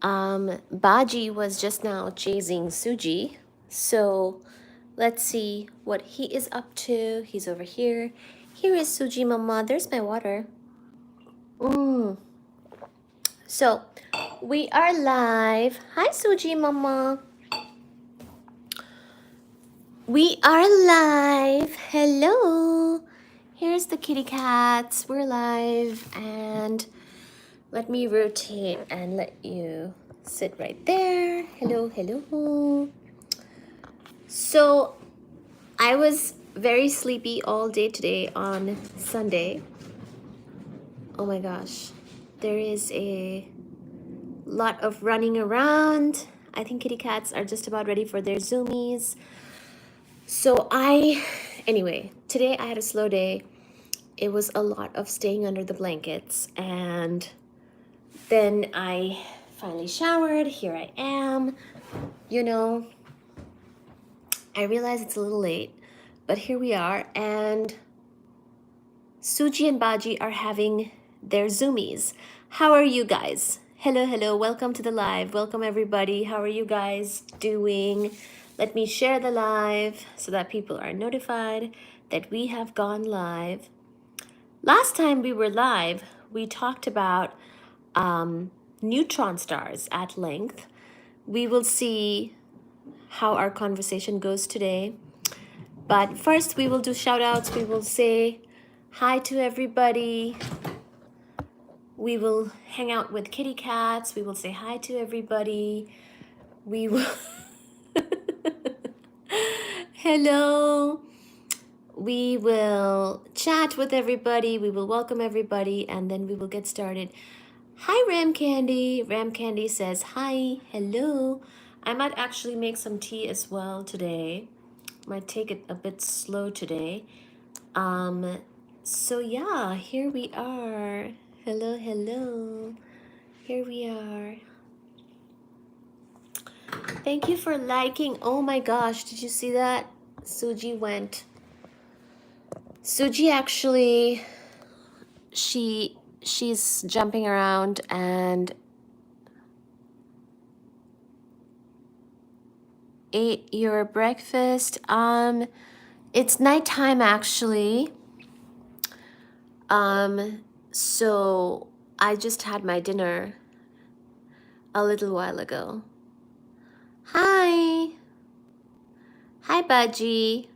Baji was just now chasing Suji. So let's see what he is up to. He's over here. Here is Suji Mama. There's my water. So we are live. Hi Suji Mama. We are live. Hello. Here's the kitty cats. We're live, and let me rotate and let you sit right there. Hello, hello. So I was very sleepy all day today on Sunday. Oh my gosh. There is a lot of running around. I think kitty cats are just about ready for their zoomies. So anyway, today I had a slow day. It was a lot of staying under the blankets, and then I finally showered. Here I am. You know, I realize it's a little late, but here we are, and Suji and Baji are having their zoomies. How are you guys? Hello, hello. Welcome to the live. Welcome, everybody. How are you guys doing? Let me share the live so that people are notified that we have gone live. Last time we were live, we talked about neutron stars at length. We will see how our conversation goes today. But first, we will do shout outs. We will say hi to everybody. We will hang out with kitty cats. We will say hi to everybody. We will. Hello. We will chat with everybody. We will welcome everybody, and then we will get started. Hi, Ram Candy. Ram Candy says hi. Hello. I might actually make some tea as well today. Might take it a bit slow today. So yeah, here we are. Hello, hello. Here we are. Thank you for liking. Oh my gosh, did you see that? Suji went. Suji actually, she's jumping around and ate your breakfast. It's nighttime actually. So I just had my dinner a little while ago. Hi. Hi, Baji.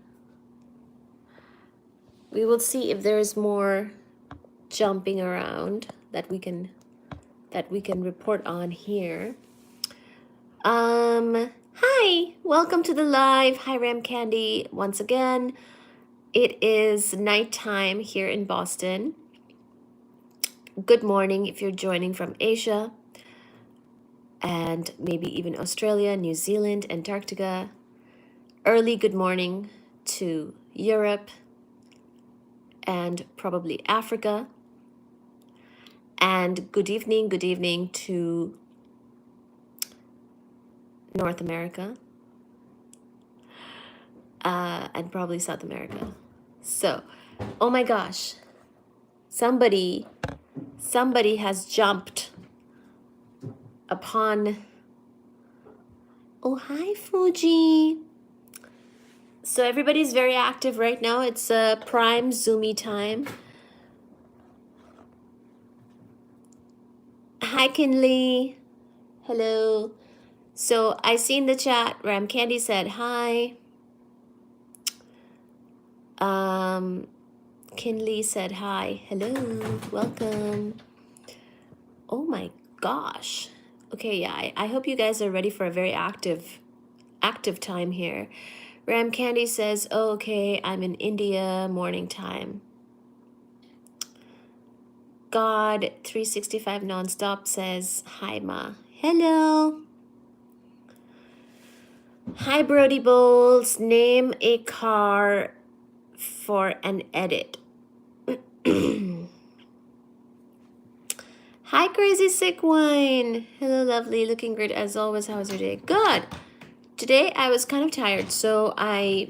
We will see if there's more jumping around that we can report on here. Hi, welcome to the live. Hi, Ram Candy. Once again, it is nighttime here in Boston. Good morning if you're joining from Asia, and maybe even Australia, New Zealand, Antarctica. Early good morning to Europe and probably Africa. And good evening to North America and probably South America. So, oh my gosh, somebody has jumped upon. Oh, hi, Fuji. So everybody's very active right now. It's prime Zoomy time. Hi, Kinley. Hello. So I see in the chat, Ram Candy said hi. Kinley said hi. Hello. Welcome. Oh my gosh. Okay, yeah, I hope you guys are ready for a very active time here. Ram Candy says, oh, okay, I'm in India, morning time. God 365 nonstop says, hi, Ma. Hello. Hi, Brody Bowles. Name a car for an edit. Hi, Crazy Sick Wine. Hello, lovely. Looking great as always. How was your day? Good. Today I was kind of tired, so I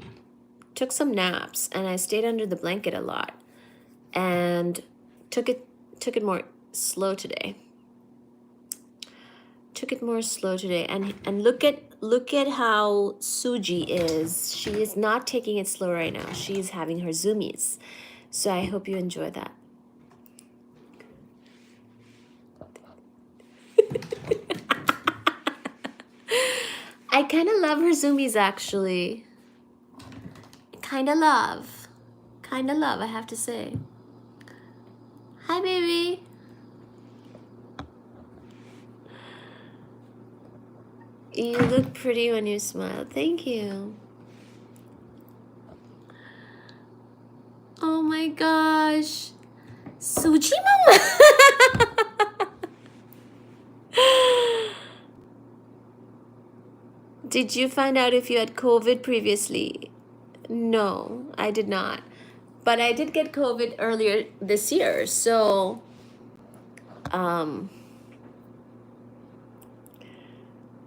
took some naps and I stayed under the blanket a lot and took it more slow today. took it more slow today. And look at how Suji is. She is not taking it slow right now. She is having her zoomies. So I hope you enjoy that. I kind of love her zoomies actually. Kind of love, I have to say. Hi, baby. You look pretty when you smile. Thank you. Oh my gosh. Suji mama. Did you find out if you had COVID previously? No, I did not. But I did get COVID earlier this year, so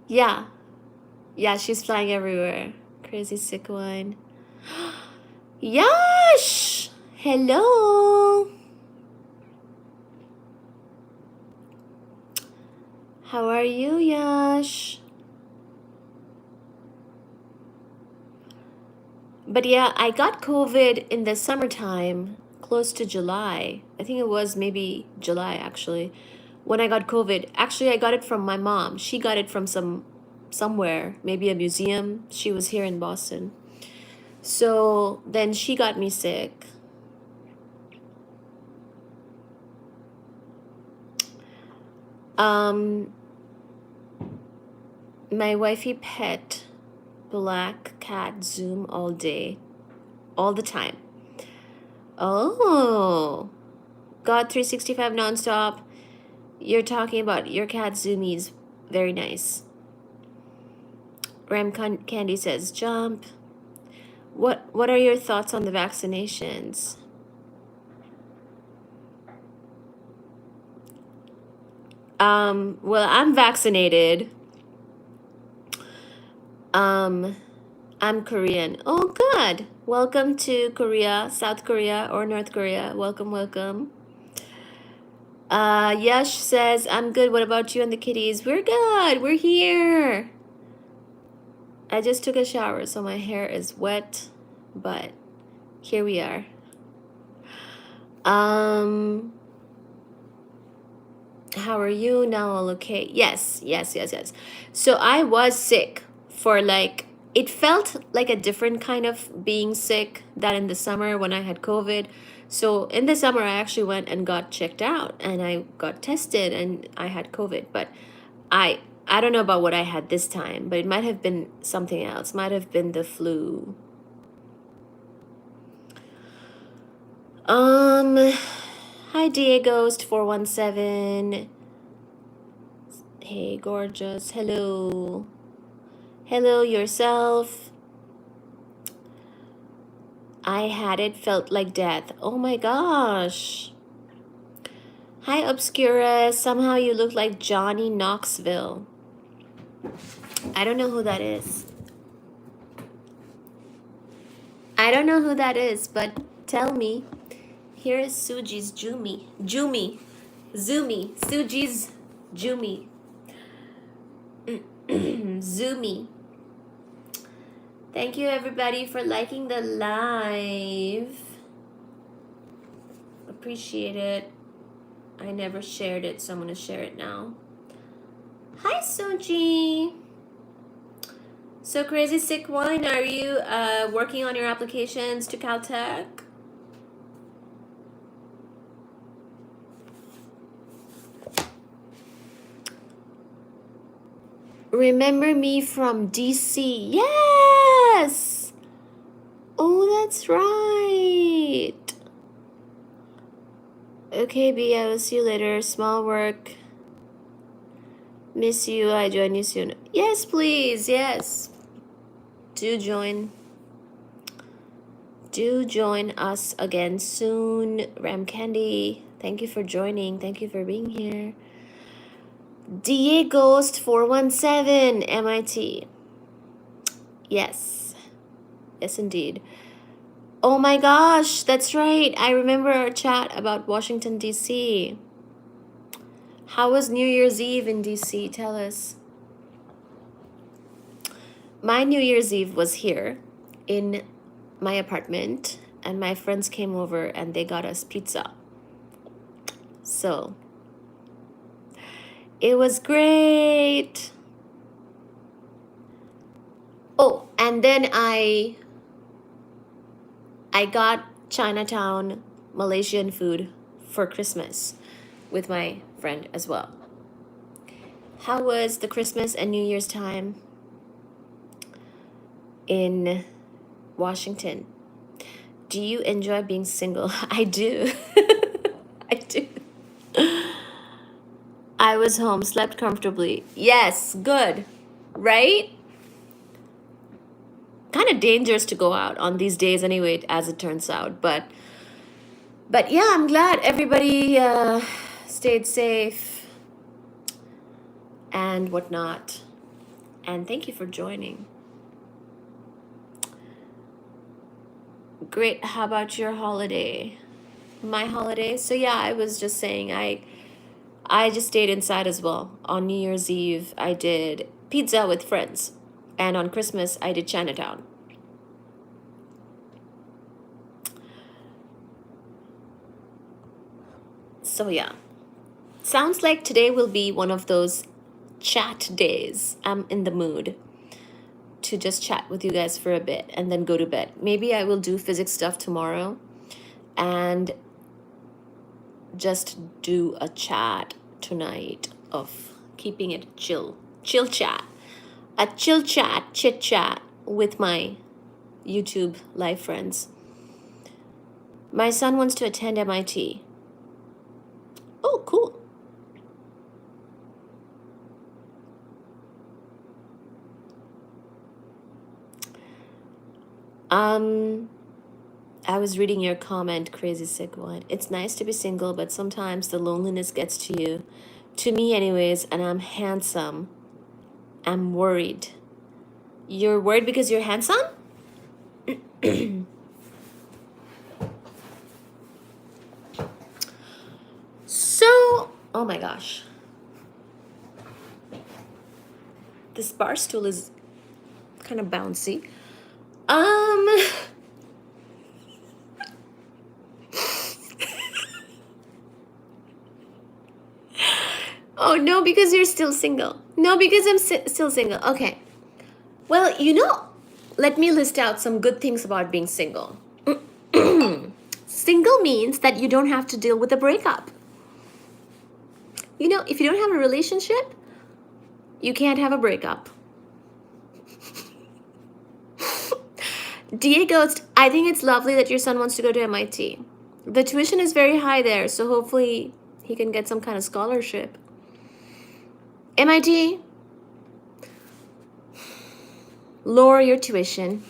yeah. Yeah, she's flying everywhere. Crazy sick wine. Yash! Hello. How are you, Yash? But yeah, I got COVID in the summertime, close to July. I think it was maybe July actually, when I got COVID. Actually, I got it from my mom. She got it from somewhere, maybe a museum. She was here in Boston. So then she got me sick. My wifey pet black cat Zoom all day, all the time. Oh, got 365 nonstop. You're talking about your cat zoomies. Very nice. Candy says jump. What are your thoughts on the vaccinations? Well, I'm vaccinated. I'm Korean. Oh, good. Welcome to Korea, South Korea, or North Korea. Welcome, welcome. Yash says, I'm good. What about you and the kitties? We're good. We're here. I just took a shower, so my hair is wet, but here we are. How are you? Now all okay? Yes. So I was sick for like, it felt like a different kind of being sick than in the summer when I had COVID. So in the summer, I actually went and got checked out and I got tested and I had COVID. But I don't know about what I had this time, but it might have been something else. Might have been the flu. Hi Diegost 417. Hey gorgeous. Hello. Hello yourself. I had it, felt like death. Oh my gosh. Hi Obscura. Somehow you look like Johnny Knoxville. I don't know who that is. I don't know who that is, but tell me. Here is Suji's Jumi. Suji's Jumi. Zoomy. Thank you everybody for liking the live. Appreciate it. I never shared it, so I'm gonna share it now. Hi Suji. So Crazy Sick Wine, are you working on your applications to Caltech? Remember me from DC. Yes! Oh, that's right. Okay, B, I will see you later. Small work. Miss you. I join you soon. Yes, please. Yes. Do join us again soon. Ram Candy, thank you for joining. Thank you for being here. DA Ghost 417 MIT. Yes indeed. Oh my gosh, that's right. I remember our chat about Washington DC. How was New Year's Eve in DC? Tell us. My New Year's Eve was here in my apartment, and my friends came over and they got us pizza. So it was great. Oh, and then I got Chinatown Malaysian food for Christmas with my friend as well. How was the Christmas and New Year's time in Washington? Do you enjoy being single? I do. I do. I was home, slept comfortably. Yes, good. Right? Kind of dangerous to go out on these days anyway, as it turns out. But yeah, I'm glad everybody stayed safe and whatnot. And thank you for joining. Great. How about your holiday? My holiday? So yeah, I was just saying I just stayed inside as well. On New Year's Eve, I did pizza with friends. And on Christmas, I did Chinatown. So yeah. Sounds like today will be one of those chat days. I'm in the mood to just chat with you guys for a bit and then go to bed. Maybe I will do physics stuff tomorrow and just do a chat tonight of keeping it chill chat, a chill chat, chit chat with my YouTube live friends. My son wants to attend MIT. Oh, cool. I was reading your comment, Crazy Sick One. It's nice to be single, but sometimes the loneliness gets to you. To me anyways, and I'm handsome. I'm worried. You're worried because you're handsome? So, oh my gosh. This bar stool is kind of bouncy. Oh, no, because you're still single. No, because I'm still single. Okay. Well, let me list out some good things about being single. Single means that you don't have to deal with a breakup. If you don't have a relationship, you can't have a breakup. Diego, I think it's lovely that your son wants to go to MIT. The tuition is very high there, so hopefully he can get some kind of scholarship. MIT, lower your tuition.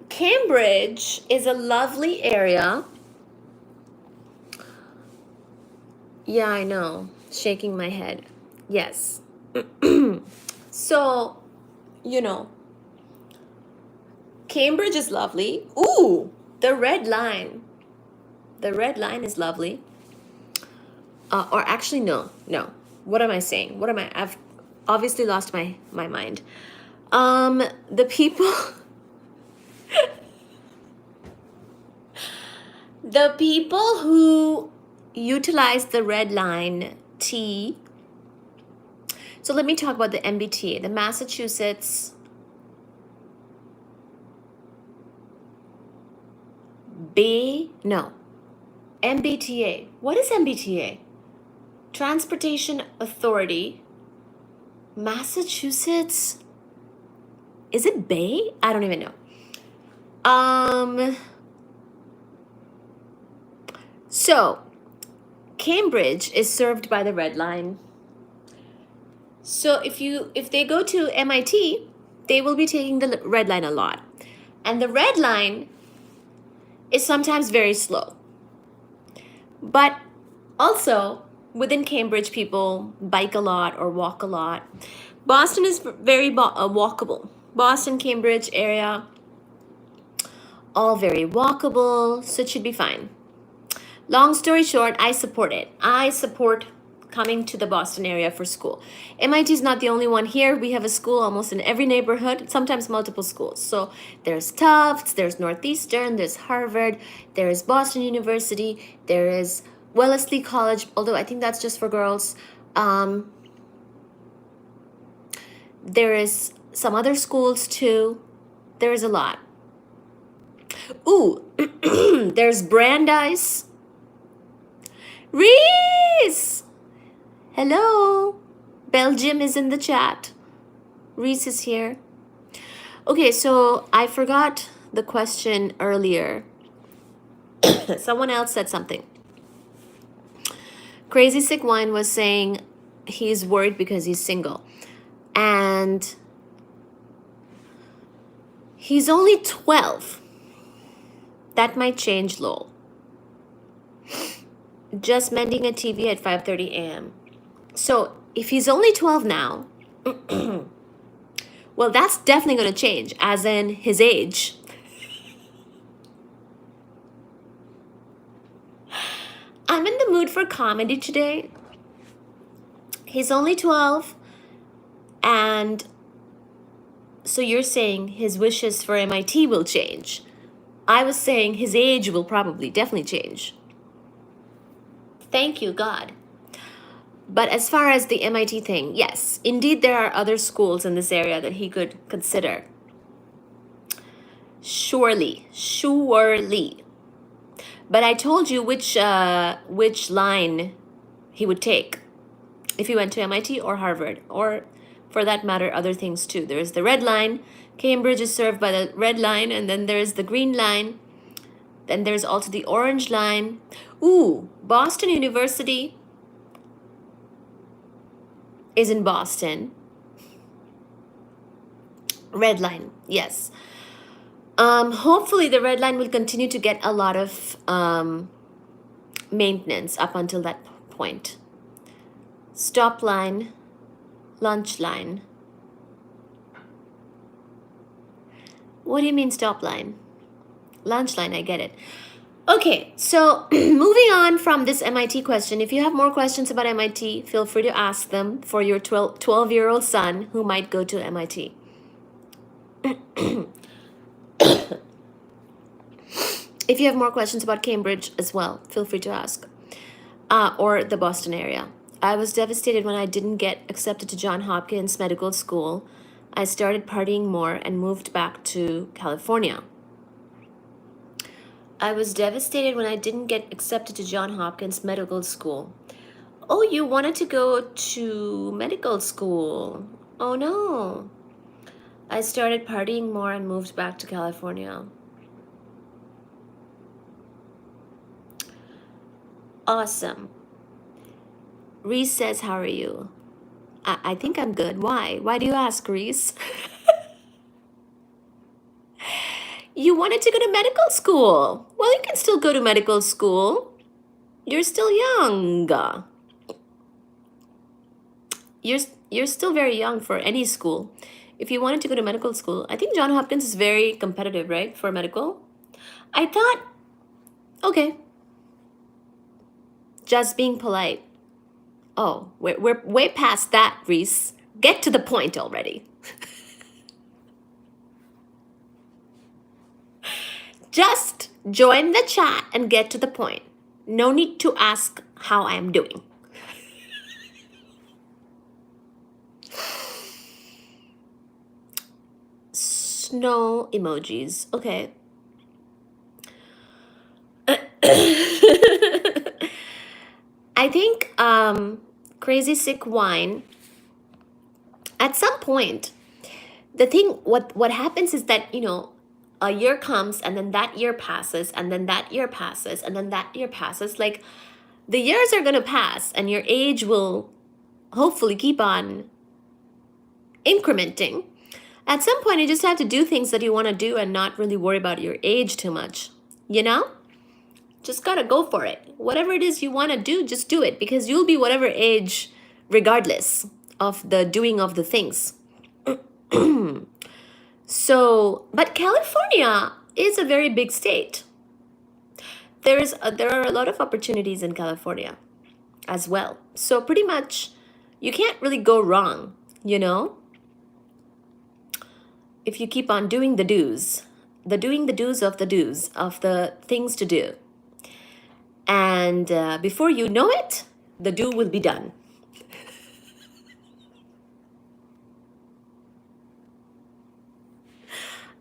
Cambridge is a lovely area. Yeah, I know. Shaking my head. Yes. So, Cambridge is lovely. Ooh, the red line. The red line is lovely. Or actually, no. What am I saying? I've obviously lost my mind. The people... The people who utilize the red line T. So let me talk about the MBTA, the Massachusetts MBTA. What is MBTA? Transportation Authority, Massachusetts. Is it Bay? I don't even know. So, Cambridge is served by the Red Line. So if they go to MIT, they will be taking the Red Line a lot. And the Red Line is sometimes very slow. But also, within Cambridge, people bike a lot or walk a lot. Boston is very walkable. Boston, Cambridge area, all very walkable, so it should be fine. Long story short, I support it. I support coming to the Boston area for school. MIT is not the only one here. We have a school almost in every neighborhood, sometimes multiple schools. So there's Tufts, there's Northeastern, there's Harvard, there's Boston University, there is Wellesley College, although I think that's just for girls. There is some other schools too. There's a lot. Ooh, there's Brandeis. Reese! Hello. Belgium is in the chat. Reese is here. Okay, so I forgot the question earlier. Someone else said something. Crazy Sick Wine was saying he's worried because he's single. And he's only 12. That might change, lol. Just mending a TV at 5:30 a.m. So if he's only 12 now, well, that's definitely going to change, as in his age. I'm in the mood for comedy today. He's only 12, and so you're saying his wishes for MIT will change. I was saying his age will probably definitely change. Thank you, God. But as far as the MIT thing, yes, indeed there are other schools in this area that he could consider. Surely. But I told you which line he would take if he went to MIT or Harvard, or for that matter, other things too. There's the red line. Cambridge is served by the red line, and then there's the green line. Then there's also the orange line. Ooh, Boston University is in Boston. Red line, yes. Hopefully the red line will continue to get a lot of maintenance up until that point. Stop line, lunch line. What do you mean stop line? Lunch line, I get it. Okay, so moving on from this MIT question, if you have more questions about MIT, feel free to ask them for your 12-year-old son who might go to MIT. If you have more questions about Cambridge as well, feel free to ask. Or the Boston area. I was devastated when I didn't get accepted to Johns Hopkins Medical School. I started partying more and moved back to California. I was devastated when I didn't get accepted to Johns Hopkins Medical School. Oh, you wanted to go to medical school. Oh no. I started partying more and moved back to California. Awesome. Reese says, how are you? I think I'm good. Why? Why do you ask, Reese? You wanted to go to medical school. Well, you can still go to medical school. You're still young. You're still very young for any school. If you wanted to go to medical school, I think Johns Hopkins is very competitive, right, for medical? I thought, okay, just being polite. Oh, we're way past that, Reese. Get to the point already. Just join the chat and get to the point. No need to ask how I am doing. Snow emojis. Okay. I think Crazy Sick Wine, at some point, the thing, what happens is that, a year comes and then that year passes and then that year passes and then that year passes. Like, the years are going to pass and your age will hopefully keep on incrementing. At some point, you just have to do things that you want to do and not really worry about your age too much, Just gotta go for it. Whatever it is you want to do, just do it, because you'll be whatever age regardless of the doing of the things. So, but California, is a very big state. There are a lot of opportunities in California as well. So pretty much you can't really go wrong, you know, if you keep on doing the do's, the do's of the things to do. And before you know it, the do will be done.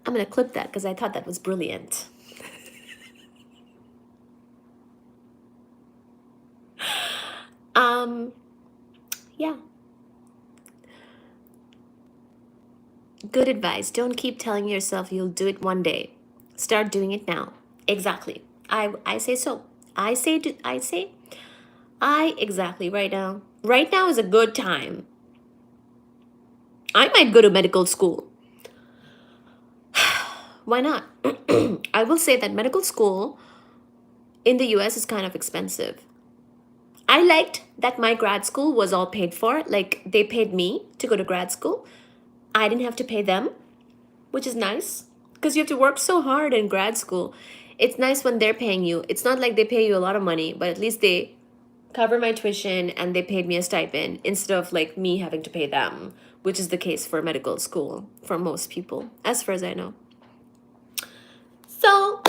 I'm going to clip that because I thought that was brilliant. Yeah. Good advice. Don't keep telling yourself you'll do it one day. Start doing it now. Exactly. I say so. I exactly right now. Right now is a good time. I might go to medical school. Why not? I will say that medical school in the US is kind of expensive. I liked that my grad school was all paid for. Like they paid me to go to grad school. I didn't have to pay them, which is nice because you have to work so hard in grad school. It's nice when they're paying you. It's not like they pay you a lot of money, but at least they cover my tuition and they paid me a stipend instead of like me having to pay them, which is the case for medical school for most people, as far as I know. So,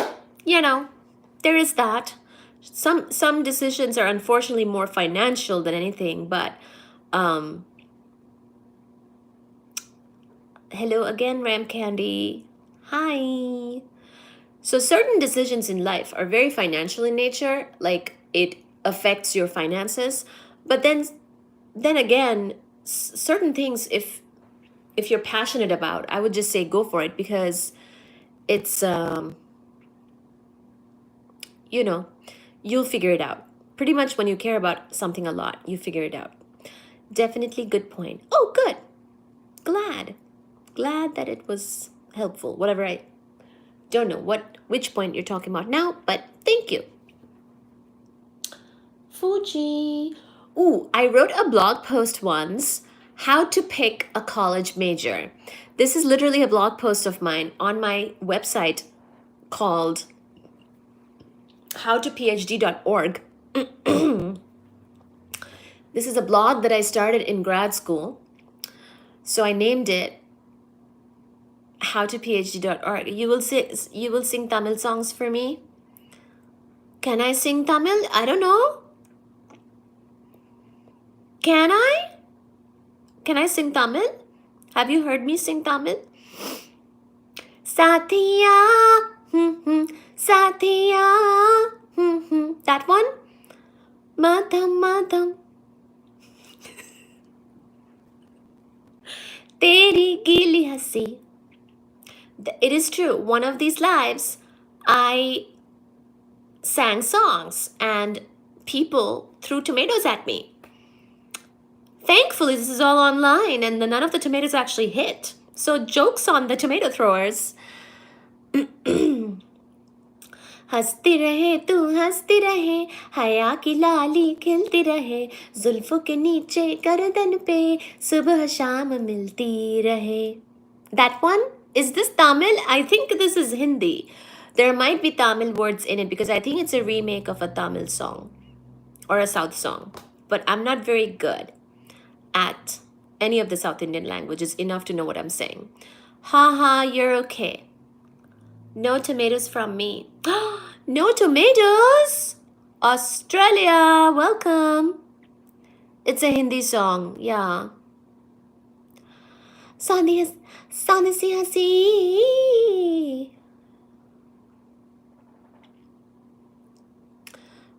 you know, there is that. Some decisions are unfortunately more financial than anything, but hello again, Ram Candy. Hi. So certain decisions in life are very financial in nature, like it affects your finances, but then again, certain things if you're passionate about, I would just say go for it because it's you know, you'll figure it out. Pretty much when you care about something a lot, you figure it out. Definitely good point. Oh, good. Glad that it was helpful. Whatever, I don't know which point you're talking about now, but thank you. Fuji. Ooh, I wrote a blog post once, how to pick a college major. This is literally a blog post of mine on my website called howtophd.org. This is a blog that I started in grad school. So I named it howtophd.org. You will sing Tamil songs for me? Can I sing Tamil? I don't know. Can I? Can I sing Tamil? Have you heard me sing Tamil? Satya, Satya, that one? Madam. Teri gili hasi. It is true. One of these lives, I sang songs and people threw tomatoes at me. Thankfully, this is all online and none of the tomatoes actually hit. So jokes on the tomato throwers. हंसती रहे तू हंसती रहे हया की लाली खिलती रहे जुल्फों के नीचे गर्दन पे सुबह शाम मिलती रहे. That one? Is this Tamil? I think this is Hindi. There might be Tamil words in it because I think it's a remake of a Tamil song or a South song. But I'm not very good at any of the South Indian languages enough to know what I'm saying. Ha, you're okay. No tomatoes from me. No tomatoes? Australia, welcome. It's a Hindi song, yeah. Sanisi hasi.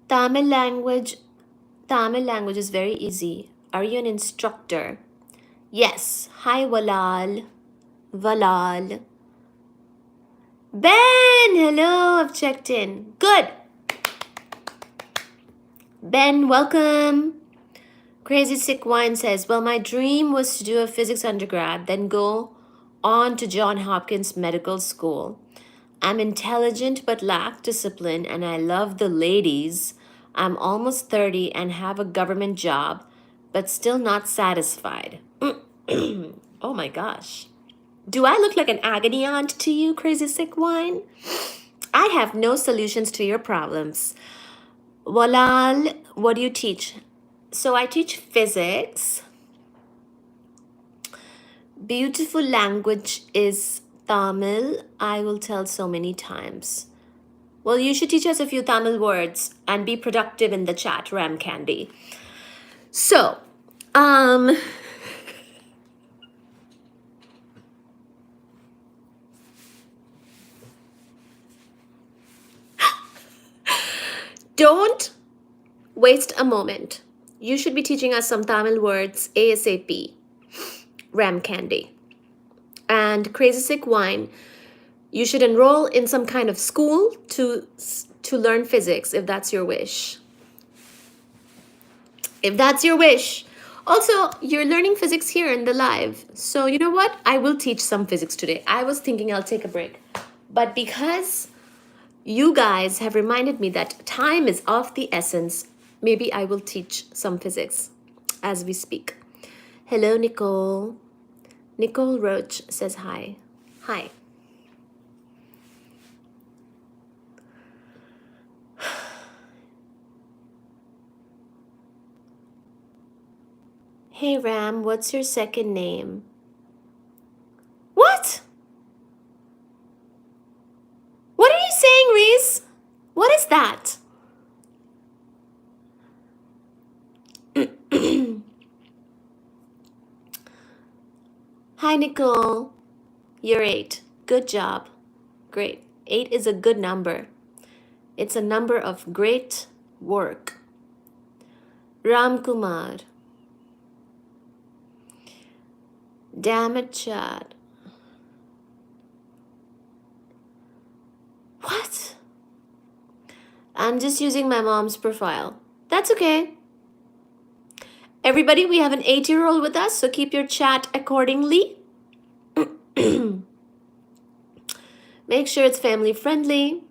Tamil language is very easy. Are you an instructor? Yes. Hi, Walal. Ben, hello, I've checked in. Good. Ben, welcome. Crazy Sick Wine says, well, my dream was to do a physics undergrad, then go on to Johns Hopkins Medical School. I'm intelligent but lack discipline, and I love the ladies. I'm almost 30 and have a government job, but still not satisfied. Oh my gosh. Do I look like an agony aunt to you, crazy sick wine? I have no solutions to your problems. Walal, what do you teach? So I teach physics. Beautiful language is Tamil. I will tell so many times. Well, you should teach us a few Tamil words and be productive in the chat, Ram Candy. So, don't waste a moment. You should be teaching us some Tamil words ASAP, Ram Candy. And Crazy Sick Wine, you should enroll in some kind of school to learn physics if that's your wish. If that's your wish. Also, you're learning physics here in the live. So you know what? I will teach some physics today. I was thinking I'll take a break. But because you guys have reminded me that time is of the essence, maybe I will teach some physics as we speak. Hello, Nicole. Nicole Roach says hi. Hi. Hey, Ram, what's your second name? What? What are you saying, Reese? What is that? Hi, Nicole. You're 8. Good job. Great. 8 is a good number. It's a number of great work. Ram Kumar. Damn it, Chad. What? I'm just using my mom's profile. That's okay. Everybody, we have an 8-year-old with us, so keep your chat accordingly. Make sure it's family friendly.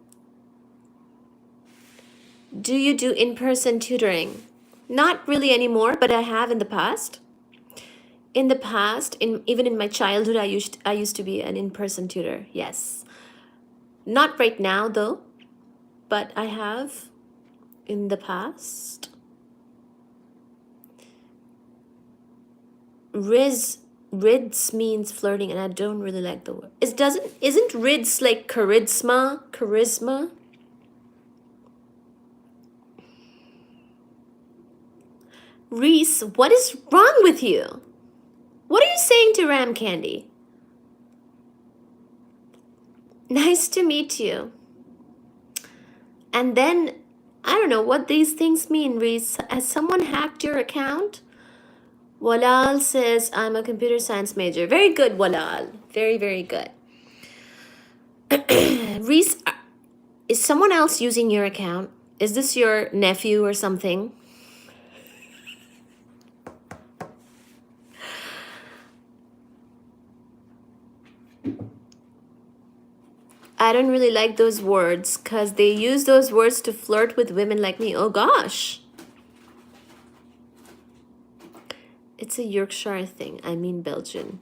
Do you do in-person tutoring? Not really anymore, but I have in the past. In the past, even in my childhood, I used to be an in-person tutor. Yes. Not right now though, but I have in the past. Rids means flirting, and I don't really like the word. Isn't rids like charisma? Reese, what is wrong with you? What are you saying to Ram Candy? Nice to meet you. And then, I don't know what these things mean, Reese. Has someone hacked your account? Walal says, I'm a computer science major. Very good, Walal. Very, very good. Reese, is someone else using your account? Is this your nephew or something? I don't really like those words because they use those words to flirt with women like me. Oh gosh. It's a Yorkshire thing. I mean Belgian.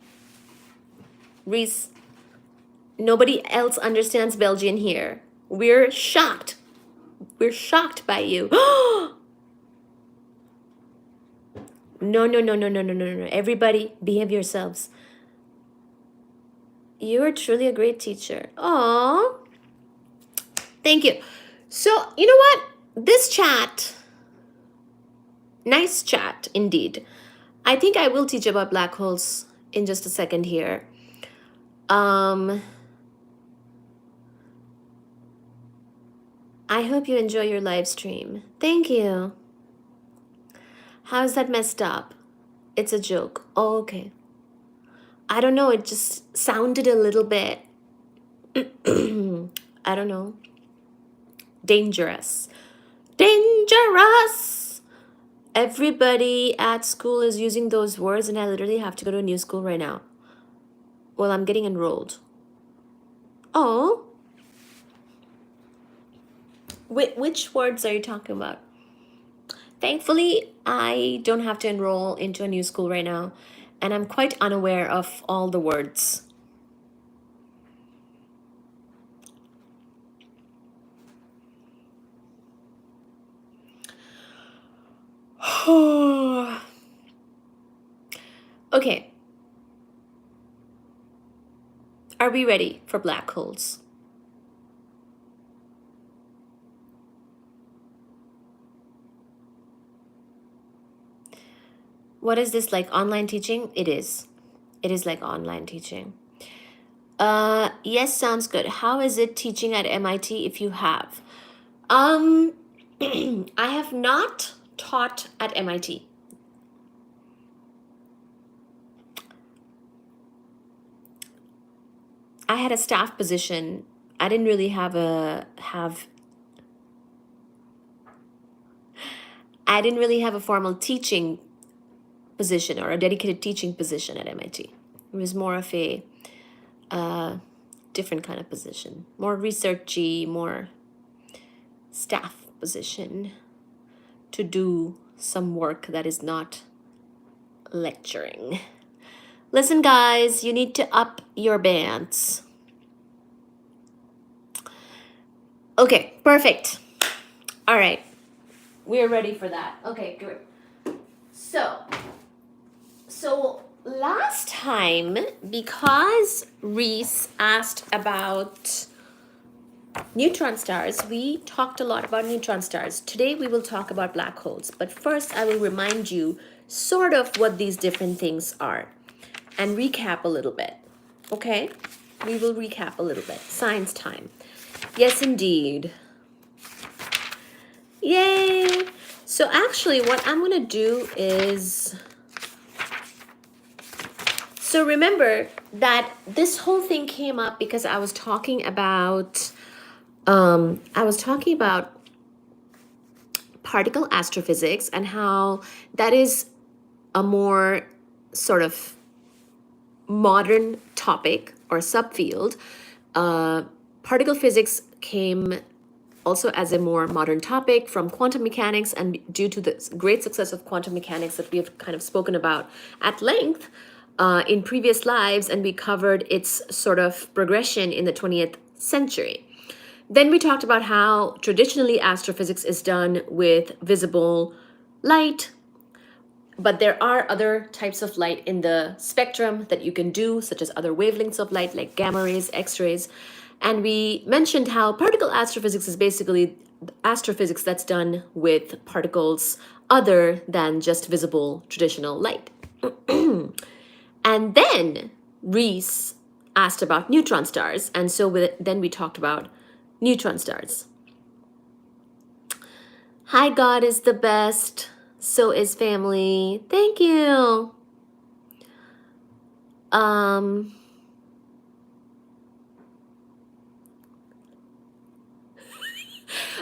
Reese, nobody else understands Belgian here. We're shocked. We're shocked by you. No. Everybody, behave yourselves. You are truly a great teacher. Aww. Thank you. So, you know what? This chat, nice chat indeed. I think I will teach about black holes in just a second here. I hope you enjoy your live stream. Thank you. How's that messed up? It's a joke. Oh, okay. I don't know. It just sounded a little bit, I don't know, dangerous. Dangerous! Everybody at school is using those words, and I literally have to go to a new school right now. Well, I'm getting enrolled. Oh. Which words are you talking about? Thankfully, I don't have to enroll into a new school right now, and I'm quite unaware of all the words. Okay. Are we ready for black holes? What is this, like online teaching? It is. It is like online teaching. Yes, sounds good. How is it teaching at MIT if you have? I have not taught at MIT. I had a staff position. I didn't really have I didn't really have a formal teaching position or a dedicated teaching position at MIT. It was more of a different kind of position, more researchy, more staff position to do some work that is not lecturing. Listen, guys, you need to up your bands. Okay, perfect. All right, we're ready for that. Okay, good. So last time, because Reese asked about neutron stars, we talked a lot about neutron stars. Today we will talk about black holes, but first I will remind you sort of what these different things are and recap a little bit. Okay? We will recap a little bit. Science time. Yes, indeed. Yay! So actually what I'm going to do is... So remember that this whole thing came up because I was talking about particle astrophysics and how that is a more sort of modern topic or subfield. Particle physics came also as a more modern topic from quantum mechanics, and due to the great success of quantum mechanics that we have kind of spoken about at length in previous lives, and we covered its sort of progression in the 20th century. Then we talked about how traditionally astrophysics is done with visible light, but there are other types of light in the spectrum that you can do, such as other wavelengths of light like gamma rays, X-rays. And we mentioned how particle astrophysics is basically astrophysics that's done with particles other than just visible traditional light. And then Reese asked about neutron stars, and so then we talked about neutron stars. Hi, God is the best. So is family. Thank you.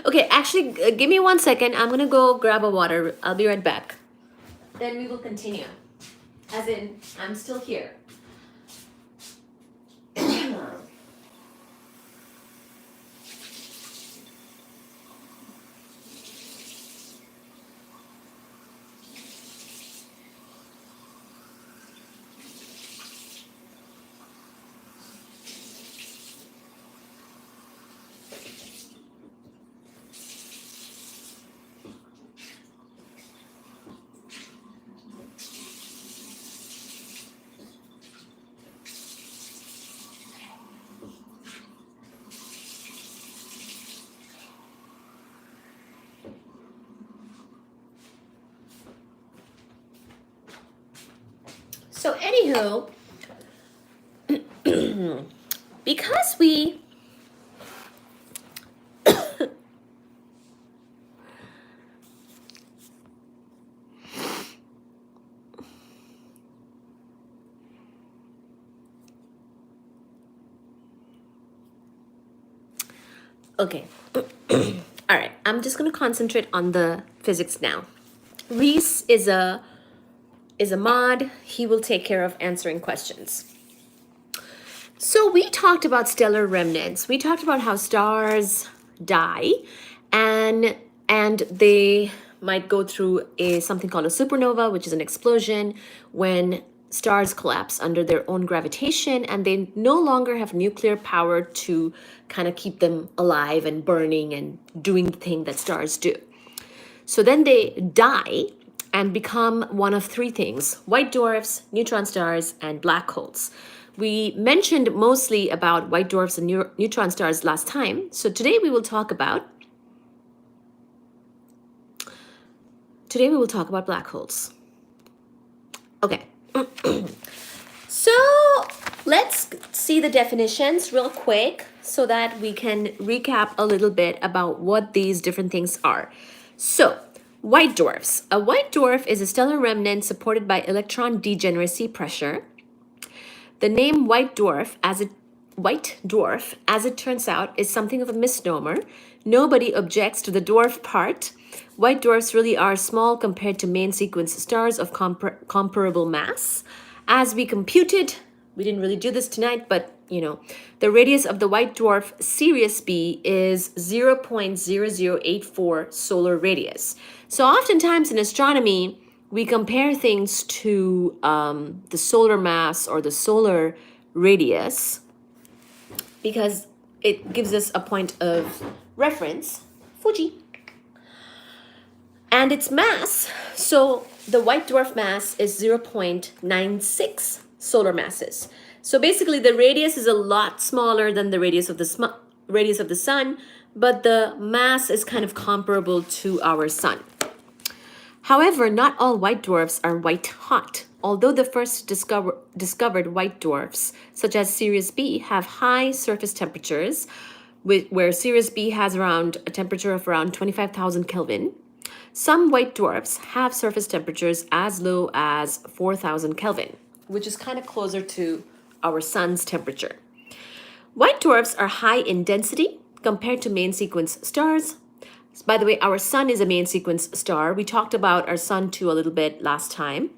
Okay, actually, give me 1 second. I'm gonna go grab a water. I'll be right back. Then we will continue. As in, I'm still here. So anywho, because we okay. All right, I'm just going to concentrate on the physics now. Reese is a mod. He will take care of answering questions. So we talked about stellar remnants. We talked about how stars die and they might go through something called a supernova, which is an explosion when stars collapse under their own gravitation and they no longer have nuclear power to kind of keep them alive and burning and doing the thing that stars do. So then they die, and become one of three things: white dwarfs, neutron stars, and black holes. We mentioned mostly about white dwarfs and neutron stars last time. So today we will talk about black holes. Okay. So let's see the definitions real quick so that we can recap a little bit about what these different things are. So, white dwarfs. A white dwarf is a stellar remnant supported by electron degeneracy pressure. The name white dwarf, as it turns out, is something of a misnomer. Nobody objects to the dwarf part. White dwarfs really are small compared to main sequence stars of comparable mass. As we computed, we didn't really do this tonight, but the radius of the white dwarf Sirius B is 0.0084 solar radius. So oftentimes in astronomy, we compare things to the solar mass or the solar radius because it gives us a point of reference, Fuji. And its mass, so the white dwarf mass is 0.96 solar masses. So basically the radius is a lot smaller than the radius of the sun, but the mass is kind of comparable to our sun. However, not all white dwarfs are white hot. Although the first discovered white dwarfs, such as Sirius B, have high surface temperatures, where Sirius B has a temperature of around 25,000 Kelvin, some white dwarfs have surface temperatures as low as 4,000 Kelvin, which is kind of closer to our sun's temperature. White dwarfs are high in density compared to main sequence stars. By the way, our sun is a main sequence star. We talked about our sun too a little bit last time.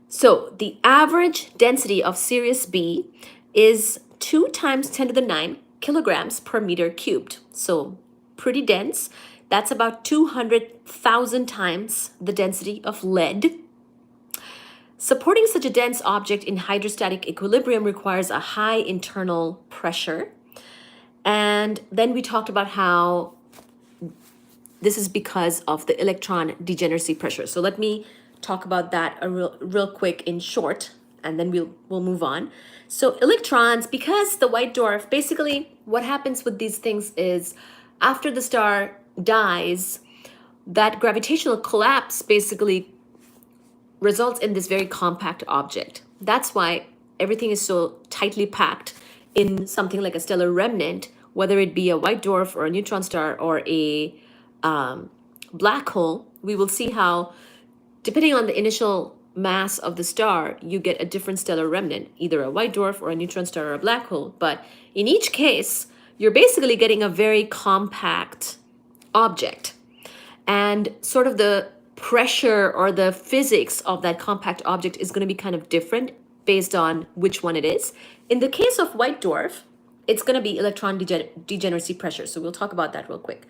So the average density of Sirius B is 2 times 10 to the 9 kilograms per meter cubed. So pretty dense. That's about 200,000 times the density of lead. Supporting such a dense object in hydrostatic equilibrium requires a high internal pressure. And then we talked about how this is because of the electron degeneracy pressure. So let me talk about that real quick in short, and then we'll move on. So electrons, because the white dwarf, basically what happens with these things is after the star dies, that gravitational collapse basically results in this very compact object. That's why everything is so tightly packed in something like a stellar remnant, whether it be a white dwarf or a neutron star or a black hole. We will see how, depending on the initial mass of the star, you get a different stellar remnant, either a white dwarf or a neutron star or a black hole. But in each case, you're basically getting a very compact object. And sort of the pressure or the physics of that compact object is going to be kind of different based on which one it is. In the case of white dwarf, it's going to be electron degeneracy pressure. So we'll talk about that real quick.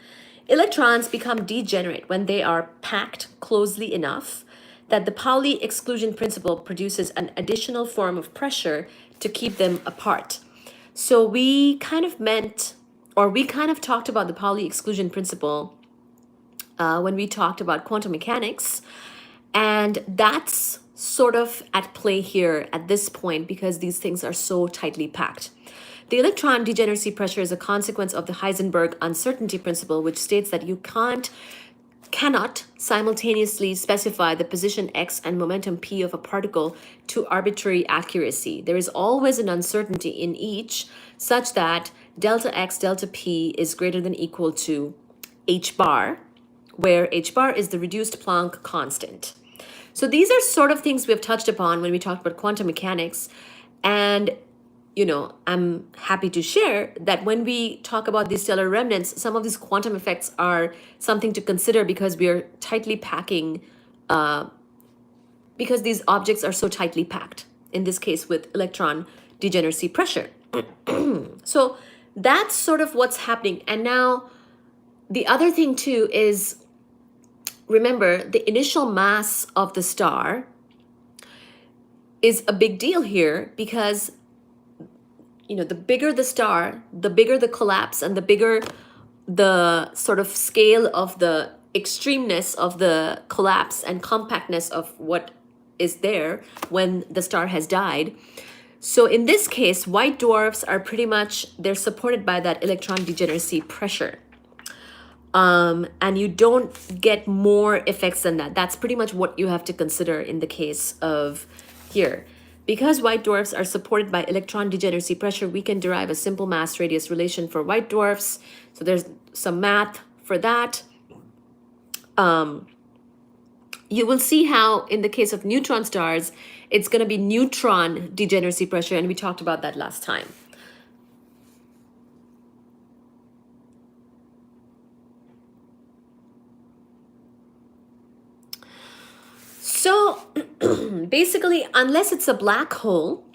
Electrons become degenerate when they are packed closely enough that the Pauli exclusion principle produces an additional form of pressure to keep them apart. So we kind of talked about the Pauli exclusion principle when we talked about quantum mechanics. And that's sort of at play here at this point because these things are so tightly packed. The electron degeneracy pressure is a consequence of the Heisenberg uncertainty principle, which states that you cannot simultaneously specify the position x and momentum p of a particle to arbitrary accuracy. There is always an uncertainty in each such that delta x, delta p is greater than equal to h bar, where h bar is the reduced Planck constant. So these are sort of things we have touched upon when we talked about quantum mechanics. And I'm happy to share that when we talk about these stellar remnants, some of these quantum effects are something to consider because we are tightly packing, because these objects are so tightly packed, in this case with electron degeneracy pressure. So that's sort of what's happening. And now the other thing too is, remember, the initial mass of the star is a big deal here because the bigger the star, the bigger the collapse and the bigger the sort of scale of the extremeness of the collapse and compactness of what is there when the star has died. So in this case, white dwarfs are pretty much, they're supported by that electron degeneracy pressure. And you don't get more effects than that. That's pretty much what you have to consider in the case of here. Because white dwarfs are supported by electron degeneracy pressure, we can derive a simple mass radius relation for white dwarfs. So there's some math for that. You will see how in the case of neutron stars, it's going to be neutron degeneracy pressure, and we talked about that last time. So basically, unless it's a black hole,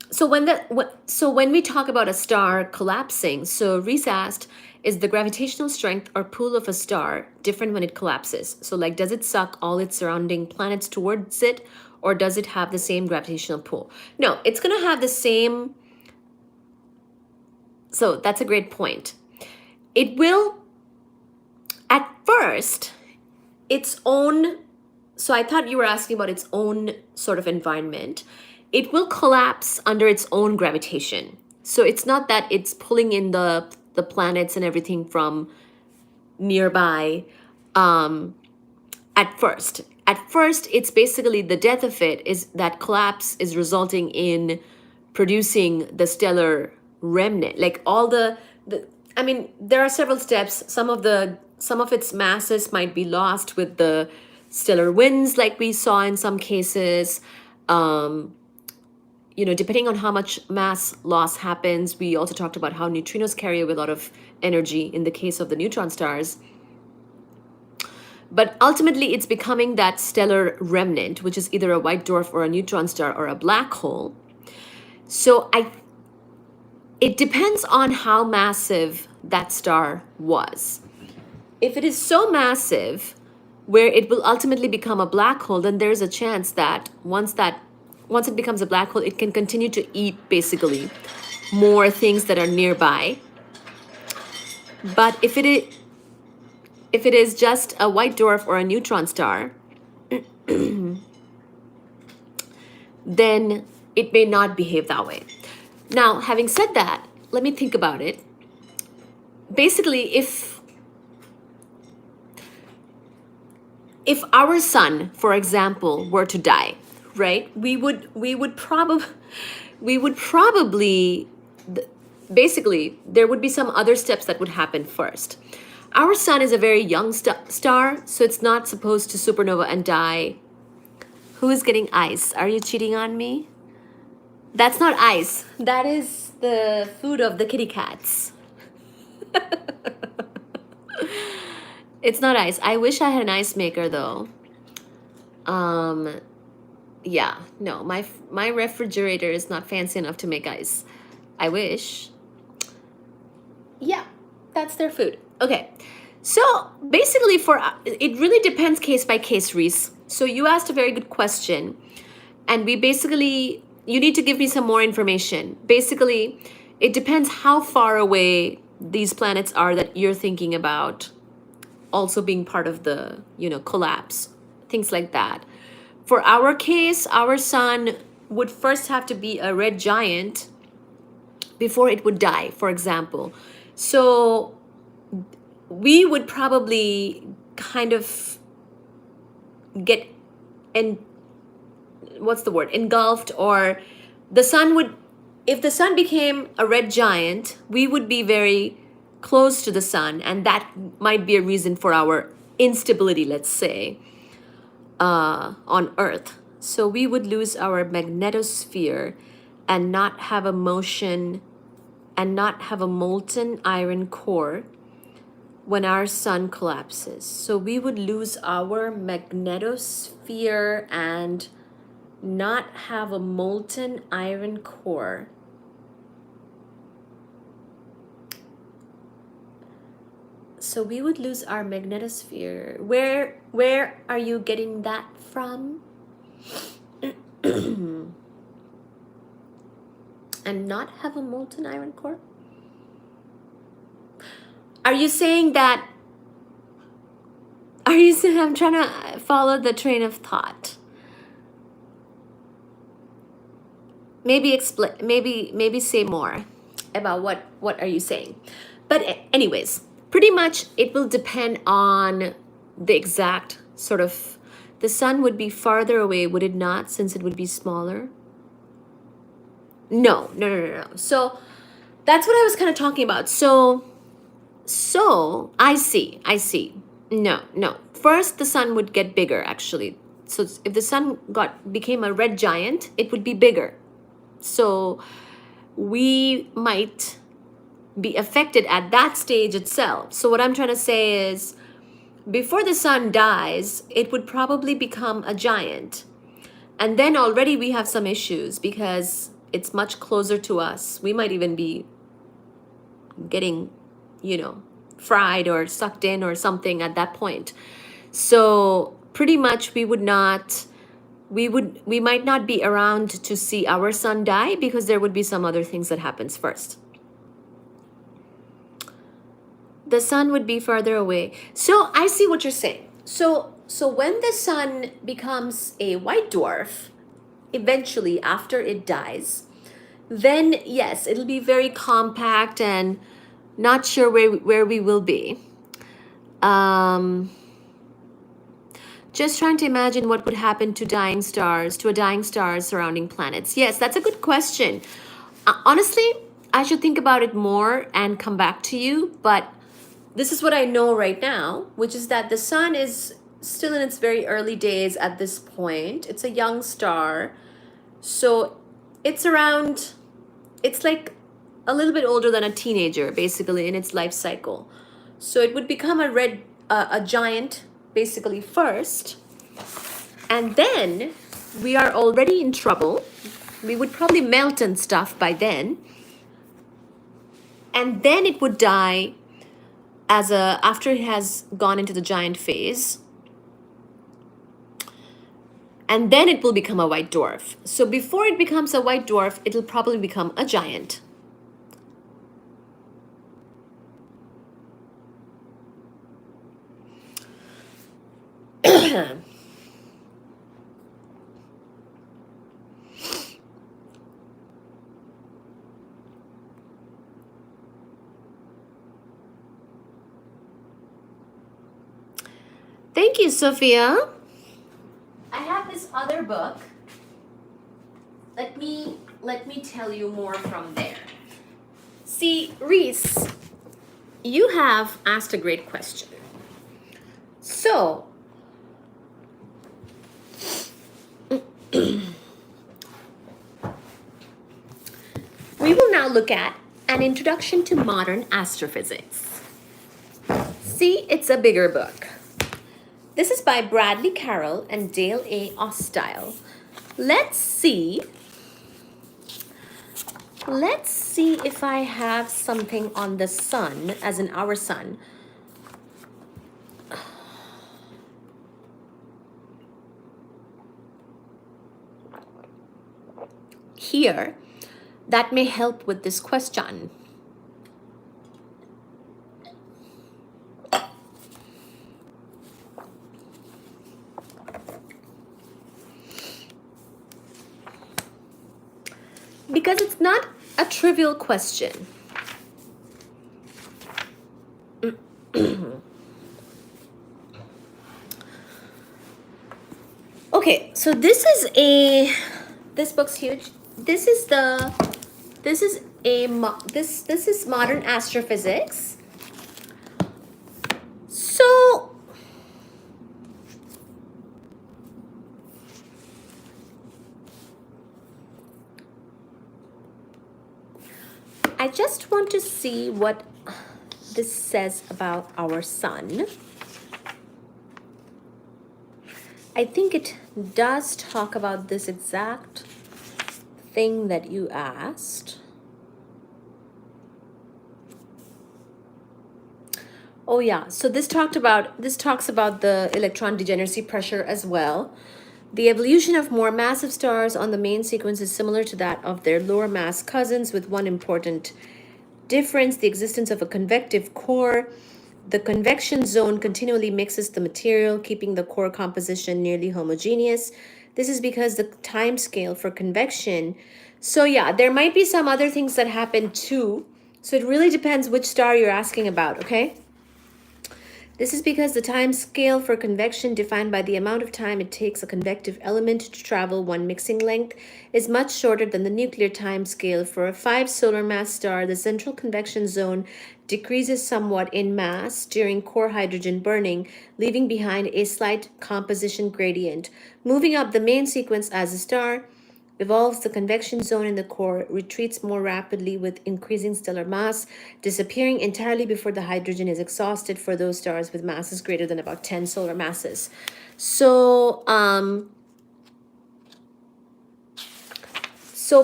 so when we talk about a star collapsing, so Reese asked, is the gravitational strength or pull of a star different when it collapses? So like, does it suck all its surrounding planets towards it, or does it have the same gravitational pull? No, it's going to have the same. So that's a great point. It will, at first, its own, so I thought you were asking about its own sort of environment. It will collapse under its own gravitation. So it's not that it's pulling in the planets and everything from nearby at first. At first, it's basically the death of it is that collapse is resulting in producing the stellar remnant. Like all I mean, there are several steps. Some of its masses might be lost with the stellar winds, like we saw in some cases. Depending on how much mass loss happens, we also talked about how neutrinos carry a lot of energy in the case of the neutron stars. But ultimately, it's becoming that stellar remnant, which is either a white dwarf or a neutron star or a black hole. So it depends on how massive that star was. If it is so massive where it will ultimately become a black hole, then there's a chance that once it becomes a black hole, it can continue to eat basically more things that are nearby. But if it is just a white dwarf or a neutron star, then it may not behave that way. Now, having said that, let me think about it. Basically, if our sun, for example, were to die, right? We would probably basically there would be some other steps that would happen first. Our sun is a very young star, so it's not supposed to supernova and die. Who is getting ice? Are you cheating on me? That's not ice. That is the food of the kitty cats. It's not ice. I wish I had an ice maker though. Yeah, no, my refrigerator is not fancy enough to make ice. I wish. Yeah, that's their food. Okay, so basically it really depends case by case, Reese. So you asked a very good question, and you need to give me some more information. Basically, it depends how far away these planets are that you're thinking about also being part of the, collapse, things like that. For our case, our sun would first have to be a red giant before it would die, for example. So we would probably kind of get engulfed, or the sun would, if the sun became a red giant, we would be very close to the sun, and that might be a reason for our instability, let's say, on Earth. So we would lose our magnetosphere and not have a motion and not have a molten iron core when our sun collapses. So we would lose our magnetosphere and not have a molten iron core. So we would lose our magnetosphere. Where are you getting that from? And not have a molten iron core? Are you saying that I'm trying to follow the train of thought. Maybe explain, maybe say more about what are you saying. But anyways, pretty much it will depend on the exact sort of, the sun would be farther away, would it not, since it would be smaller? No. So that's what I was kind of talking about. So I see. No. First, the sun would get bigger, actually. So if the sun became a red giant, it would be bigger. So we might be affected at that stage itself. So what I'm trying to say is, before the sun dies, it would probably become a giant. And then already we have some issues because it's much closer to us. We might even be getting, fried or sucked in or something at that point. So pretty much we might not be around to see our sun die because there would be some other things that happens first. The sun would be farther away. So I see what you're saying. So when the sun becomes a white dwarf, eventually after it dies, then yes, it'll be very compact and not sure where we will be. Just trying to imagine what would happen to a dying star surrounding planets. Yes, that's a good question. Honestly, I should think about it more and come back to you, but this is what I know right now, which is that the sun is still in its very early days at this point. It's a young star. So it's like a little bit older than a teenager, basically, in its life cycle. So it would become a giant, basically, first. And then we are already in trouble. We would probably melt and stuff by then. And then it would die after it has gone into the giant phase. And then it will become a white dwarf. So before it becomes a white dwarf, it'll probably become a giant. Thank you, Sophia. I have this other book. Let me tell you more from there. See, Reese, you have asked a great question. So, we will now look at an introduction to modern astrophysics. See, it's a bigger book. This is by Bradley Carroll and Dale A. Ostile. Let's see if I have something on the sun, as in our sun. Here, that may help with this question. Because it's not a trivial question. Okay, so this book's huge. This is modern astrophysics. So I just want to see what this says about our sun. I think it does talk about this exact thing that you asked. Oh yeah, so this talks about the electron degeneracy pressure as well. The evolution of more massive stars on the main sequence is similar to that of their lower mass cousins, with one important difference: the existence of a convective core The convection zone continually mixes the material, keeping the core composition nearly homogeneous. This is because the time scale for convection. So yeah, there might be some other things that happen too. So it really depends which star you're asking about, okay? This is because the time scale for convection, defined by the amount of time it takes a convective element to travel one mixing length, is much shorter than the nuclear time scale. For a 5 solar mass star, the central convection zone decreases somewhat in mass during core hydrogen burning, leaving behind a slight composition gradient. Moving up the main sequence as a star, evolves the convection zone in the core, retreats more rapidly with increasing stellar mass, disappearing entirely before the hydrogen is exhausted for those stars with masses greater than about 10 solar masses. So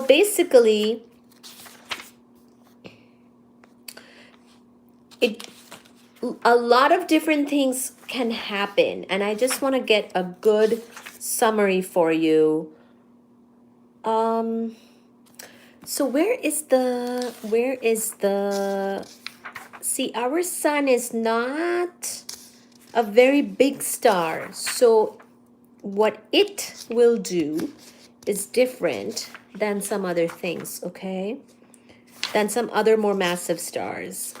basically, a lot of different things can happen, and I just want to get a good summary for you. So where is the see, our sun is not a very big star. So what it will do is different than some other things, okay? Than some other more massive stars.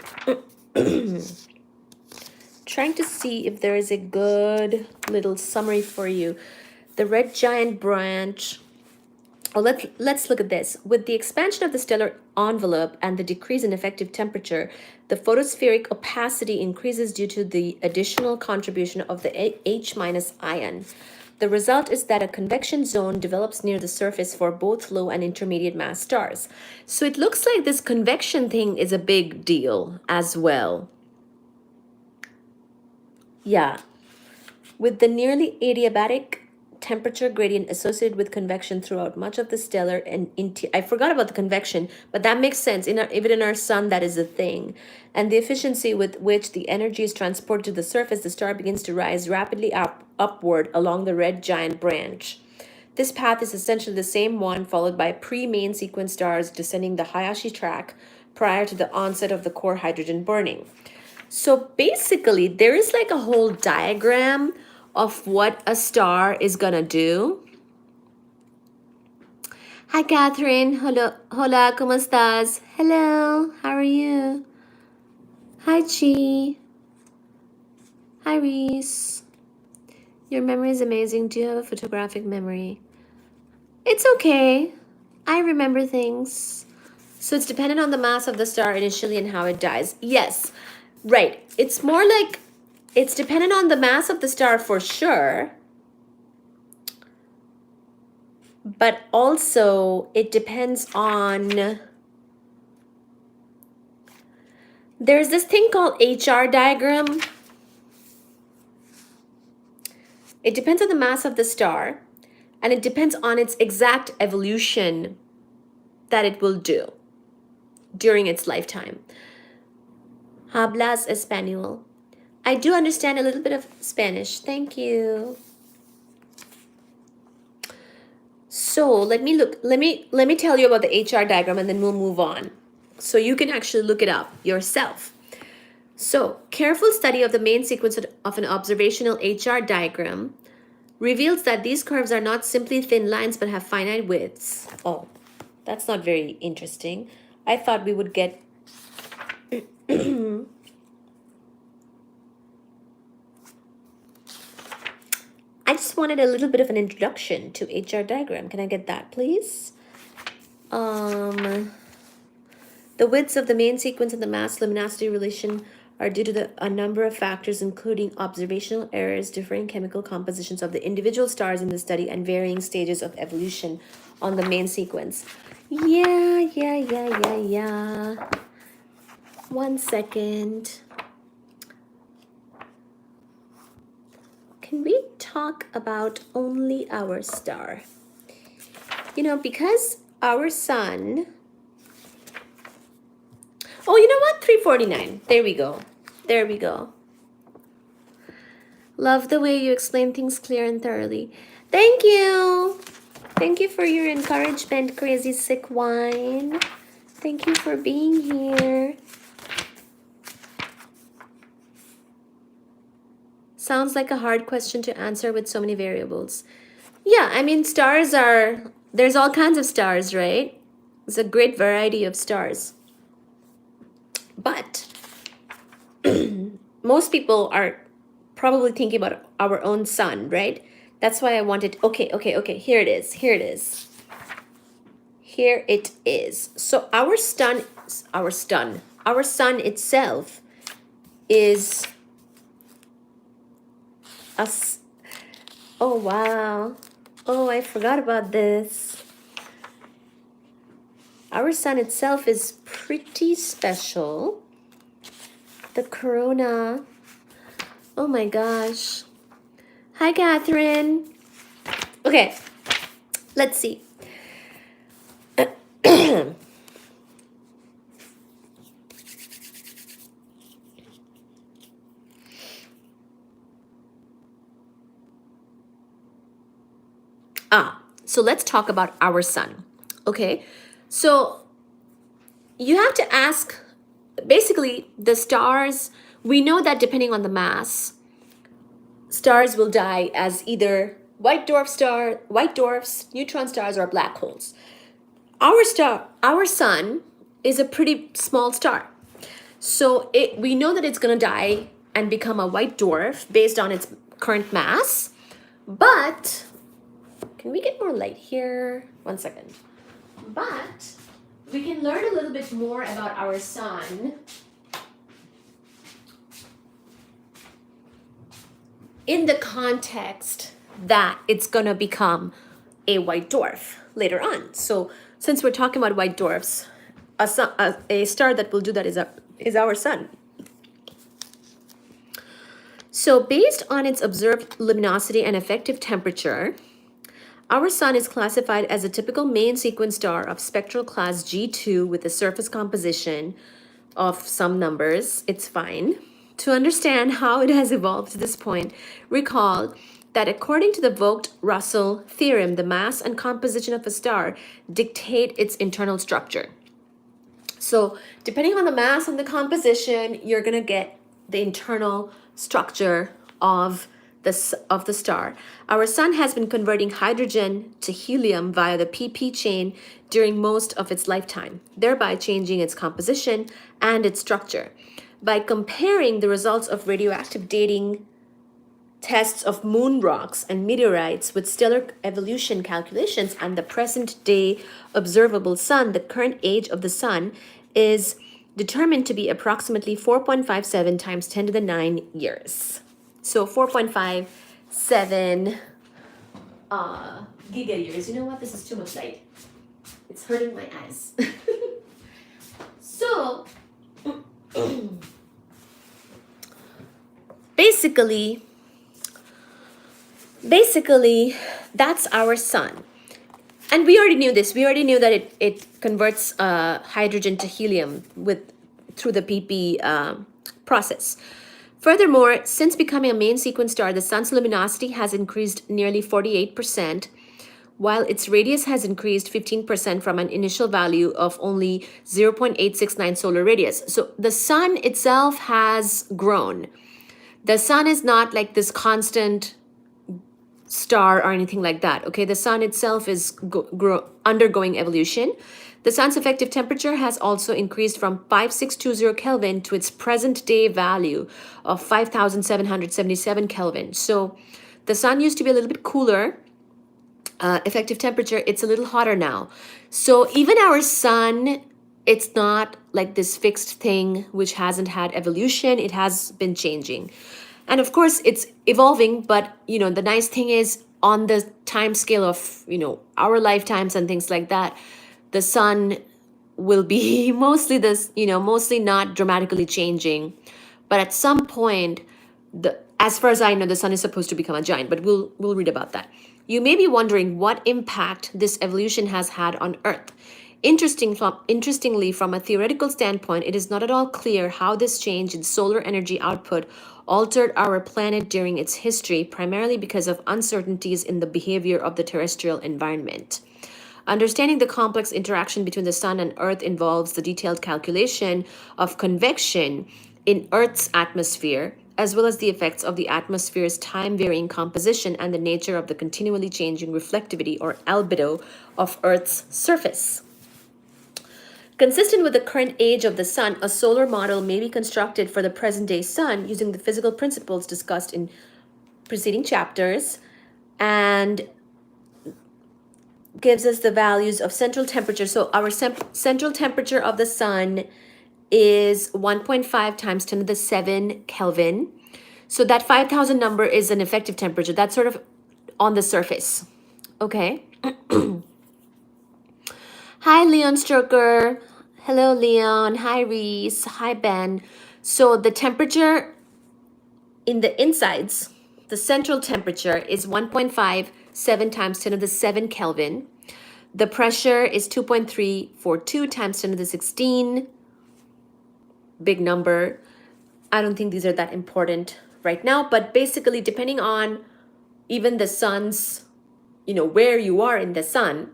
Trying to see if there is a good little summary for you. The red giant branch. Oh, let's look at this. With the expansion of the stellar envelope and the decrease in effective temperature, the photospheric opacity increases due to the additional contribution of the H- ion. The result is that a convection zone develops near the surface for both low and intermediate mass stars. So it looks like this convection thing is a big deal as well. Yeah. With the nearly adiabatic temperature gradient associated with convection throughout much of the stellar and I forgot about the convection, but that makes sense. Even in our sun, that is a thing. And the efficiency with which the energy is transported to the surface, the star begins to rise rapidly upward along the red giant branch. This path is essentially the same one followed by pre-main sequence stars descending the Hayashi track prior to the onset of the core hydrogen burning. So basically, there is like a whole diagram of what a star is gonna do. Hi, Catherine. Hola, ¿cómo estás? Hello, how are you? Hi, Chi. Hi, Reese. Your memory is amazing. Do you have a photographic memory? It's okay. I remember things. So it's dependent on the mass of the star initially and how it dies. Yes, right. It's more like it's dependent on the mass of the star for sure. But also it depends on, there's this thing called HR diagram. It depends on the mass of the star, and it depends on its exact evolution that it will do during its lifetime. Hablas español. I do understand a little bit of Spanish. Thank you. So let me tell you about the HR diagram, and then we'll move on. So you can actually look it up yourself. So careful study of the main sequence of an observational HR diagram reveals that these curves are not simply thin lines but have finite widths. Oh, that's not very interesting. I thought we would get I just wanted a little bit of an introduction to HR diagram. Can I get that, please? The widths of the main sequence and the mass luminosity relation are due to a number of factors, including observational errors, differing chemical compositions of the individual stars in the study, and varying stages of evolution on the main sequence. Yeah. 1 second. Can we talk about only our star? You know, because our sun... Oh, you know what? 349. There we go. There we go. Love the way you explain things clear and thoroughly. Thank you. Thank you for your encouragement, Crazy Sick Wine. Thank you for being here. sounds like a hard question to answer with so many variables. Yeah, I mean, stars are, there's all kinds of stars, right? It's a great variety of stars. But most people are probably thinking about our own sun, right? That's why I wanted, okay, here it is, here it is. Here it is. So our sun itself is us. Oh, wow. Oh, I forgot about this. Our sun itself is pretty special. The corona. Oh my gosh. Hi, Catherine. Okay, let's see. So let's talk about our sun. Okay, so you have to ask, basically, the stars, we know that depending on the mass, stars will die as either white dwarfs, neutron stars, or black holes. Our sun is a pretty small star. So we know that it's going to die and become a white dwarf based on its current mass. But, can we get more light here? 1 second. But we can learn a little bit more about our sun in the context that it's going to become a white dwarf later on. So since we're talking about white dwarfs, a star that will do that is our sun. So based on its observed luminosity and effective temperature, our sun is classified as a typical main sequence star of spectral class G2 with a surface composition of some numbers. It's fine. To understand how it has evolved to this point, recall that according to the Vogt-Russell theorem, the mass and composition of a star dictate its internal structure. So depending on the mass and the composition, you're going to get the internal structure of the star. Our sun has been converting hydrogen to helium via the pp chain during most of its lifetime, thereby changing its composition and its structure. By comparing the results of radioactive dating tests of moon rocks and meteorites with stellar evolution calculations and the present day observable sun, the current age of the sun is determined to be approximately 4.57 times 10 to the 9 years. So 4.57 giga years. You know what? This is too much light. It's hurting my eyes. So basically, that's our sun. And we already knew this. We already knew that it converts hydrogen to helium through the pp process. Furthermore, since becoming a main sequence star, the sun's luminosity has increased nearly 48%, while its radius has increased 15% from an initial value of only 0.869 solar radius. So the sun itself has grown. The sun is not like this constant star or anything like that. Okay, the sun itself is undergoing evolution. The sun's effective temperature has also increased from 5620 Kelvin to its present day value of 5777 Kelvin. So the sun used to be a little bit cooler. Effective temperature, it's a little hotter now. So even our sun, it's not like this fixed thing which hasn't had evolution. It has been changing. And of course, it's evolving, but the nice thing is on the time scale of, our lifetimes and things like that, the sun will be mostly not dramatically changing. But at some point, as far as I know, the sun is supposed to become a giant, but we'll read about that. You may be wondering what impact this evolution has had on Earth. Interestingly, from a theoretical standpoint, it is not at all clear how this change in solar energy output altered our planet during its history, primarily because of uncertainties in the behavior of the terrestrial environment. Understanding the complex interaction between the sun and Earth involves the detailed calculation of convection in Earth's atmosphere, as well as the effects of the atmosphere's time-varying composition and the nature of the continually changing reflectivity or albedo of Earth's surface. Consistent with the current age of the sun, a solar model may be constructed for the present-day sun using the physical principles discussed in preceding chapters, and gives us the values of central temperature. So our central temperature of the sun is 1.5 times 10 to the 7 Kelvin. So that 5,000 number is an effective temperature. That's sort of on the surface. Okay. Hi, Leon Stroker. Hello, Leon. Hi, Reese. Hi, Ben. So the temperature in the insides, the central temperature is 1.57 times 10 to the 7 Kelvin. The pressure is 2.342 times 10 to the 16. Big number. I don't think these are that important right now, but basically depending on even the sun's, where you are in the sun,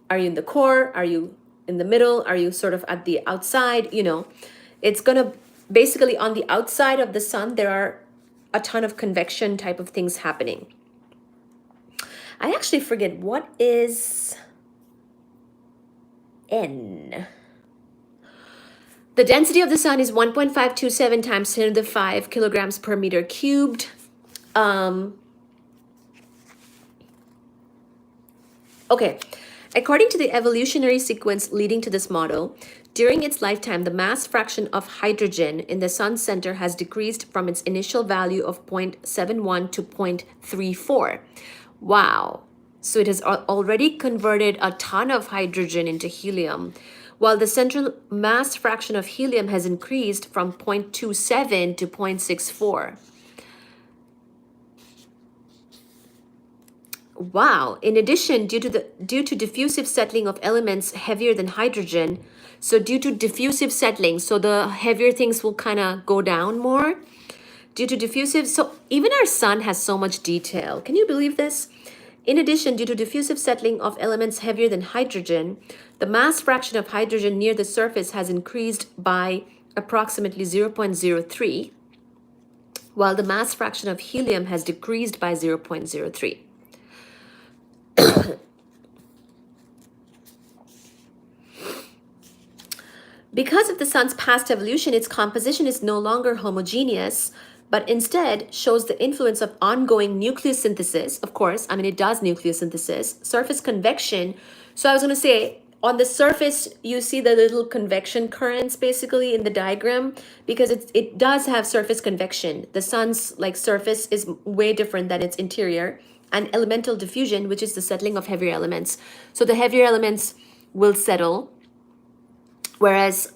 are you in the core? Are you in the middle? Are you sort of at the outside? It's going to basically on the outside of the sun, there are a ton of convection type of things happening. I actually forget what is N. The density of the sun is 1.527 times 10 to the 5 kilograms per meter cubed. Okay, according to the evolutionary sequence leading to this model, during its lifetime, the mass fraction of hydrogen in the sun's center has decreased from its initial value of 0.71 to 0.34. Wow. So it has already converted a ton of hydrogen into helium, while the central mass fraction of helium has increased from 0.27 to 0.64. Wow. In addition, due to diffusive settling of elements heavier than hydrogen, so due to diffusive settling, so the heavier things will kind of go down more. Due to diffusive, so even our sun has so much detail. Can you believe this? In addition, due to diffusive settling of elements heavier than hydrogen, the mass fraction of hydrogen near the surface has increased by approximately 0.03, while the mass fraction of helium has decreased by 0.03. Because of the sun's past evolution, its composition is no longer homogeneous, but instead shows the influence of ongoing nucleosynthesis. Of course, it does nucleosynthesis, surface convection. So I was going to say, on the surface, you see the little convection currents basically in the diagram, because it does have surface convection. The sun's surface is way different than its interior. And elemental diffusion, which is the settling of heavier elements. So the heavier elements will settle, whereas,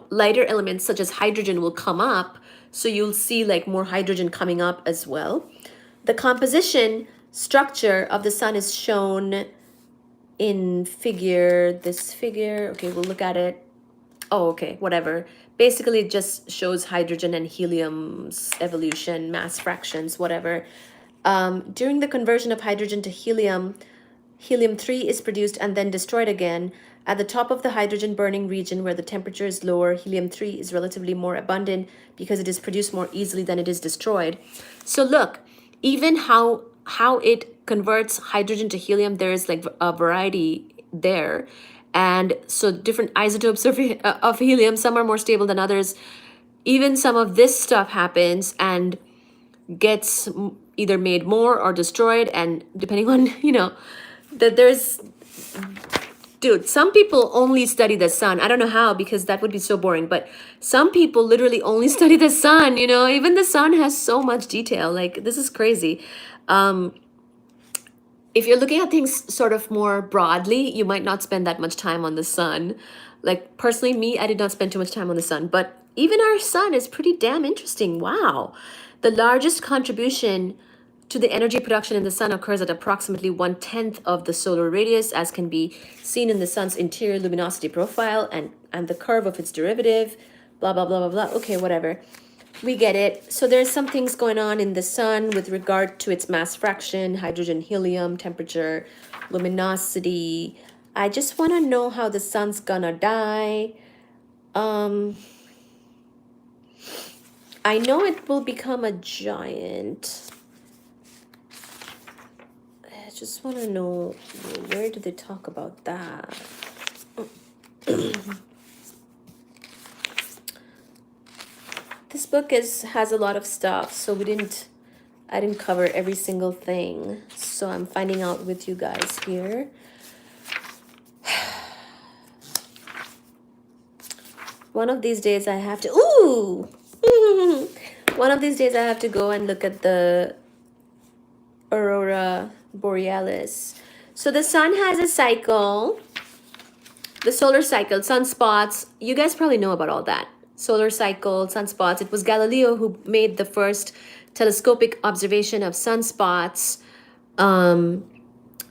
lighter elements such as hydrogen will come up. So you'll see more hydrogen coming up as well. The composition structure of the sun is shown in this figure. Okay, we'll look at it. Oh, okay, whatever. Basically, it just shows hydrogen and helium's evolution, mass fractions, whatever. During the conversion of hydrogen to helium, helium-3 is produced and then destroyed again. At the top of the hydrogen burning region where the temperature is lower, helium-3 is relatively more abundant because it is produced more easily than it is destroyed. So look, even how it converts hydrogen to helium, there is a variety there. And so different isotopes of helium, some are more stable than others. Even some of this stuff happens and gets either made more or destroyed, and depending on, that there's... Dude, some people only study the sun. I don't know how, because that would be so boring. But some people literally only study the sun. Even the sun has so much detail. This is crazy. If you're looking at things sort of more broadly, you might not spend that much time on the sun. Personally, me, I did not spend too much time on the sun. But even our sun is pretty damn interesting. Wow. The largest contribution to the energy production in the sun occurs at approximately 1/10 of the solar radius, as can be seen in the sun's interior luminosity profile and the curve of its derivative, blah, blah, blah, blah, blah. Okay, whatever. We get it. So there's some things going on in the sun with regard to its mass fraction, hydrogen, helium, temperature, luminosity. I just want to know how the sun's gonna die. I know it will become a giant. I just want to know, where do they talk about that? This book has a lot of stuff, so I didn't cover every single thing. So I'm finding out with you guys here. One of these days I have to, ooh! One of these days I have to go and look at the Aurora Borealis. So the sun has a cycle, the solar cycle, sunspots. You guys probably know about all that. Solar cycle, sunspots. It was Galileo who made the first telescopic observation of sunspots.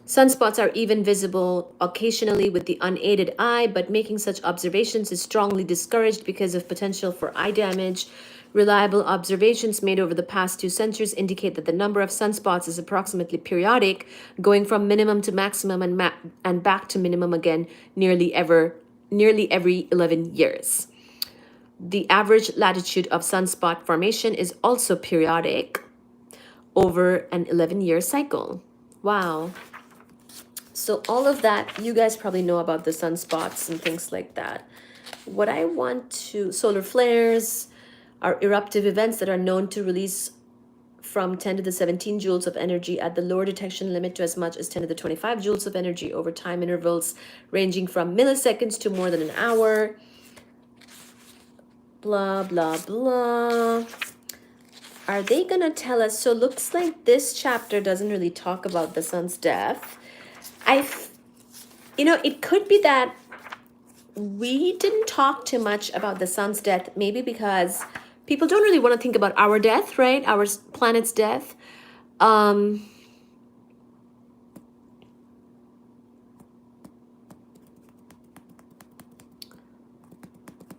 Sunspots are even visible occasionally with the unaided eye, but making such observations is strongly discouraged because of potential for eye damage. Reliable observations made over the past 2 centuries indicate that the number of sunspots is approximately periodic, going from minimum to maximum and back to minimum again nearly every 11 years. The average latitude of sunspot formation is also periodic over an 11-year cycle. Wow. So all of that, you guys probably know about the sunspots and things like that. What I want to, solar flares are eruptive events that are known to release from 10 to the 17 joules of energy at the lower detection limit to as much as 10 to the 25 joules of energy over time intervals ranging from milliseconds to more than an hour. Blah, blah, blah. Are they gonna tell us? So looks like this chapter doesn't really talk about the sun's death. It could be that we didn't talk too much about the sun's death, maybe because people don't really want to think about our death, right? Our planet's death.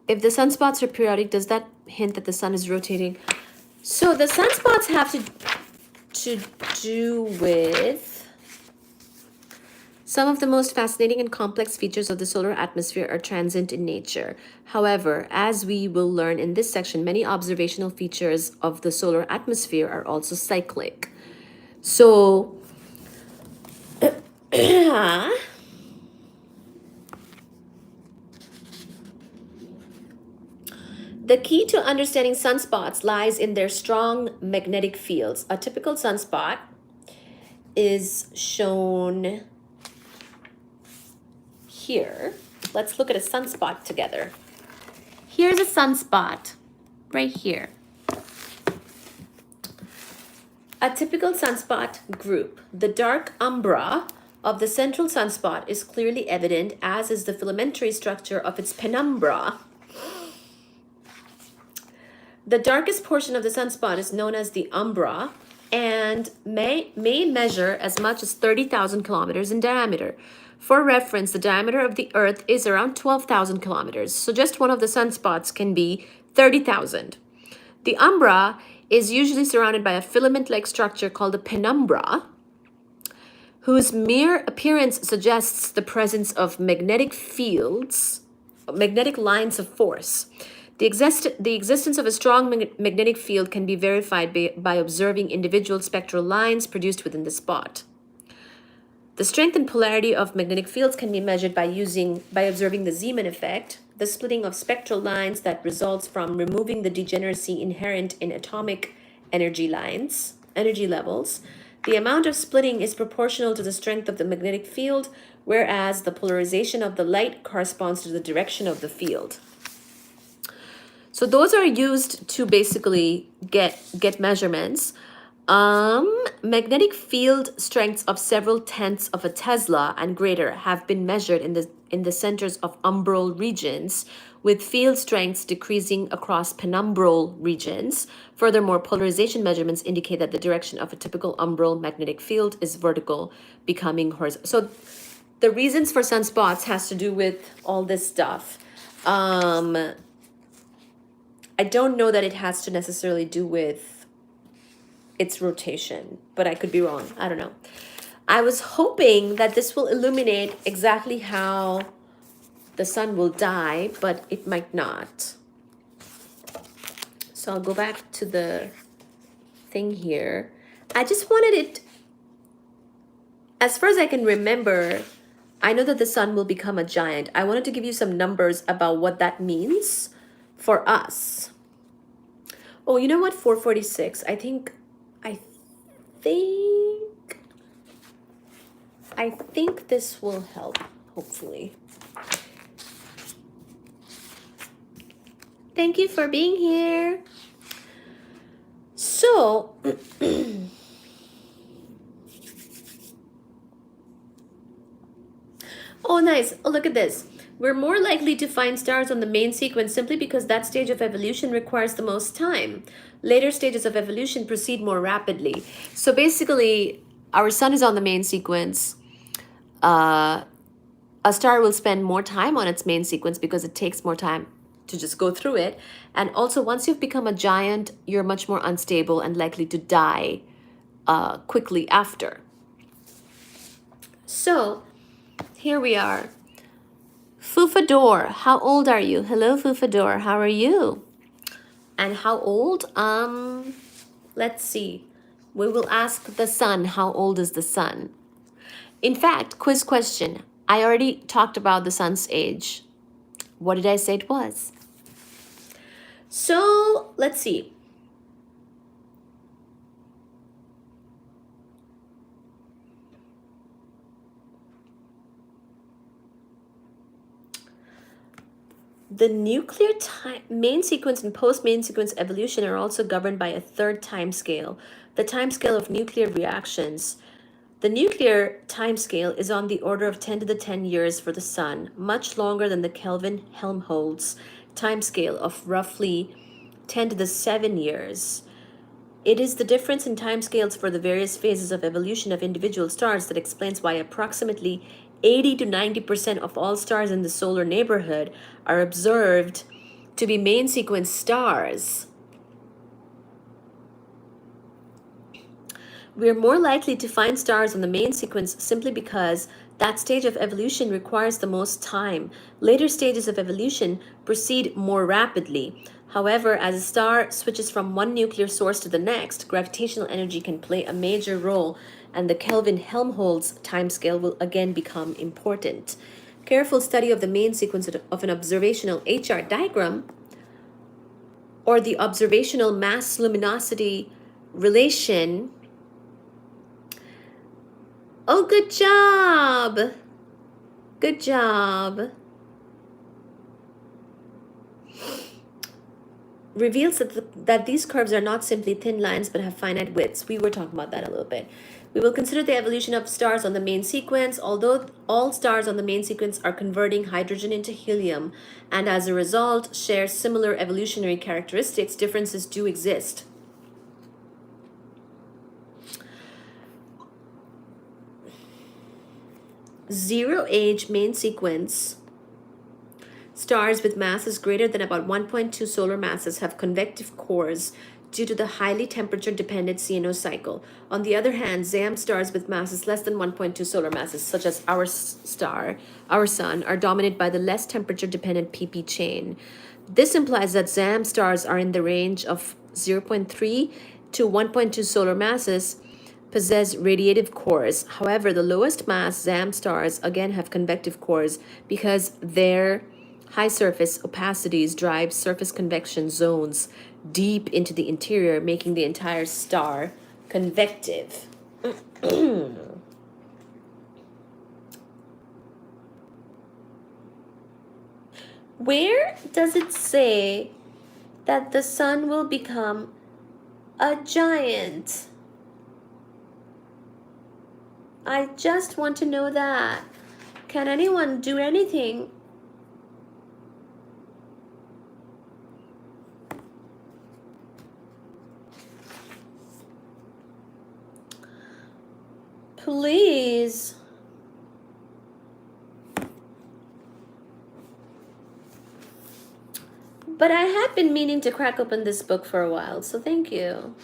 If the sunspots are periodic, does that hint that the sun is rotating? So the sunspots have to do with some of the most fascinating and complex features of the solar atmosphere are transient in nature. However, as we will learn in this section, many observational features of the solar atmosphere are also cyclic. So, the key to understanding sunspots lies in their strong magnetic fields. A typical sunspot is shown here. Let's look at a sunspot together. Here's a sunspot right here. A typical sunspot group. The dark umbra of the central sunspot is clearly evident, as is the filamentary structure of its penumbra. The darkest portion of the sunspot is known as the umbra and may measure as much as 30,000 kilometers in diameter. For reference, the diameter of the Earth is around 12,000 kilometers, so just one of the sunspots can be 30,000. The umbra is usually surrounded by a filament-like structure called the penumbra, whose mere appearance suggests the presence of magnetic fields, magnetic lines of force. The existence of a strong magnetic field can be verified by observing individual spectral lines produced within the spot. The strength and polarity of magnetic fields can be measured by observing the Zeeman effect, the splitting of spectral lines that results from removing the degeneracy inherent in atomic energy levels. The amount of splitting is proportional to the strength of the magnetic field, whereas the polarization of the light corresponds to the direction of the field. So those are used to basically get measurements. Magnetic field strengths of several tenths of a Tesla and greater have been measured in the centers of umbral regions, with field strengths decreasing across penumbral regions. Furthermore, polarization measurements indicate that the direction of a typical umbral magnetic field is vertical, becoming horizontal. So the reasons for sunspots has to do with all this stuff. I don't know that it has to necessarily do with its rotation, but I could be wrong. I don't know. I was hoping that this will illuminate exactly how the sun will die, but it might not. So I'll go back to the thing here. I just wanted it, as far as I can remember, I know that the sun will become a giant. I wanted to give you some numbers about what that means for us. Oh, you know what? 446. I think this will help, hopefully. Thank you for being here. So, oh, nice. Oh, look at this. We're more likely to find stars on the main sequence simply because that stage of evolution requires the most time. Later stages of evolution proceed more rapidly. So basically, our sun is on the main sequence. A star will spend more time on its main sequence because it takes more time to just go through it. And also, once you've become a giant, you're much more unstable and likely to die quickly after. So, here we are. Fufador, how old are you? Hello, Fufador, how are you? And how old? Let's see. We will ask the sun, how old is the sun? In fact, quiz question. I already talked about the sun's age. What did I say it was? So, let's see. The nuclear main sequence and post-main sequence evolution are also governed by a third time scale, the time scale of nuclear reactions. The nuclear time scale is on the order of 10 to the 10 years for the sun, much longer than the Kelvin-Helmholtz time scale of roughly 10 to the 7 years. It is the difference in timescales for the various phases of evolution of individual stars that explains why approximately 80 to 90% of all stars in the solar neighborhood are observed to be main sequence stars. We are more likely to find stars on the main sequence simply because that stage of evolution requires the most time. Later stages of evolution proceed more rapidly. However, as a star switches from one nuclear source to the next, gravitational energy can play a major role, and the Kelvin-Helmholtz timescale will again become important. Careful study of the main sequence of an observational HR diagram, or the observational mass-luminosity relation. Oh, good job! Good job. Reveals that these curves are not simply thin lines but have finite widths. We were talking about that a little bit. We will consider the evolution of stars on the main sequence. Although all stars on the main sequence are converting hydrogen into helium and as a result share similar evolutionary characteristics, differences do exist. Zero age main sequence stars with masses greater than about 1.2 solar masses have convective cores due to the highly temperature-dependent CNO cycle. On the other hand, ZAM stars with masses less than 1.2 solar masses, such as our star, our sun, are dominated by the less temperature-dependent PP chain. This implies that ZAM stars are in the range of 0.3 to 1.2 solar masses, possess radiative cores. However, the lowest mass ZAM stars again have convective cores because their high surface opacities drive surface convection zones deep into the interior, making the entire star convective. Where does it say that the sun will become a giant? I just want to know that. Can anyone do anything? Please. But I had been meaning to crack open this book for a while, so thank you.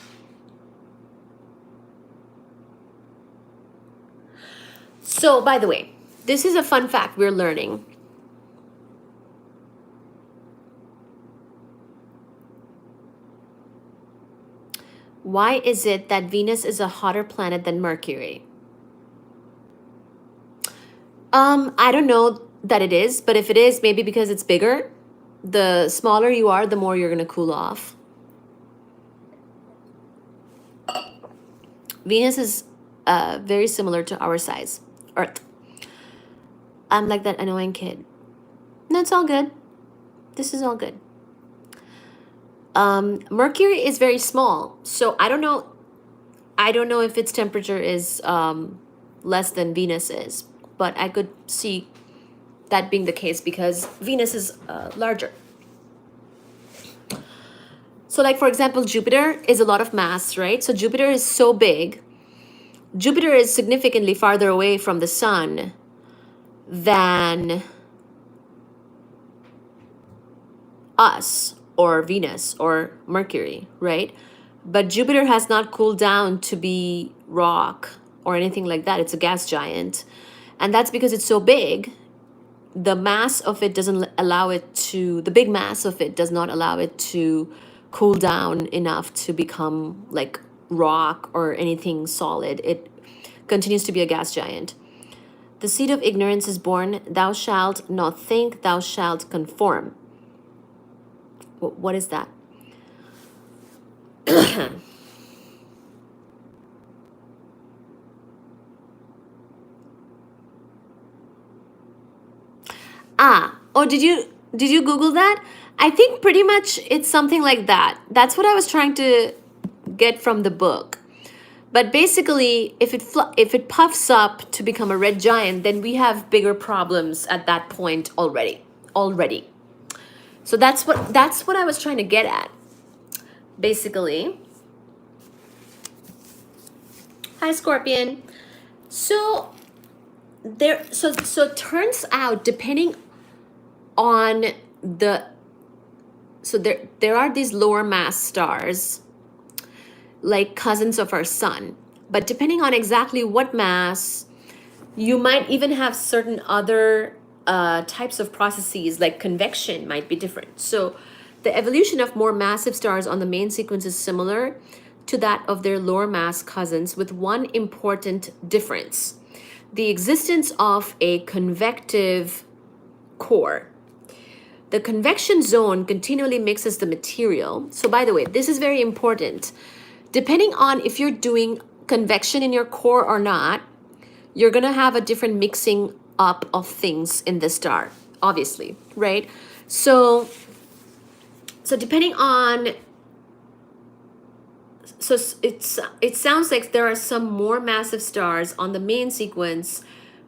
So, by the way, this is a fun fact we're learning. Why is it that Venus is a hotter planet than Mercury? I don't know that it is, but if it is, maybe because it's bigger. The smaller you are, the more you're going to cool off. Venus is very similar to our size, Earth. I'm like that annoying kid. No, it's all good. This is all good. Mercury is very small, so I don't know. I don't know if its temperature is less than Venus is, but I could see that being the case because Venus is larger. So, like for example, Jupiter is a lot of mass, right? So Jupiter is so big. Jupiter is significantly farther away from the sun than us or Venus or Mercury, right? But Jupiter has not cooled down to be rock or anything like that. It's a gas giant. And that's because it's so big. The mass of it doesn't allow it to, the big mass of it does not allow it to cool down enough to become like rock or anything solid. It continues to be a gas giant. The seed of ignorance is born, thou shalt not think, thou shalt conform. What is that? Did you Google that? I think pretty much it's something like that. That's what I was trying to get from the book. But basically, if it puffs up to become a red giant, then we have bigger problems at that point already. So that's what I was trying to get at. Basically. Hi, Scorpion. So it turns out depending on there are these lower mass stars like cousins of our sun, but depending on exactly what mass, you might even have certain other types of processes, like convection might be different. So the evolution of more massive stars on the main sequence is similar to that of their lower mass cousins, with one important difference: the existence of a convective core. The convection zone continually mixes the material. So by the way, this is very important. Depending on if you're doing convection in your core or not, you're going to have a different mixing up of things in the star, obviously, right? So depending on, so it sounds like there are some more massive stars on the main sequence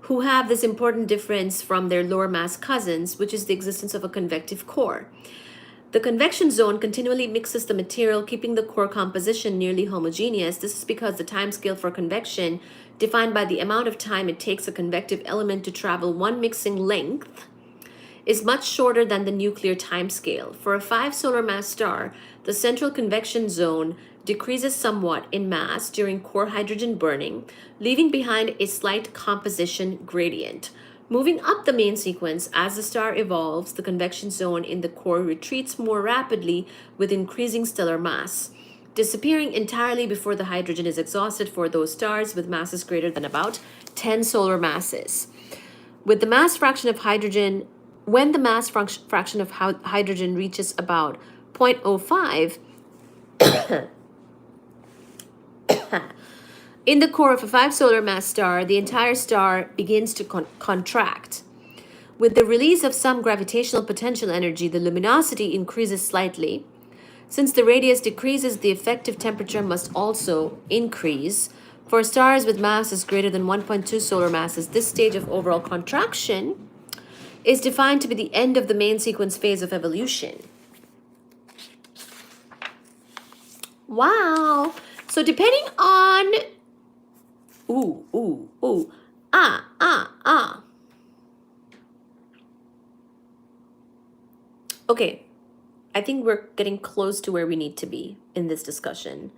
who have this important difference from their lower mass cousins, which is the existence of a convective core. The convection zone continually mixes the material, keeping the core composition nearly homogeneous. This is because the time scale for convection, defined by the amount of time it takes a convective element to travel one mixing length, is much shorter than the nuclear time scale. For a 5 solar mass star, the central convection zone decreases somewhat in mass during core hydrogen burning, leaving behind a slight composition gradient. Moving up the main sequence, as the star evolves, the convection zone in the core retreats more rapidly with increasing stellar mass, disappearing entirely before the hydrogen is exhausted for those stars with masses greater than about 10 solar masses. With the mass fraction of hydrogen, when the mass fraction of hydrogen reaches about 0.05, in the core of a 5 solar mass star, the entire star begins to contract. With the release of some gravitational potential energy, the luminosity increases slightly. Since the radius decreases, the effective temperature must also increase. For stars with masses greater than 1.2 solar masses, this stage of overall contraction is defined to be the end of the main sequence phase of evolution. Wow. So depending on Okay, I think we're getting close to where we need to be in this discussion.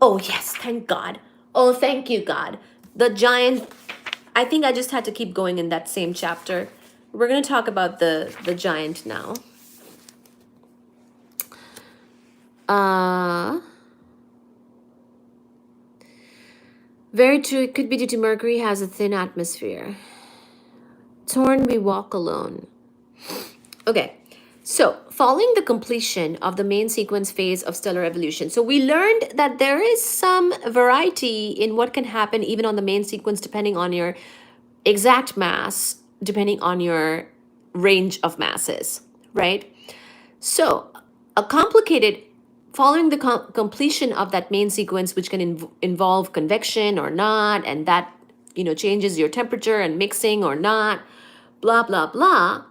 Oh, yes, thank God. Oh, thank you, God. The giant, I think I just had to keep going in that same chapter. We're going to talk about the giant now. Uh, very true. It could be due to Mercury has a thin atmosphere. Torn, we walk alone. Okay. So, following the completion of the main sequence phase of stellar evolution, so we learned that there is some variety in what can happen even on the main sequence depending on your exact mass, depending on your range of masses, right? So, a complicated following the completion of that main sequence, which can involve convection or not, and that changes your temperature and mixing or not, blah blah blah.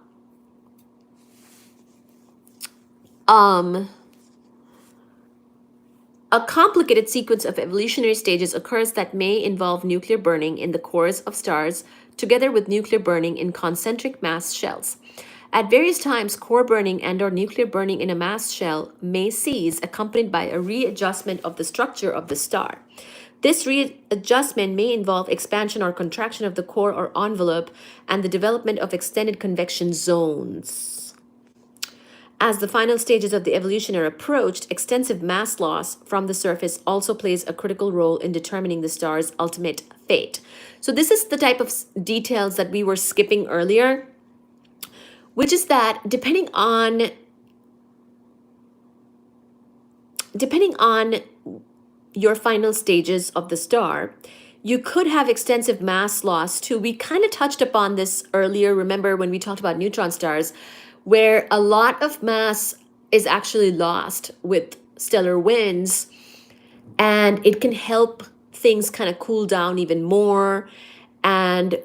A complicated sequence of evolutionary stages occurs that may involve nuclear burning in the cores of stars, together with nuclear burning in concentric mass shells. At various times, core burning and/or nuclear burning in a mass shell may cease, accompanied by a readjustment of the structure of the star. This readjustment may involve expansion or contraction of the core or envelope and the development of extended convection zones. As the final stages of the evolution are approached, extensive mass loss from the surface also plays a critical role in determining the star's ultimate fate. So this is the type of details that we were skipping earlier, which is that depending on your final stages of the star, you could have extensive mass loss too. We kind of touched upon this earlier. Remember when we talked about neutron stars, where a lot of mass is actually lost with stellar winds, and it can help things kind of cool down even more and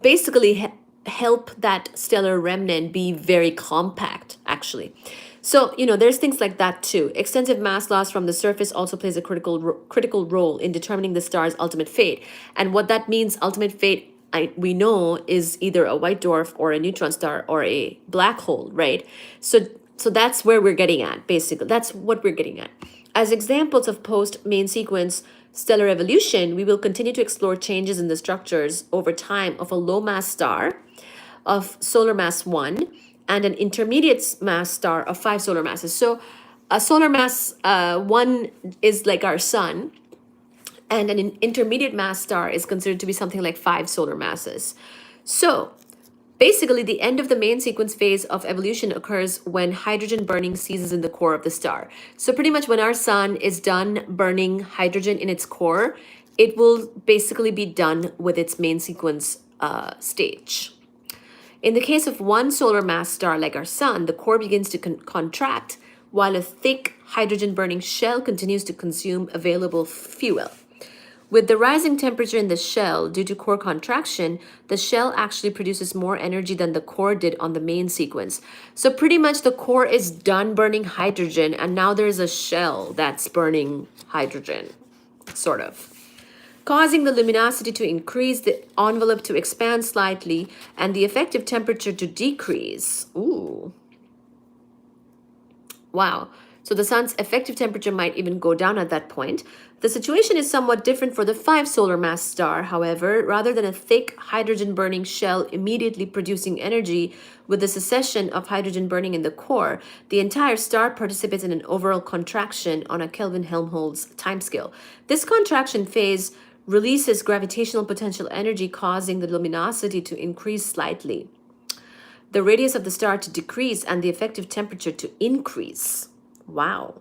basically help that stellar remnant be very compact, actually. So, there's things like that too. Extensive mass loss from the surface also plays a critical role in determining the star's ultimate fate. And what that means, ultimate fate, we know, is either a white dwarf or a neutron star or a black hole, right? So that's where we're getting at, basically. That's what we're getting at. As examples of post-main sequence stellar evolution, we will continue to explore changes in the structures over time of a low-mass star of solar mass 1 and an intermediate mass star of 5 solar masses. So a solar mass 1 is like our sun, and an intermediate mass star is considered to be something like 5 solar masses. So basically, the end of the main sequence phase of evolution occurs when hydrogen burning ceases in the core of the star. So pretty much when our sun is done burning hydrogen in its core, it will basically be done with its main sequence stage. In the case of one solar mass star like our sun, the core begins to contract while a thick hydrogen burning shell continues to consume available fuel. With the rising temperature in the shell due to core contraction, the shell actually produces more energy than the core did on the main sequence. So pretty much the core is done burning hydrogen, and now there's a shell that's burning hydrogen, sort of, causing the luminosity to increase, the envelope to expand slightly, and the effective temperature to decrease. Ooh. Wow. So the sun's effective temperature might even go down at that point. The situation is somewhat different for the 5 solar mass star, however. Rather than a thick hydrogen burning shell immediately producing energy with the cessation of hydrogen burning in the core, the entire star participates in an overall contraction on a Kelvin-Helmholtz timescale. This contraction phase releases gravitational potential energy, causing the luminosity to increase slightly, the radius of the star to decrease, and the effective temperature to increase. Wow.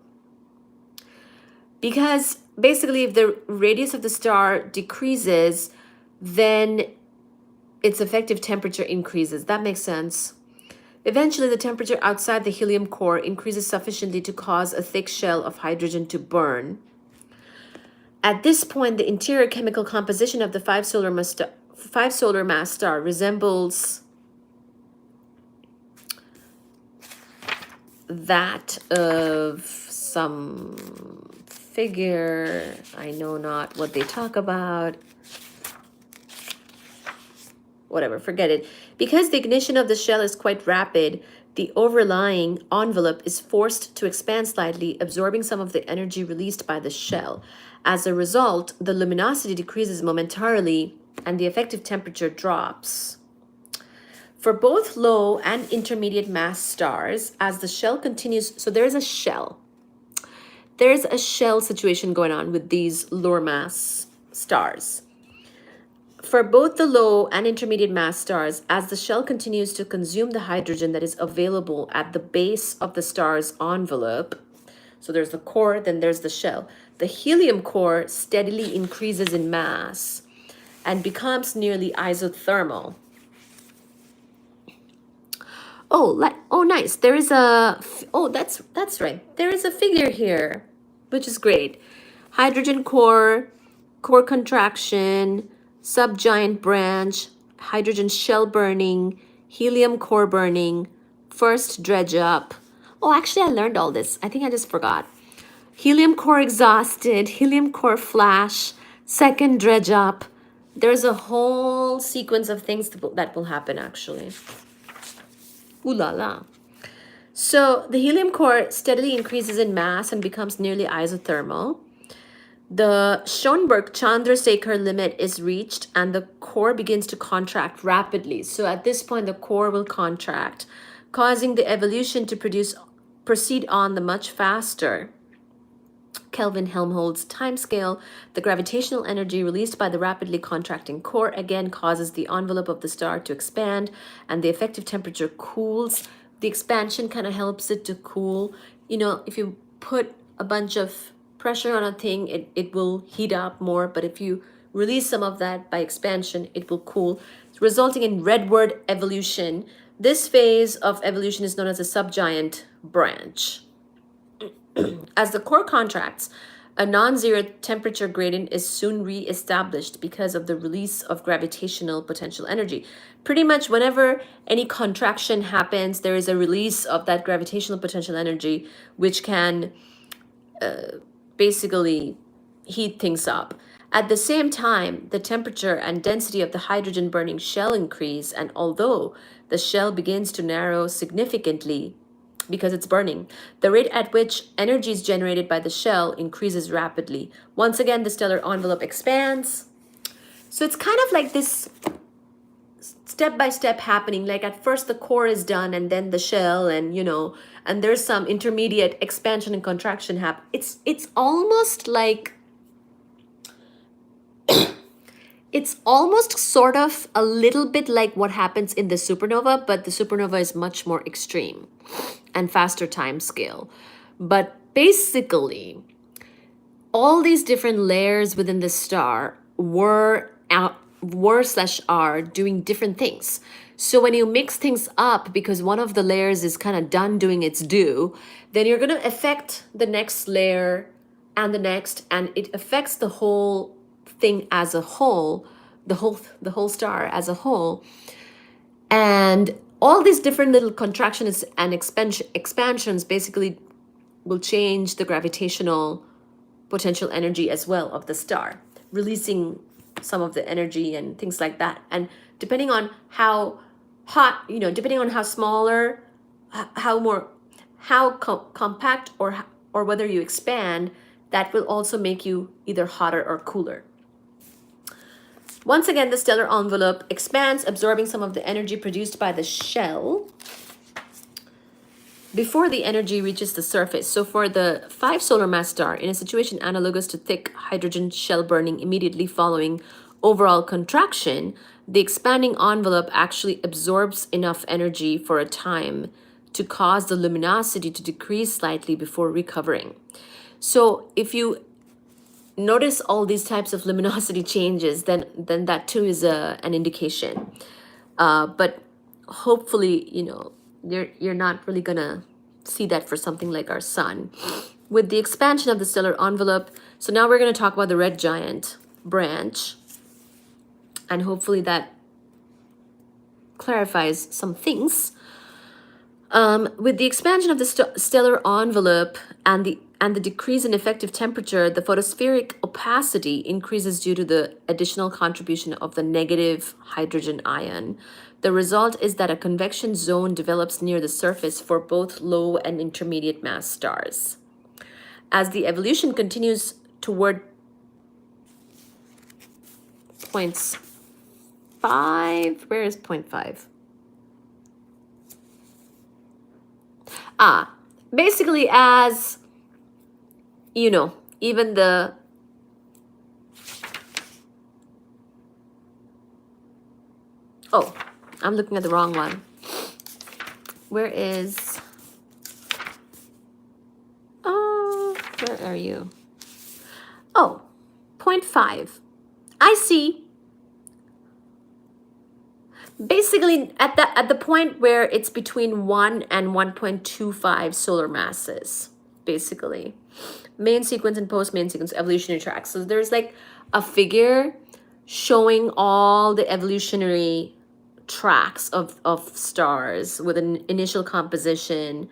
Because basically, if the radius of the star decreases, then its effective temperature increases. That makes sense. Eventually, the temperature outside the helium core increases sufficiently to cause a thick shell of hydrogen to burn. At this point, the interior chemical composition of the 5 solar mass star resembles that of some figure. I know not what they talk about. Whatever, forget it. Because the ignition of the shell is quite rapid, the overlying envelope is forced to expand slightly, absorbing some of the energy released by the shell. As a result, the luminosity decreases momentarily and the effective temperature drops. For both low and intermediate mass stars, as the shell continues, so there's a shell. there's a shell situation going on with these lower mass stars. For both the low and intermediate mass stars, as the shell continues to consume the hydrogen that is available at the base of the star's envelope, so there's the core, then there's the shell, the helium core steadily increases in mass and becomes nearly isothermal. Oh, nice. There is that's right. There is a figure here, which is great. Hydrogen core, core contraction, subgiant branch, hydrogen shell burning, helium core burning, first dredge up. Oh, actually, I learned all this. I think I just forgot. Helium core exhausted, helium core flash, second dredge up. There's a whole sequence of things that will happen, actually. Ooh la la. So the helium core steadily increases in mass and becomes nearly isothermal. The Schoenberg-Chandrasekhar limit is reached and the core begins to contract rapidly. So at this point, the core will contract, causing the evolution to proceed on the much faster Kelvin-Helmholtz timescale. The gravitational energy released by the rapidly contracting core again causes the envelope of the star to expand and the effective temperature cools. The expansion kind of helps it to cool. You know, if you put a bunch of pressure on a thing, it will heat up more, but if you release some of that by expansion, it will cool, resulting in redword evolution. This phase of evolution is known as a subgiant branch. As the core contracts, a non-zero temperature gradient is soon re-established because of the release of gravitational potential energy. Pretty much whenever any contraction happens, there is a release of that gravitational potential energy, which can basically heat things up. At the same time, the temperature and density of the hydrogen burning shell increase, and although the shell begins to narrow significantly, because it's burning, the rate at which energy is generated by the shell increases rapidly. Once again, the stellar envelope expands. So it's kind of like this step-by-step happening. Like at first the core is done and then the shell, and and there's some intermediate expansion and contraction happen. It's almost like it's almost sort of a little bit like what happens in the supernova, but the supernova is much more extreme and faster time scale. But basically, all these different layers within the star were are doing different things. So when you mix things up, because one of the layers is kind of done doing its due, then you're going to affect the next layer and the next, and it affects the whole thing as a whole, the whole star as a whole. And all these different little contractions and expansions basically will change the gravitational potential energy as well of the star, releasing some of the energy and things like that. And depending on how hot, depending on how smaller, how compact, or whether you expand, that will also make you either hotter or cooler. Once again, the stellar envelope expands, absorbing some of the energy produced by the shell before the energy reaches the surface. So for the 5 solar mass star, in a situation analogous to thick hydrogen shell burning immediately following overall contraction, the expanding envelope actually absorbs enough energy for a time to cause the luminosity to decrease slightly before recovering. So if you notice all these types of luminosity changes, then that too is an indication. But hopefully, you're not really gonna see that for something like our sun. With the expansion of the stellar envelope, so now we're gonna talk about the red giant branch, and hopefully that clarifies some things. With the expansion of the stellar envelope and the decrease in effective temperature, the photospheric opacity increases due to the additional contribution of the negative hydrogen ion. The result is that a convection zone develops near the surface for both low and intermediate mass stars. As the evolution continues toward points 5, where is point 5? Basically, as you know, even the, oh, I'm looking at the wrong one. Where is, oh, where are you? Oh, 0.5. I see. Basically, at the point where it's between 1 and 1.25 solar masses, basically. Main sequence and post-main sequence evolutionary tracks. So there's like a figure showing all the evolutionary tracks of stars with an initial composition.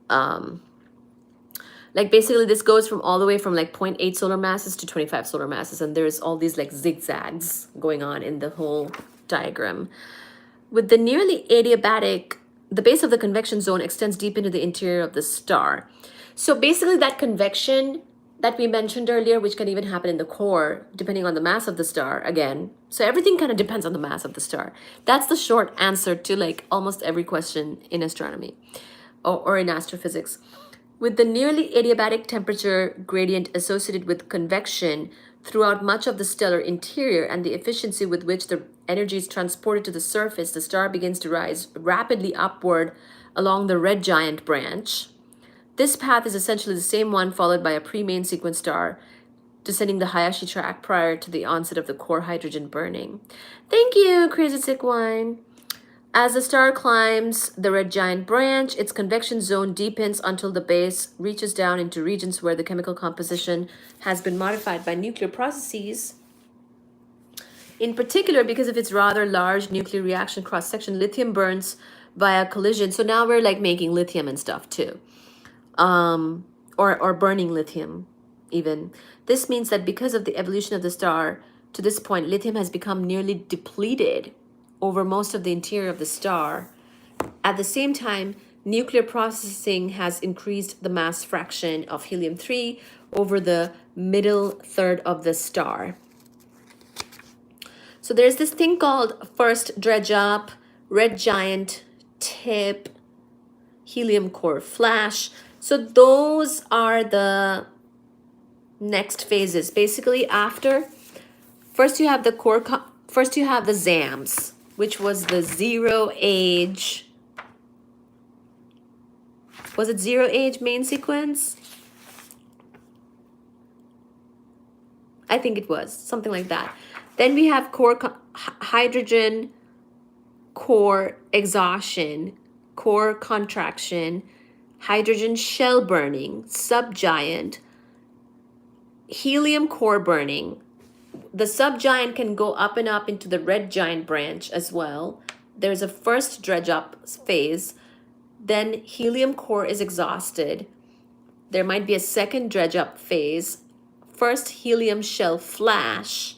Like basically this goes from all the way from like zero point 0.8 solar masses to 25 solar masses, and there's all these like zigzags going on in the whole diagram. With the nearly adiabatic, the base of the convection zone extends deep into the interior of the star. So basically that convection that we mentioned earlier, which can even happen in the core, depending on the mass of the star, again. So everything kind of depends on the mass of the star. That's the short answer to like almost every question in astronomy or in astrophysics. With the nearly adiabatic temperature gradient associated with convection throughout much of the stellar interior and the efficiency with which the energy is transported to the surface, the star begins to rise rapidly upward along the red giant branch. This path is essentially the same one followed by a pre-main sequence star descending the Hayashi track prior to the onset of the core hydrogen burning. Thank you, Crazy Sick Wine. As the star climbs the red giant branch, its convection zone deepens until the base reaches down into regions where the chemical composition has been modified by nuclear processes. In particular, because of its rather large nuclear reaction cross-section, lithium burns via collision. So now we're like making lithium and stuff too. Or burning lithium even. This means that because of the evolution of the star to this point, lithium has become nearly depleted over most of the interior of the star. At the same time, nuclear processing has increased the mass fraction of helium-3 over the middle third of the star. So there's this thing called first dredge up, red giant tip, helium core flash. So those are the next phases. Basically after, first you have the core, first you have the ZAMS, which was the zero age. Was it zero age main sequence? I think it was something like that. Then we have core hydrogen, core exhaustion, core contraction, hydrogen shell burning, subgiant, helium core burning. The subgiant can go up and up into the red giant branch as well. There's a first dredge up phase. Then helium core is exhausted. There might be a second dredge up phase. First helium shell flash.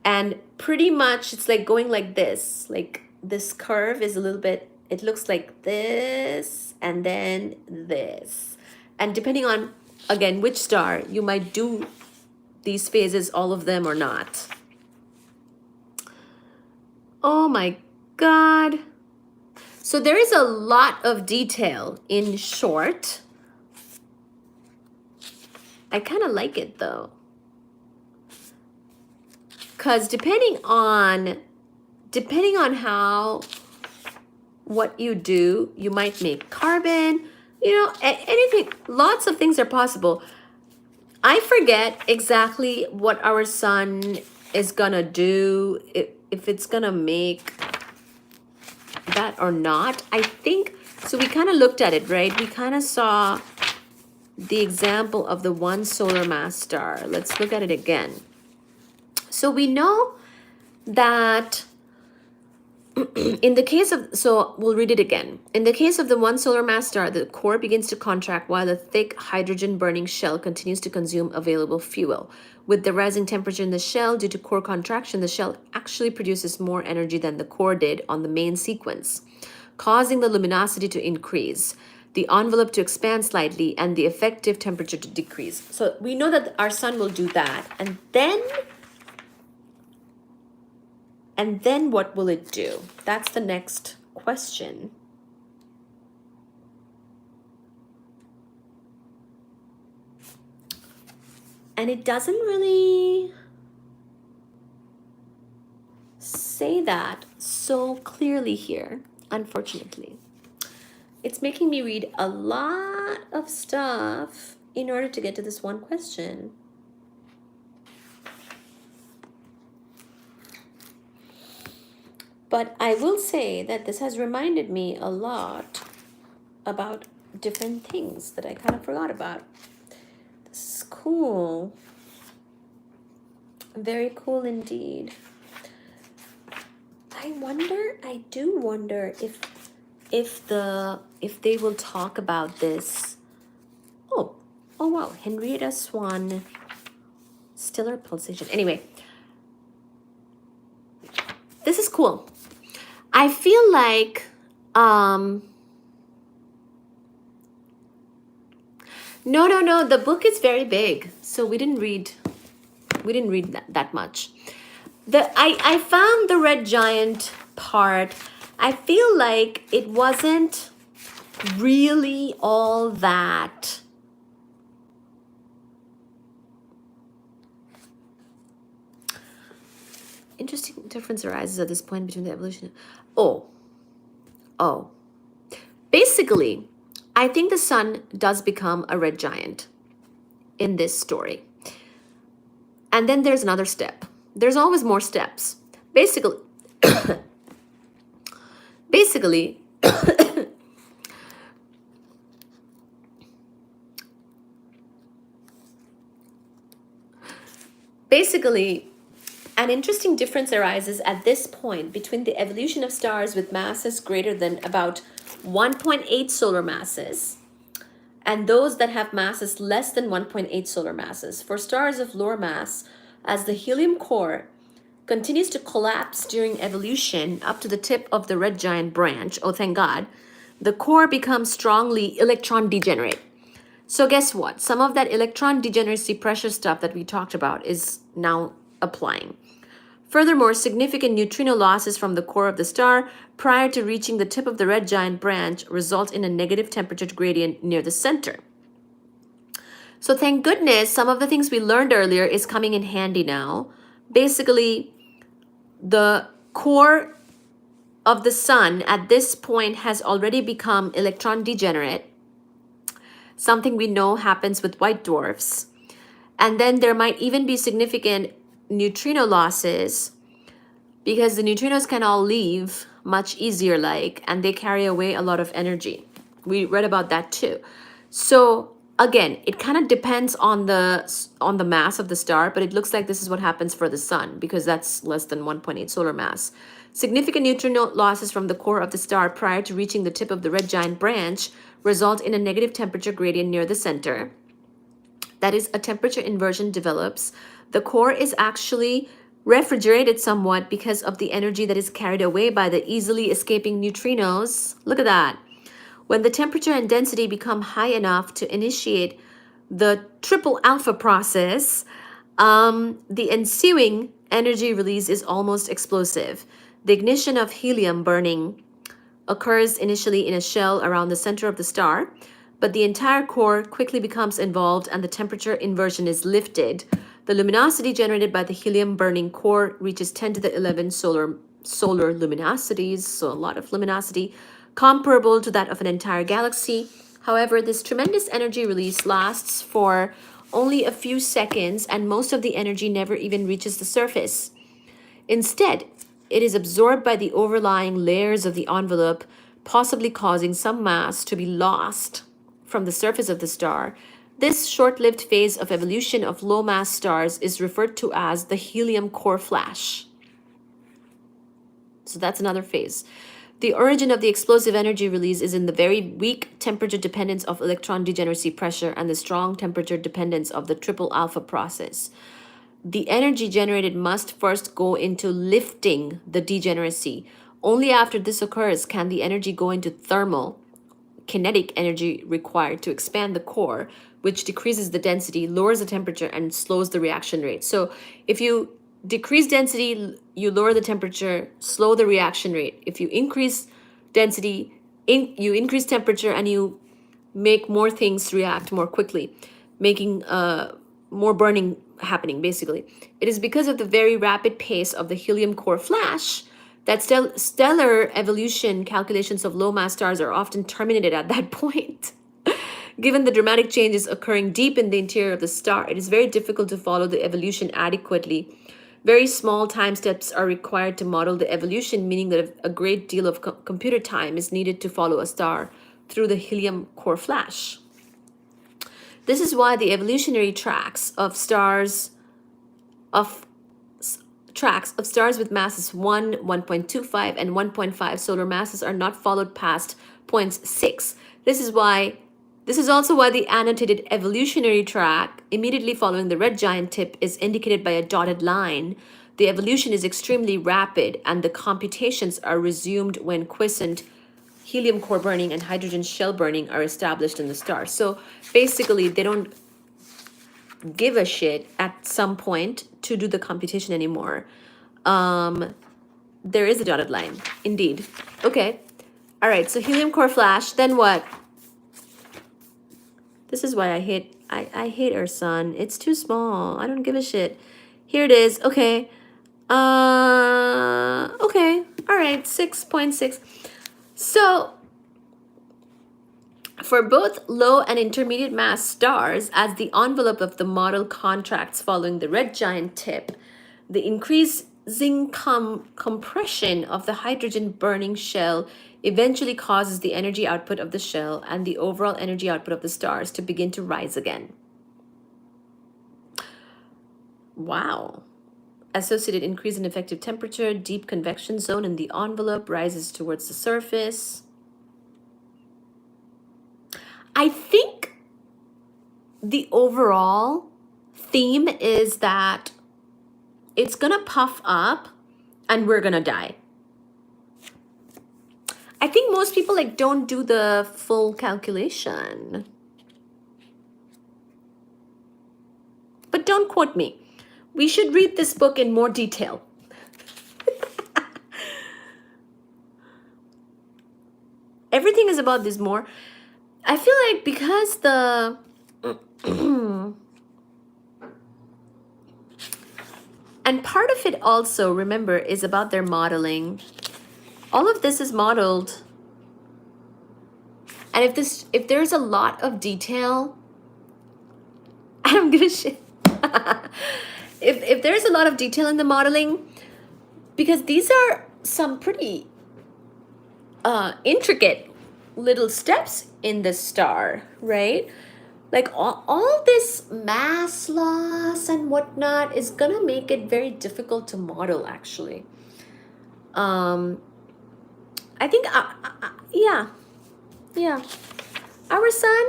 And pretty much it's like going like this. Like this curve is a little bit, it looks like this and then this. And depending on, again, which star, you might do these phases, all of them or not. Oh my God. So there is a lot of detail in short. I kind of like it though. Because depending on how, what you do, you might make carbon, you know, anything, lots of things are possible. I forget exactly what our sun is gonna do, if it's gonna make that or not. I think, so we kind of looked at it, right? We kind of saw the example of the one solar mass star. Let's look at it again. So we know that in the case of, so we'll read it again. In the case of the one solar mass star, the core begins to contract while the thick hydrogen burning shell continues to consume available fuel. With the rising temperature in the shell due to core contraction, the shell actually produces more energy than the core did on the main sequence, causing the luminosity to increase, the envelope to expand slightly, and the effective temperature to decrease. So we know that our sun will do that. And then what will it do? That's the next question. And it doesn't really say that so clearly here, unfortunately. It's making me read a lot of stuff in order to get to this one question. But I will say that this has reminded me a lot about different things that I kind of forgot about. This is cool. Very cool indeed. I do wonder if they will talk about this. Oh wow, Henrietta Swan stellar pulsation. Anyway, this is cool. I feel like no, the book is very big, so we didn't read that much. I found the red giant part. I feel like it wasn't really all that interesting. Difference arises at this point between the evolution. Oh. Basically, I think the sun does become a red giant in this story. And then there's another step. There's always more steps. Basically, an interesting difference arises at this point between the evolution of stars with masses greater than about 1.8 solar masses and those that have masses less than 1.8 solar masses. For stars of lower mass, as the helium core continues to collapse during evolution up to the tip of the red giant branch, oh thank God, the core becomes strongly electron degenerate. So guess what? Some of that electron degeneracy pressure stuff that we talked about is now applying. Furthermore, significant neutrino losses from the core of the star prior to reaching the tip of the red giant branch result in a negative temperature gradient near the center. So thank goodness some of the things we learned earlier is coming in handy now. Basically, the core of the sun at this point has already become electron degenerate, something we know happens with white dwarfs. And then there might even be significant neutrino losses because the neutrinos can all leave much easier and they carry away a lot of energy. We read about that too. So again, it kind of depends on the mass of the star, but it looks like this is what happens for the sun because that's less than 1.8 solar mass. Significant neutrino losses from the core of the star prior to reaching the tip of the red giant branch result in a negative temperature gradient near the center. That is, a temperature inversion develops. The core is actually refrigerated somewhat because of the energy that is carried away by the easily escaping neutrinos. Look at that. When the temperature and density become high enough to initiate the triple alpha process, the ensuing energy release is almost explosive. The ignition of helium burning occurs initially in a shell around the center of the star, but the entire core quickly becomes involved and the temperature inversion is lifted. The luminosity generated by the helium burning core reaches 10 to the 11 solar luminosities, so a lot of luminosity, comparable to that of an entire galaxy. However, this tremendous energy release lasts for only a few seconds and most of the energy never even reaches the surface. Instead, it is absorbed by the overlying layers of the envelope, possibly causing some mass to be lost from the surface of the star. This short-lived phase of evolution of low-mass stars is referred to as the helium core flash. So that's another phase. The origin of the explosive energy release is in the very weak temperature dependence of electron degeneracy pressure and the strong temperature dependence of the triple alpha process. The energy generated must first go into lifting the degeneracy. Only after this occurs can the energy go into thermal, kinetic energy required to expand the core, which decreases the density, lowers the temperature, and slows the reaction rate. So if you decrease density, you lower the temperature, slow the reaction rate. If you increase density, you increase temperature, and you make more things react more quickly, making more burning happening, basically. It is because of the very rapid pace of the helium core flash that stellar evolution calculations of low mass stars are often terminated at that point. Given the dramatic changes occurring deep in the interior of the star, it is very difficult to follow the evolution adequately. Very small time steps are required to model the evolution, meaning that a great deal of computer time is needed to follow a star through the helium core flash. This is why the evolutionary tracks of stars with masses 1, 1.25, and 1.5 solar masses are not followed past points 6. This is also why the annotated evolutionary track immediately following the red giant tip is indicated by a dotted line. The evolution is extremely rapid, and the computations are resumed when quiescent helium core burning and hydrogen shell burning are established in the star. So basically, they don't give a shit at some point to do the computation anymore. There is a dotted line, indeed. Okay. All right, so helium core flash, then what? This is why I hate our sun. It's too small. I don't give a shit. Here it is. Okay. Okay. All right. 6.6. So for both low and intermediate mass stars, as the envelope of the model contracts following the red giant tip, the increasing compression of the hydrogen burning shell eventually causes the energy output of the shell and the overall energy output of the stars to begin to rise again. Wow. Associated increase in effective temperature, deep convection zone in the envelope rises towards the surface. I think the overall theme is that it's gonna puff up and we're gonna die. I think most people don't do the full calculation. But don't quote me. We should read this book in more detail. Everything is about this more. I feel like because the and part of it also, remember, is about their modeling. All of this is modeled. And if there's a lot of detail, I don't give a shit. if there's a lot of detail in the modeling, because these are some pretty intricate little steps in the star, right? Like all this mass loss and whatnot is gonna make it very difficult to model, actually. I think, yeah. Our sun,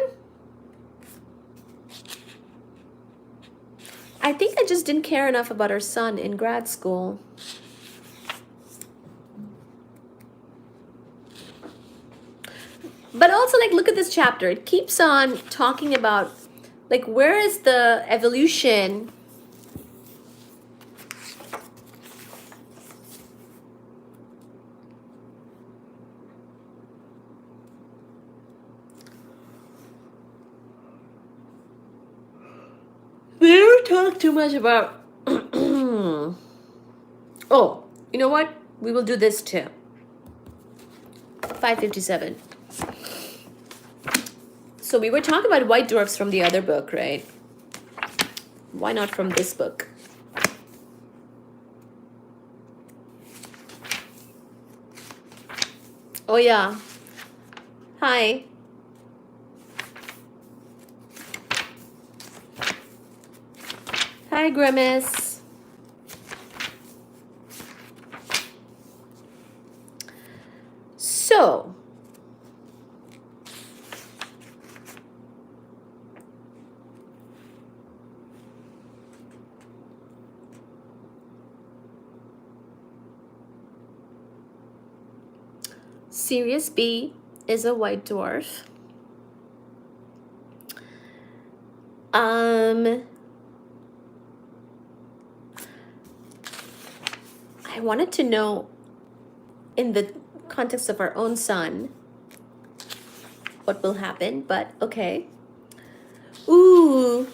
I think I just didn't care enough about our sun in grad school. But also, look at this chapter. It keeps on talking about, where is the evolution? They don't talk too much about... Oh, you know what? We will do this too. 557. So we were talking about white dwarfs from the other book, right? Why not from this book? Oh, yeah. Hi. Hi, Grimace. So, Sirius B is a white dwarf. I wanted to know, in the context of our own sun, what will happen, but okay. Ooh.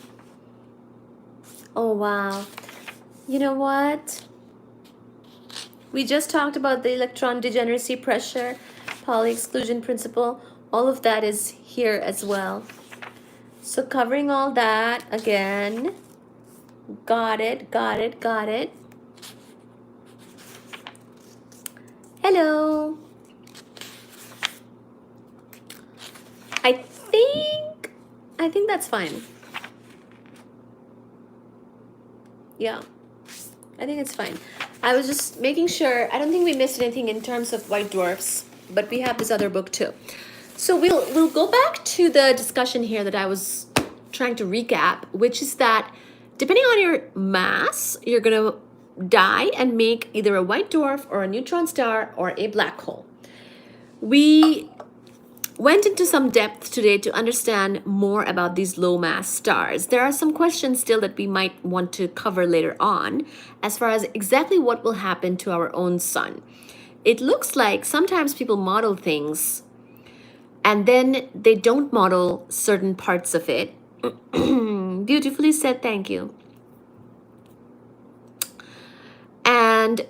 Oh, wow. You know what? We just talked about the electron degeneracy pressure, Pauli exclusion principle. All of that is here as well. So covering all that again. Got it, got it, got it. Hello. I think that's fine. Yeah, I think it's fine. I was just making sure. I don't think we missed anything in terms of white dwarfs, but we have this other book too. So we'll go back to the discussion here that I was trying to recap, which is that depending on your mass, you're gonna die and make either a white dwarf or a neutron star or a black hole. We went into some depth today to understand more about these low mass stars. There are some questions still that we might want to cover later on as far as exactly what will happen to our own sun. It looks like sometimes people model things and then they don't model certain parts of it. Beautifully said, thank you. And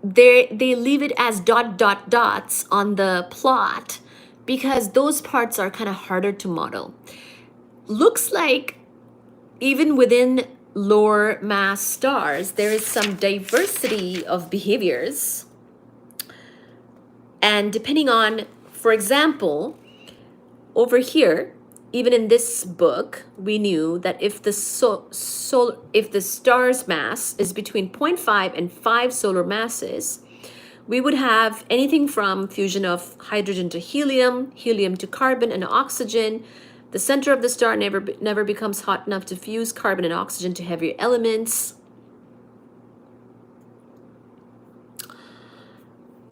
they leave it as dots on the plot because those parts are kind of harder to model. Looks like even within lower mass stars, there is some diversity of behaviors. And depending on, for example, over here, even in this book, we knew that if the if the star's mass is between 0.5 and 5 solar masses, we would have anything from fusion of hydrogen to helium, helium to carbon and oxygen. The center of the star never becomes hot enough to fuse carbon and oxygen to heavier elements.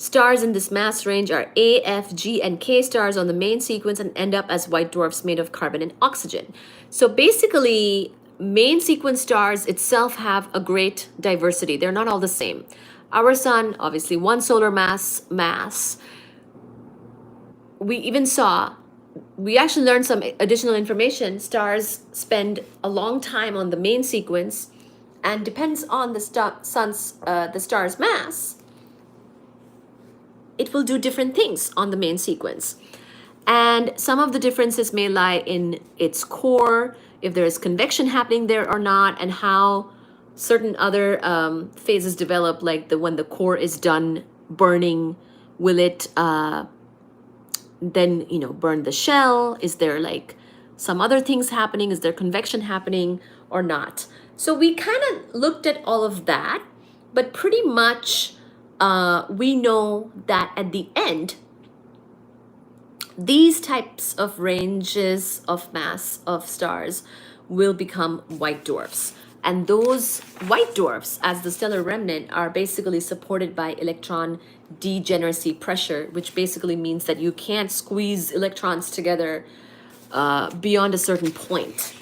Stars in this mass range are A, F, G, and K stars on the main sequence and end up as white dwarfs made of carbon and oxygen. So basically, main sequence stars itself have a great diversity. They're not all the same. Our sun, obviously, one solar mass. We even saw, we actually learned some additional information. Stars spend a long time on the main sequence and depends on the the star's mass. It will do different things on the main sequence. And some of the differences may lie in its core, if there is convection happening there or not, and how certain other phases develop, like when the core is done burning, will it then, burn the shell? Is there like some other things happening? Is there convection happening or not? So we kind of looked at all of that, but pretty much we know that at the end, these types of ranges of mass of stars will become white dwarfs. And those white dwarfs, as the stellar remnant, are basically supported by electron degeneracy pressure, which basically means that you can't squeeze electrons together beyond a certain point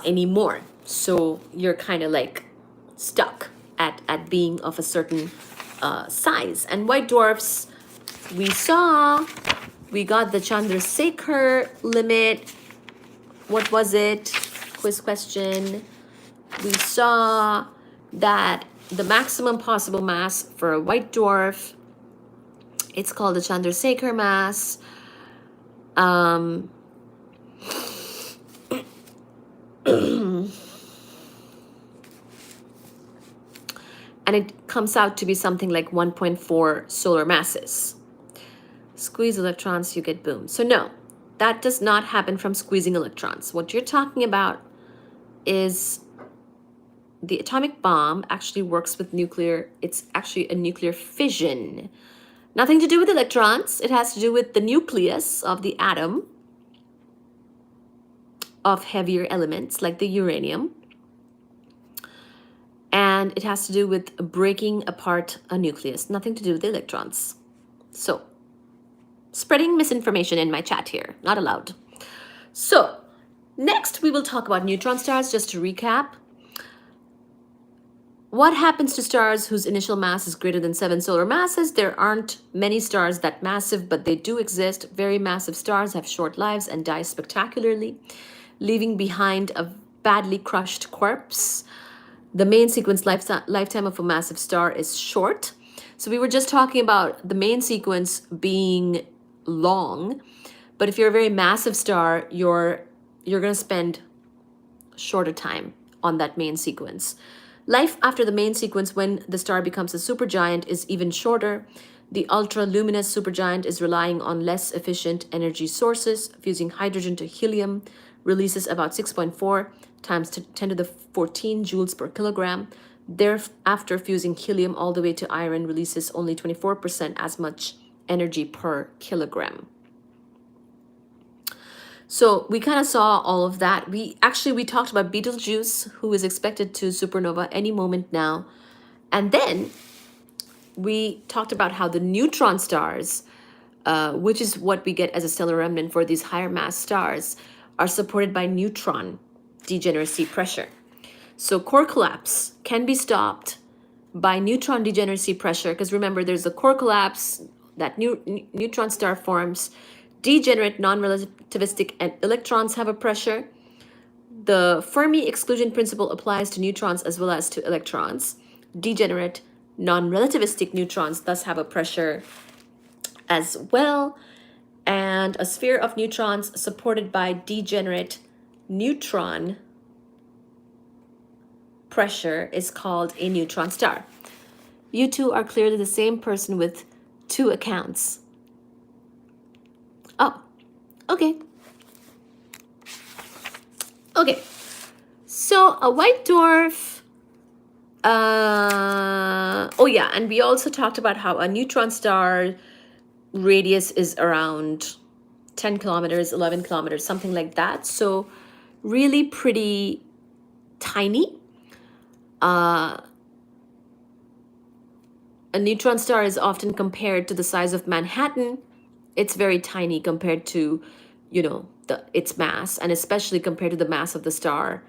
anymore. So you're kind of like stuck at being of a certain size. And white dwarfs, we got the Chandrasekhar limit. What was it? Quiz question. We saw that the maximum possible mass for a white dwarf, it's called the Chandrasekhar mass. And it comes out to be something like 1.4 solar masses. Squeeze electrons, you get boom. So no, that does not happen from squeezing electrons. What you're talking about is the atomic bomb actually works with it's actually a nuclear fission. Nothing to do with electrons. It has to do with the nucleus of the atom of heavier elements like the uranium. And it has to do with breaking apart a nucleus, nothing to do with the electrons. So, spreading misinformation in my chat here, not allowed. So, next we will talk about neutron stars, just to recap. What happens to stars whose initial mass is greater than 7 solar masses? There aren't many stars that massive, but they do exist. Very massive stars have short lives and die spectacularly, leaving behind a badly crushed corpse. The main sequence lifetime of a massive star is short. So we were just talking about the main sequence being long, but if you're a very massive star, you're going to spend shorter time on that main sequence. Life after the main sequence, when the star becomes a supergiant, is even shorter. The ultra-luminous supergiant is relying on less efficient energy sources, fusing hydrogen to helium, releases about 6.4 times 10 to the 14 joules per kilogram. Thereafter, fusing helium all the way to iron releases only 24% as much energy per kilogram. So we kind of saw all of that. We talked about Betelgeuse, who is expected to supernova any moment now. And then we talked about how the neutron stars, which is what we get as a stellar remnant for these higher mass stars, are supported by neutron degeneracy pressure. So core collapse can be stopped by neutron degeneracy pressure, because remember, there's a core collapse, that neutron star forms, degenerate non-relativistic and electrons have a pressure. The Fermi exclusion principle applies to neutrons as well as to electrons. Degenerate non-relativistic neutrons thus have a pressure as well. And a sphere of neutrons supported by degenerate neutron pressure is called a neutron star. You two are clearly the same person with two accounts. Oh, okay. Okay, so a white dwarf, oh yeah, and we also talked about how a neutron star radius is around 10 kilometers, 11 kilometers, something like that. So really pretty tiny. A neutron star is often compared to the size of Manhattan. It's very tiny compared to, its mass, and especially compared to the mass of the star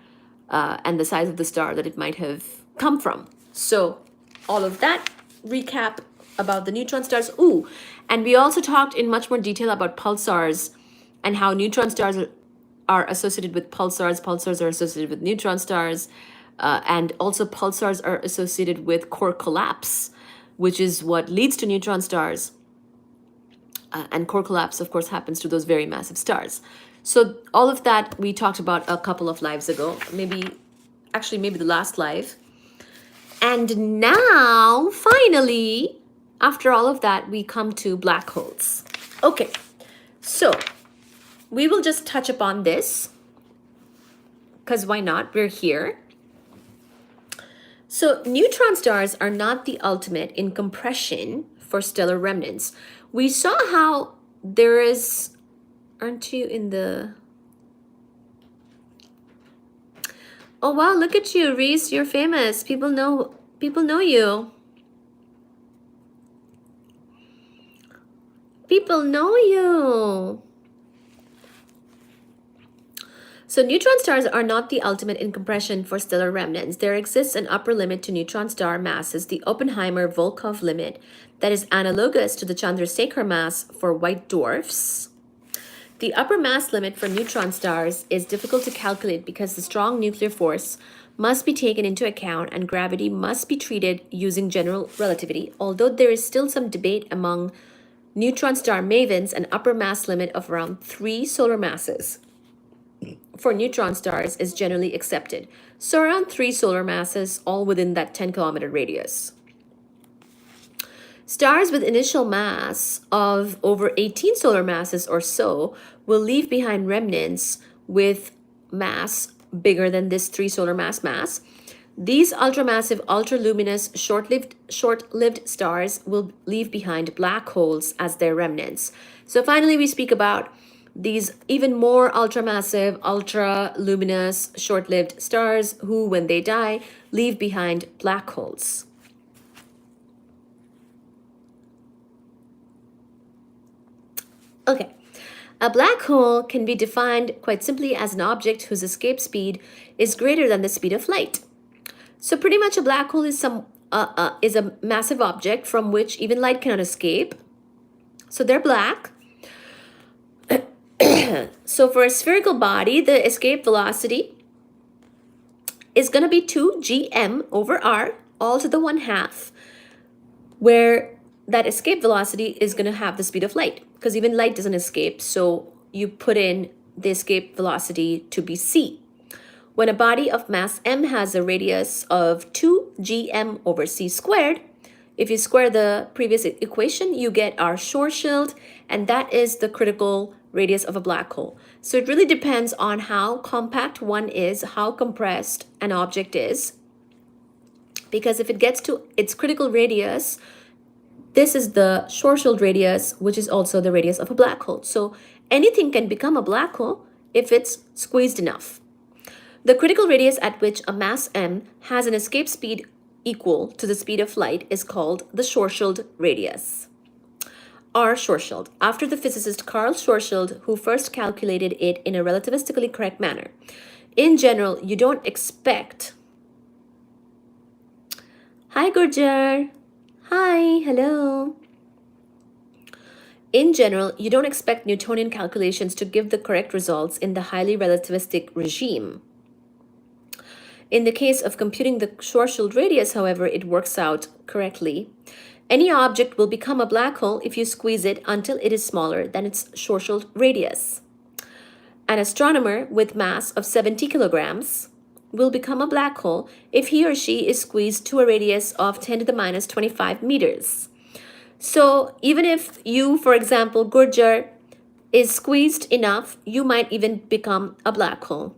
and the size of the star that it might have come from. So all of that recap about the neutron stars. Ooh, and we also talked in much more detail about pulsars and how neutron stars are associated with pulsars. Pulsars are associated with neutron stars. And also pulsars are associated with core collapse, which is what leads to neutron stars. And core collapse, of course, happens to those very massive stars. So all of that we talked about a couple of lives ago, maybe the last live. And now, finally, after all of that, we come to black holes. Okay, so we will just touch upon this, because why not? We're here. So neutron stars are not the ultimate in compression for stellar remnants. We saw how there is, aren't you in the... Oh wow, look at you, Reese, you're famous. People know you. People know you. So neutron stars are not the ultimate in compression for stellar remnants. There exists an upper limit to neutron star masses, the Oppenheimer-Volkoff limit, that is analogous to the Chandrasekhar mass for white dwarfs. The upper mass limit for neutron stars is difficult to calculate because the strong nuclear force must be taken into account and gravity must be treated using general relativity, although there is still some debate among neutron star mavens. An upper mass limit of around 3 solar masses for neutron stars is generally accepted. So around 3 solar masses, all within that 10-kilometer radius. Stars with initial mass of over 18 solar masses or so will leave behind remnants with mass bigger than this 3 solar mass. These ultramassive, ultraluminous, short-lived stars will leave behind black holes as their remnants. So finally, we speak about these even more ultramassive, ultra-luminous, short-lived stars who, when they die, leave behind black holes. Okay, a black hole can be defined quite simply as an object whose escape speed is greater than the speed of light. So pretty much a black hole is a massive object from which even light cannot escape. So they're black. So for a spherical body, the escape velocity is going to be 2 gm over r all to the 1/2, where that escape velocity is going to have the speed of light, because even light doesn't escape. So you put in the escape velocity to be c. When a body of mass m has a radius of 2 gm over c squared, if you square the previous equation, you get our Schwarzschild, and that is the critical radius of a black hole. So it really depends on how compact one is, how compressed an object is, because if it gets to its critical radius, this is the Schwarzschild radius, which is also the radius of a black hole. So anything can become a black hole if it's squeezed enough. The critical radius at which a mass m has an escape speed equal to the speed of light is called the Schwarzschild radius. R. Schwarzschild, after the physicist Karl Schwarzschild, who first calculated it in a relativistically correct manner. In general, you don't expect... Hi, Gurjar. Hi, hello. In general, you don't expect Newtonian calculations to give the correct results in the highly relativistic regime. In the case of computing the Schwarzschild radius, however, it works out correctly. Any object will become a black hole if you squeeze it until it is smaller than its Schwarzschild radius. An astronomer with mass of 70 kilograms will become a black hole if he or she is squeezed to a radius of 10 to the minus 25 meters. So even if you, for example, Gurjar, is squeezed enough, you might even become a black hole.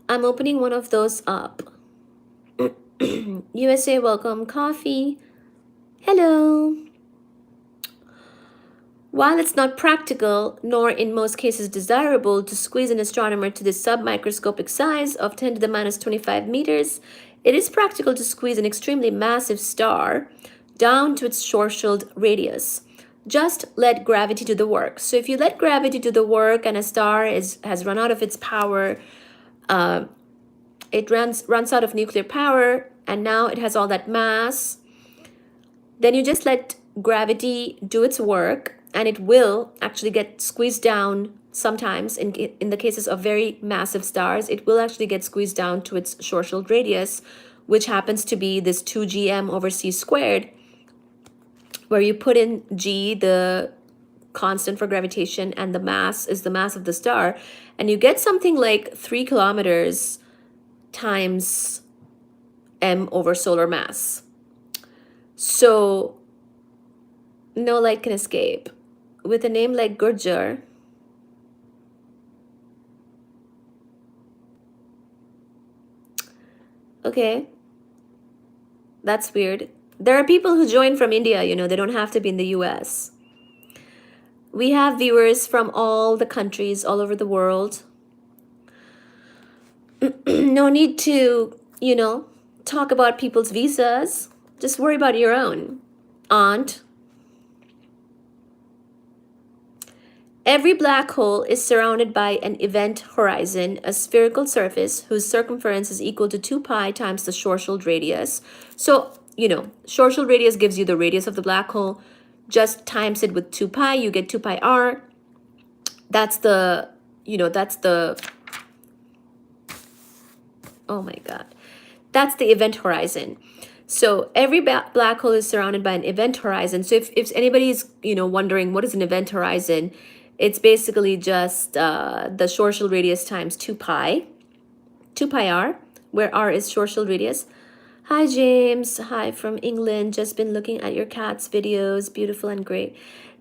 I'm opening one of those up. USA, welcome. Coffee. Hello. While it's not practical, nor in most cases desirable, to squeeze an astronomer to the submicroscopic size of 10 to the minus 25 meters, it is practical to squeeze an extremely massive star down to its Schwarzschild radius. Just let gravity do the work. So if you let gravity do the work and a star has run out of its power, it runs out of nuclear power, and now it has all that mass, then you just let gravity do its work, and it will actually get squeezed down sometimes. In the cases of very massive stars, it will actually get squeezed down to its Schwarzschild radius, which happens to be this 2 gm over c squared, where you put in g, the constant for gravitation, and the mass is the mass of the star, and you get something like 3 kilometers times m over solar mass. So no light can escape. With a name like Gurjar, okay, that's weird. There are people who join from India, you know, they don't have to be in the US. We have viewers from all the countries all over the world. No need to, you know, talk about people's visas. Just worry about your own, aunt. Every black hole is surrounded by an event horizon, a spherical surface whose circumference is equal to 2 pi times the Schwarzschild radius. So, you know, Schwarzschild radius gives you the radius of the black hole. Just times it with 2 pi, you get 2 pi r. That's the, you know, that's the, oh my God. That's the event horizon. So every black hole is surrounded by an event horizon. So if anybody's, you know, wondering what is an event horizon, it's basically just the Schwarzschild radius times 2 pi r, where r is Schwarzschild radius. Hi, James. Hi from England. Just been looking at your cats videos. Beautiful and great.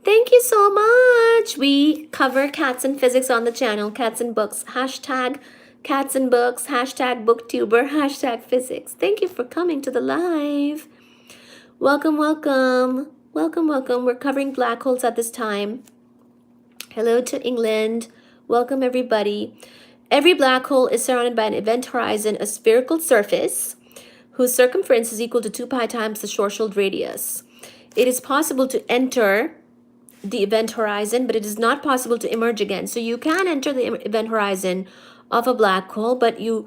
Thank you so much. We cover cats and physics on the channel. Cats and books. Hashtag cats and books. Hashtag booktuber. Hashtag physics. Thank you for coming to the live. Welcome, welcome. Welcome, welcome. We're covering black holes at this time. Hello to England. Welcome, everybody. Every black hole is surrounded by an event horizon, a spherical surface whose circumference is equal to 2 pi times the Schwarzschild radius. It is possible to enter the event horizon, but it is not possible to emerge again. So you can enter the event horizon of a black hole, but you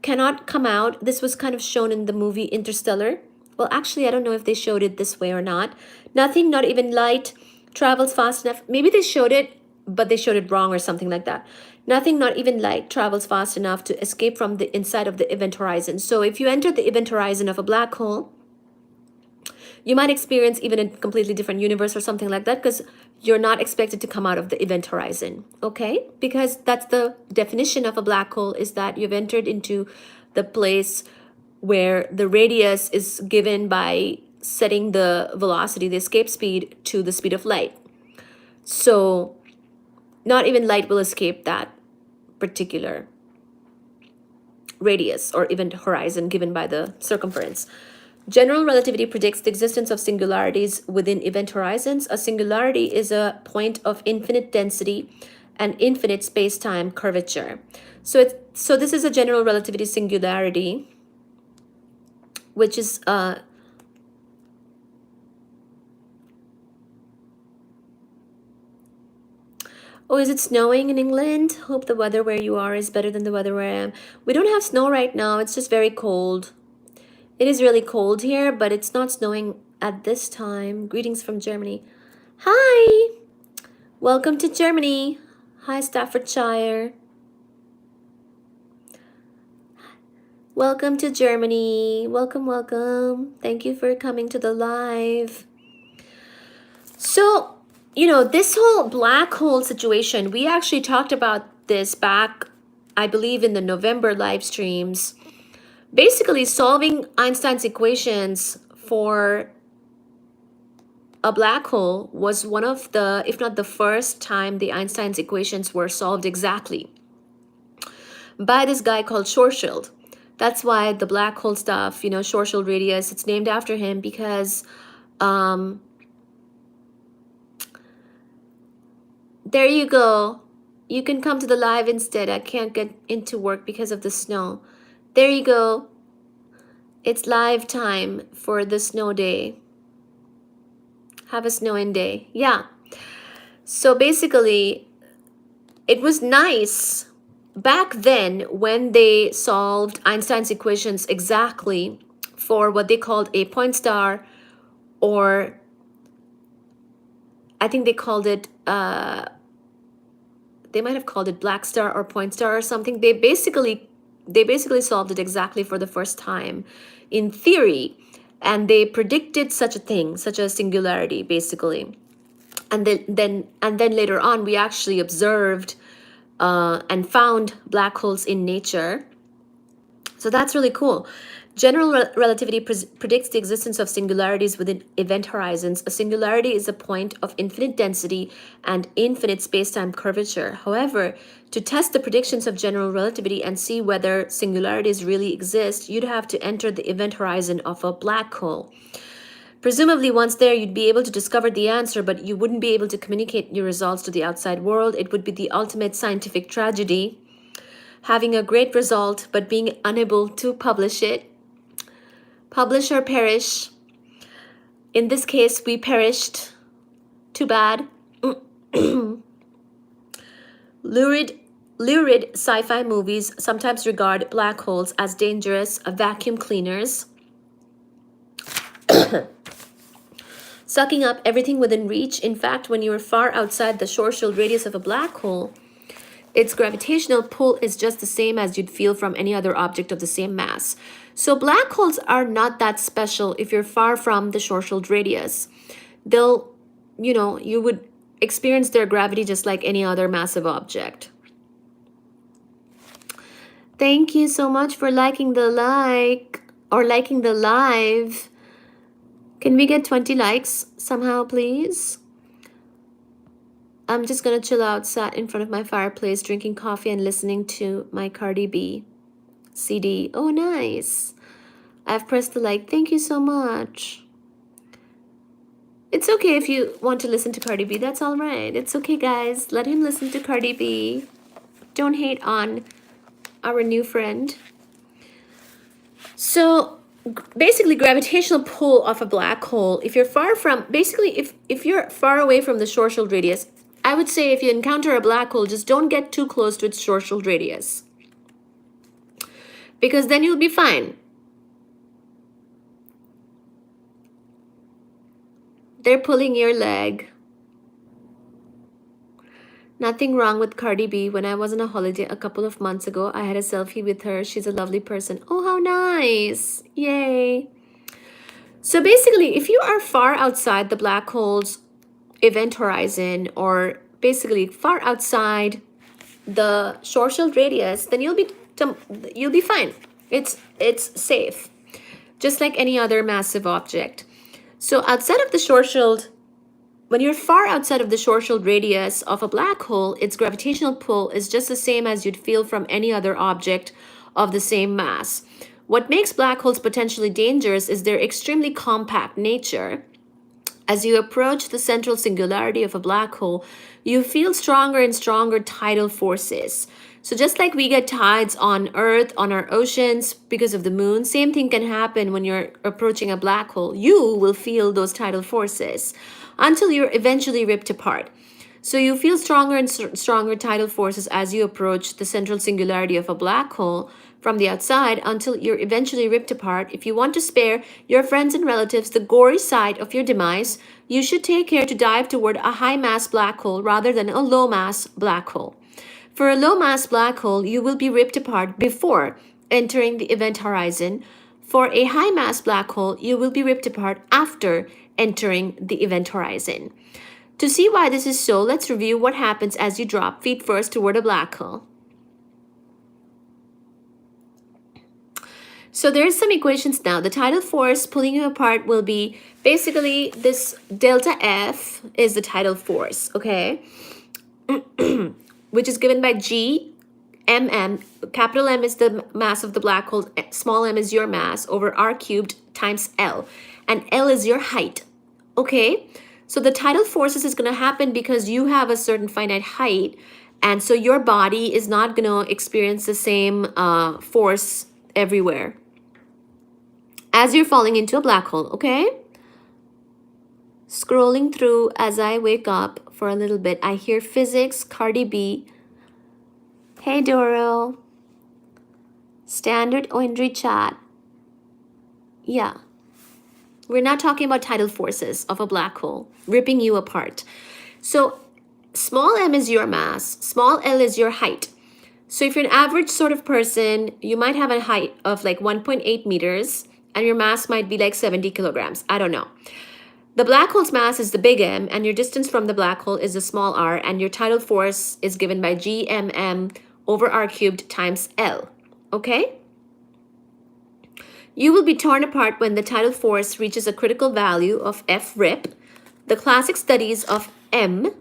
cannot come out. This was kind of shown in the movie Interstellar. Well, actually, I don't know if they showed it this way or not. Nothing, not even light, travels fast enough. Maybe they showed it, but they showed it wrong or something like that. Nothing, not even light, travels fast enough to escape from the inside of the event horizon. So if you enter the event horizon of a black hole, you might experience even a completely different universe or something like that, because you're not expected to come out of the event horizon, okay? Because that's the definition of a black hole, is that you've entered into the place where the radius is given by setting the velocity, the escape speed, to the speed of light. So not even light will escape that particular radius or event horizon given by the circumference. General relativity predicts the existence of singularities within event horizons. A singularity is a point of infinite density and infinite space-time curvature. So this is a general relativity singularity, which is oh, is it snowing in England? Hope the weather where you are is better than the weather where I am. We don't have snow right now. It's just very cold. It is really cold here, but it's not snowing at this time. Greetings from Germany. Hi! Welcome to Germany. Hi, Staffordshire. Welcome to Germany. Welcome, welcome. Thank you for coming to the live. So, you know, this whole black hole situation, we actually talked about this back, I believe, in the November live streams. Basically, solving Einstein's equations for a black hole was one of the, if not the first time, the Einstein's equations were solved exactly by this guy called Schwarzschild. That's why the black hole stuff, you know, Schwarzschild radius, it's named after him because there you go. You can come to the live instead. I can't get into work because of the snow. There you go. It's live time for the snow day. Have a snowing day. Yeah. So basically, it was nice back then when they solved Einstein's equations exactly for what they called a point star, or I think they called it, they might have called it black star or point star or something. They basically solved it exactly for the first time in theory, and they predicted such a thing, such a singularity, basically. And then later on, we actually observed and found black holes in nature. So that's really cool. General relativity predicts the existence of singularities within event horizons. A singularity is a point of infinite density and infinite space-time curvature. However, to test the predictions of general relativity and see whether singularities really exist, you'd have to enter the event horizon of a black hole. Presumably, once there, you'd be able to discover the answer, but you wouldn't be able to communicate your results to the outside world. It would be the ultimate scientific tragedy, having a great result, but being unable to publish it. Publish or perish. In this case, we perished. Too bad. Lurid sci-fi movies sometimes regard black holes as dangerous vacuum cleaners, sucking up everything within reach. In fact, when you are far outside the Schwarzschild radius of a black hole, its gravitational pull is just the same as you'd feel from any other object of the same mass. So black holes are not that special if you're far from the Schwarzschild radius. They'll, you know, you would experience their gravity just like any other massive object. Thank you so much for liking the liking the live. Can we get 20 likes somehow, please? I'm just gonna chill out, sat in front of my fireplace, drinking coffee and listening to my Cardi B CD. Oh, nice. I've pressed the like. Thank you so much. It's okay if you want to listen to Cardi B. That's all right. It's okay, guys. Let him listen to Cardi B. Don't hate on our new friend. So basically, gravitational pull of a black hole, if you're far from, basically, if you're far away from the Schwarzschild radius, I would say if you encounter a black hole, just don't get too close to its Schwarzschild radius, because then you'll be fine. They're pulling your leg. Nothing wrong with Cardi B. When I was on a holiday a couple of months ago, I had a selfie with her. She's a lovely person. Oh, how nice. Yay. So basically, if you are far outside the black hole's event horizon, or basically far outside the Schwarzschild radius, then you'll be fine. It's safe, just like any other massive object. So outside of the Schwarzschild, when you're far outside of the Schwarzschild radius of a black hole, its gravitational pull is just the same as you'd feel from any other object of the same mass. What makes black holes potentially dangerous is their extremely compact nature. As you approach the central singularity of a black hole, you feel stronger and stronger tidal forces. So just like we get tides on Earth, on our oceans because of the moon, same thing can happen when you're approaching a black hole. You will feel those tidal forces until you're eventually ripped apart. So you feel stronger and stronger tidal forces as you approach the central singularity of a black hole from the outside until you're eventually ripped apart. If you want to spare your friends and relatives the gory sight of your demise, you should take care to dive toward a high mass black hole rather than a low mass black hole. For a low mass black hole, you will be ripped apart before entering the event horizon. For a high mass black hole, you will be ripped apart after entering the event horizon. To see why this is so, let's review what happens as you drop feet first toward a black hole. So there's some equations now. The tidal force pulling you apart will be basically this delta F is the tidal force, okay? Which is given by G, mm. Capital M is the mass of the black hole, small m is your mass, over r cubed times L. And L is your height, okay? So the tidal forces is going to happen because you have a certain finite height, and so your body is not going to experience the same force everywhere as you're falling into a black hole, okay? Scrolling through as I wake up for a little bit, I hear physics, Cardi B. Hey, Doro. Standard Oindri chat. Yeah. We're not talking about tidal forces of a black hole ripping you apart. So small m is your mass, small l is your height. So if you're an average sort of person, you might have a height of like 1.8 meters and your mass might be like 70 kilograms. I don't know. The black hole's mass is the big M and your distance from the black hole is the small r, and your tidal force is given by Gmm over r cubed times L, okay? You will be torn apart when the tidal force reaches a critical value of F rip. The classic studies of M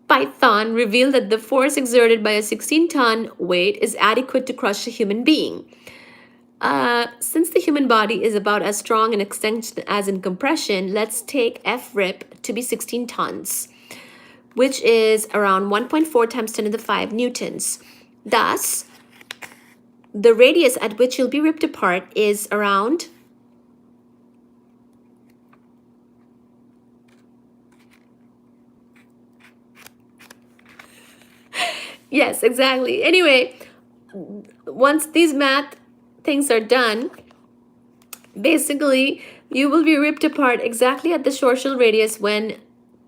Python reveal that the force exerted by a 16-ton weight is adequate to crush a human being. Since the human body is about as strong in extension as in compression, let's take F rip to be 16 tons, which is around 1.4 times 10 to the 5 newtons. Thus, the radius at which you'll be ripped apart is around yes, exactly. Anyway, once these math things are done, basically you will be ripped apart exactly at the Schwarzschild radius when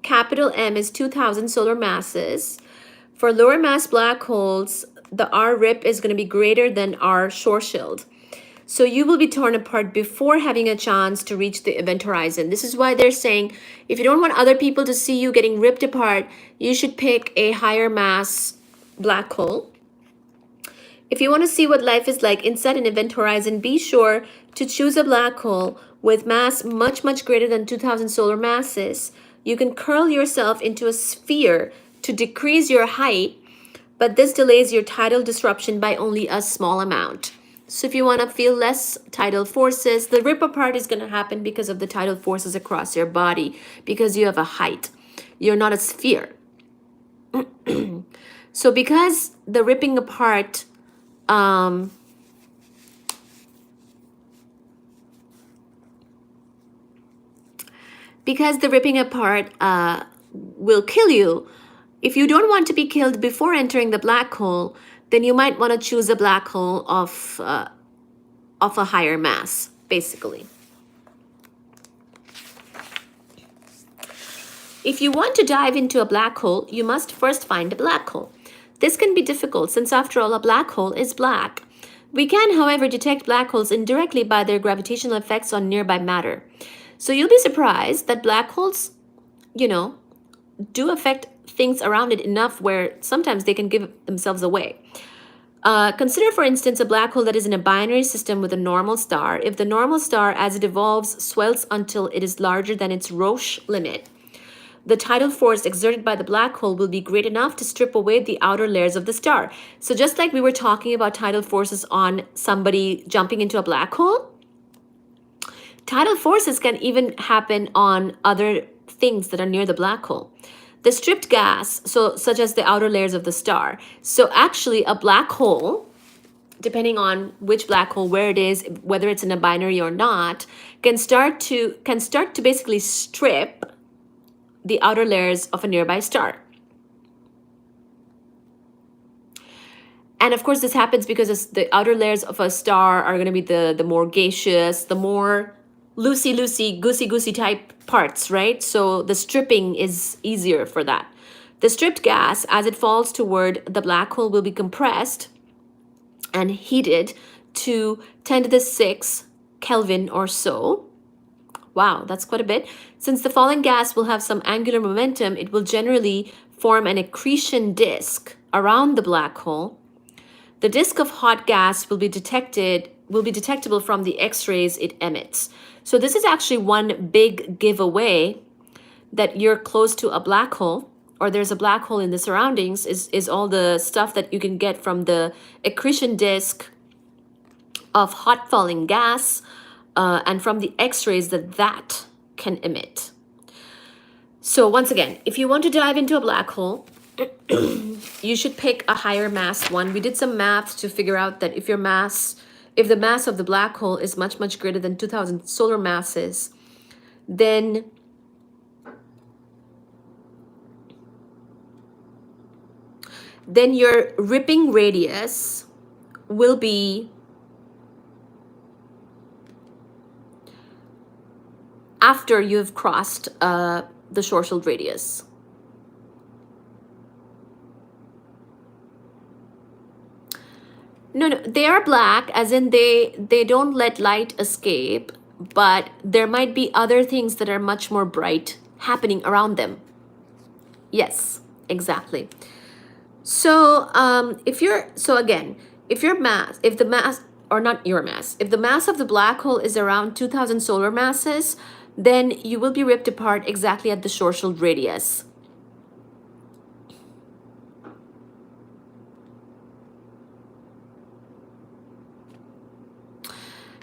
capital M is 2,000 solar masses. For lower mass black holes, the R rip is going to be greater than R Schwarzschild. So you will be torn apart before having a chance to reach the event horizon. This is why they're saying if you don't want other people to see you getting ripped apart, you should pick a higher mass black hole. If you want to see what life is like inside an event horizon, be sure to choose a black hole with mass much, much greater than 2,000 solar masses. You can curl yourself into a sphere to decrease your height, but this delays your tidal disruption by only a small amount. So if you want to feel less tidal forces, the rip apart is going to happen because of the tidal forces across your body, because you have a height. You're not a sphere. So because the ripping apart will kill you, if you don't want to be killed before entering the black hole, then you might want to choose a black hole of a higher mass, basically. If you want to dive into a black hole, you must first find a black hole. This can be difficult since, after all, a black hole is black. We can, however, detect black holes indirectly by their gravitational effects on nearby matter. So you'll be surprised that black holes, do affect things around it enough where sometimes they can give themselves away. Consider, for instance, a black hole that is in a binary system with a normal star. If the normal star, as it evolves, swells until it is larger than its Roche limit, the tidal force exerted by the black hole will be great enough to strip away the outer layers of the star. So just like we were talking about tidal forces on somebody jumping into a black hole, tidal forces can even happen on other things that are near the black hole. The stripped gas, such as the outer layers of the star. So actually a black hole, depending on which black hole, where it is, whether it's in a binary or not, can start to basically strip the outer layers of a nearby star. And of course, this happens because the outer layers of a star are going to be the more gaseous, the more loosey-loosey, goosey-goosey type parts, right? So the stripping is easier for that. The stripped gas, as it falls toward the black hole, will be compressed and heated to 10 to the 6 Kelvin or so. Wow, that's quite a bit. Since the falling gas will have some angular momentum, it will generally form an accretion disk around the black hole. The disk of hot gas will be detectable from the X-rays it emits. So this is actually one big giveaway that you're close to a black hole, or there's a black hole in the surroundings, is all the stuff that you can get from the accretion disk of hot falling gas, and from the X-rays that can emit. So once again, if you want to dive into a black hole, you should pick a higher mass one. We did some math to figure out that if the mass of the black hole is much, much greater than 2,000 solar masses, then your ripping radius will be after you've crossed the Schwarzschild radius. No, they are black, as in they don't let light escape, but there might be other things that are much more bright happening around them. Yes, exactly. So if the mass of the black hole is around 2,000 solar masses, then you will be ripped apart exactly at the Schwarzschild radius.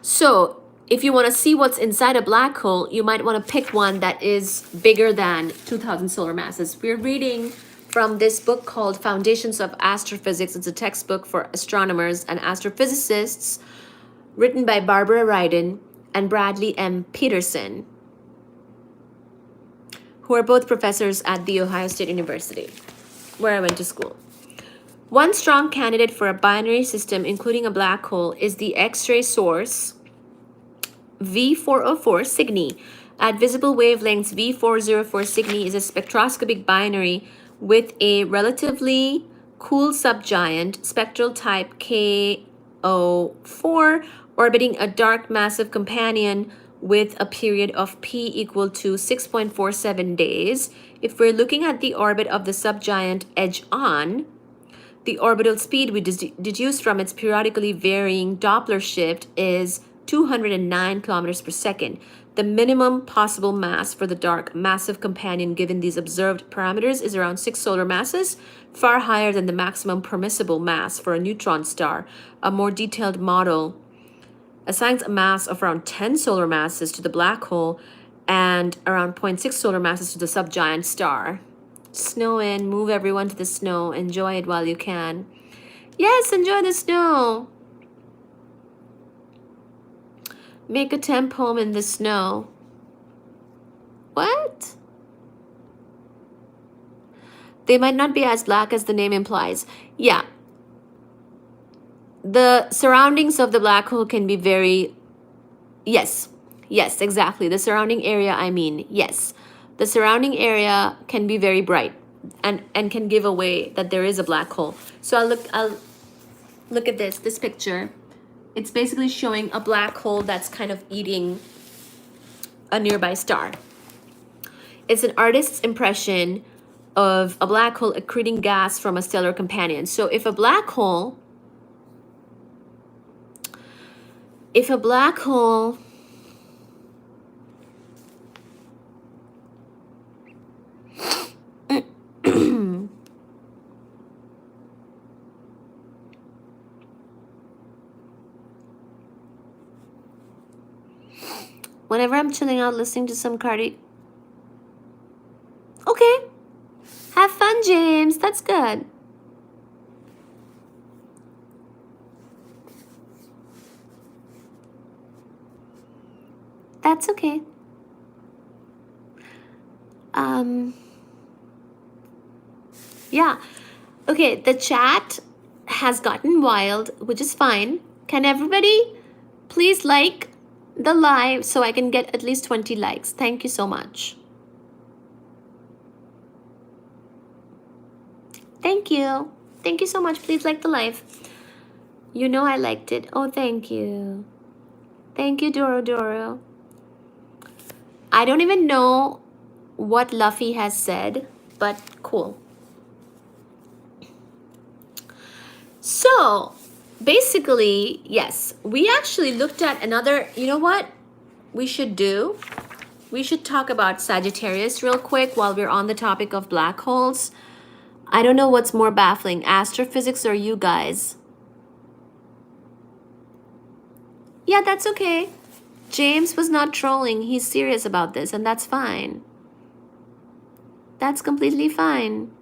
So if you want to see what's inside a black hole, you might want to pick one that is bigger than 2,000 solar masses. We're reading from this book called Foundations of Astrophysics. It's a textbook for astronomers and astrophysicists, written by Barbara Ryden and Bradley M. Peterson, who are both professors at The Ohio State University, where I went to school. One strong candidate for a binary system, including a black hole, is the X-ray source V404 Cygni. At visible wavelengths, V404 Cygni is a spectroscopic binary with a relatively cool subgiant, spectral type K04, orbiting a dark massive companion with a period of P equal to 6.47 days. If we're looking at the orbit of the subgiant edge on, the orbital speed we deduced from its periodically varying Doppler shift is 209 kilometers per second. The minimum possible mass for the dark massive companion given these observed parameters is around 6 solar masses, far higher than the maximum permissible mass for a neutron star. A more detailed model assigns a mass of around 10 solar masses to the black hole and around 0.6 solar masses to the subgiant star. Snow in, move everyone to the snow, enjoy it while you can. Yes, enjoy the snow. Make a temp home in the snow. What? They might not be as black as the name implies. Yeah. The surroundings of the black hole can be very, yes, exactly. The surrounding area, yes. the surrounding area can be very bright and can give away that there is a black hole. So I'll look at this picture. It's basically showing a black hole that's kind of eating a nearby star. It's an artist's impression of a black hole accreting gas from a stellar companion. So if a black hole whenever I'm chilling out listening to some Cardi. Okay. Have fun, James. That's good. That's okay. Yeah. Okay, the chat has gotten wild, which is fine. Can everybody please like the live so I can get at least 20 likes? Thank you so much. Thank you. Thank you so much. Please like the live. You know I liked it. Oh, thank you. Thank you, Doro Doro. I don't even know what Luffy has said, but cool. So, basically, yes, we actually looked at another, you know what we should do? We should talk about Sagittarius real quick while we're on the topic of black holes. I don't know what's more baffling, astrophysics or you guys. Yeah, that's okay. James was not trolling. He's serious about this, and that's fine. That's completely fine.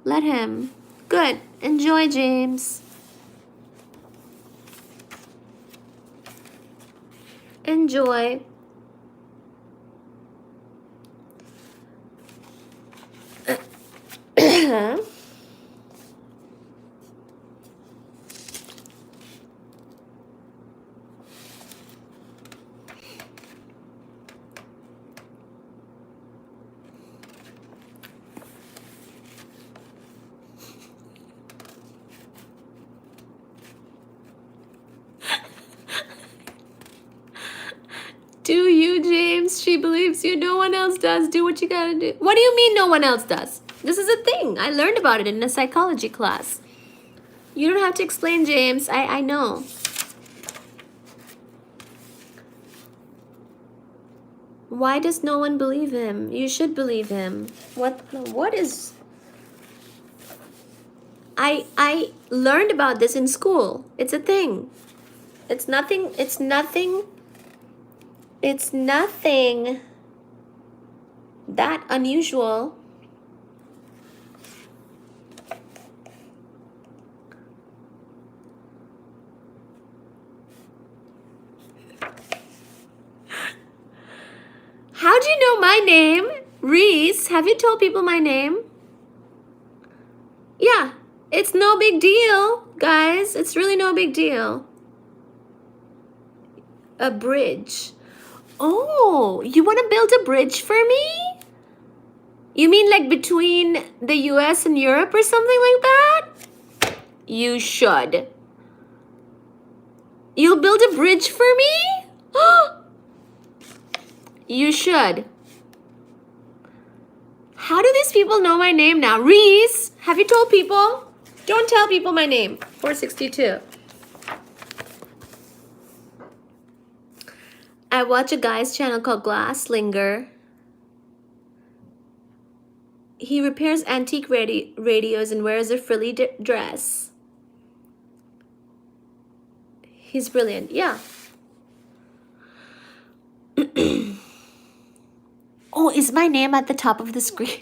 Let him. Good. Enjoy, James. Enjoy. Do you, James? She believes you. No one else does. Do what you gotta do. What do you mean no one else does? This is a thing. I learned about it in a psychology class. You don't have to explain, James. I know. Why does no one believe him? You should believe him. What is... I learned about this in school. It's a thing. It's nothing that unusual. How do you know my name? Reese, have you told people my name? Yeah, it's no big deal, guys. It's really no big deal. A bridge. Oh, you want to build a bridge for me? You mean like between the US and Europe or something like that? You should. You'll build a bridge for me? You should. How do these people know my name now? Reese, have you told people? Don't tell people my name. 462. I watch a guy's channel called Glasslinger. He repairs antique radios and wears a frilly dress. He's brilliant. Yeah. Oh, is my name at the top of the screen?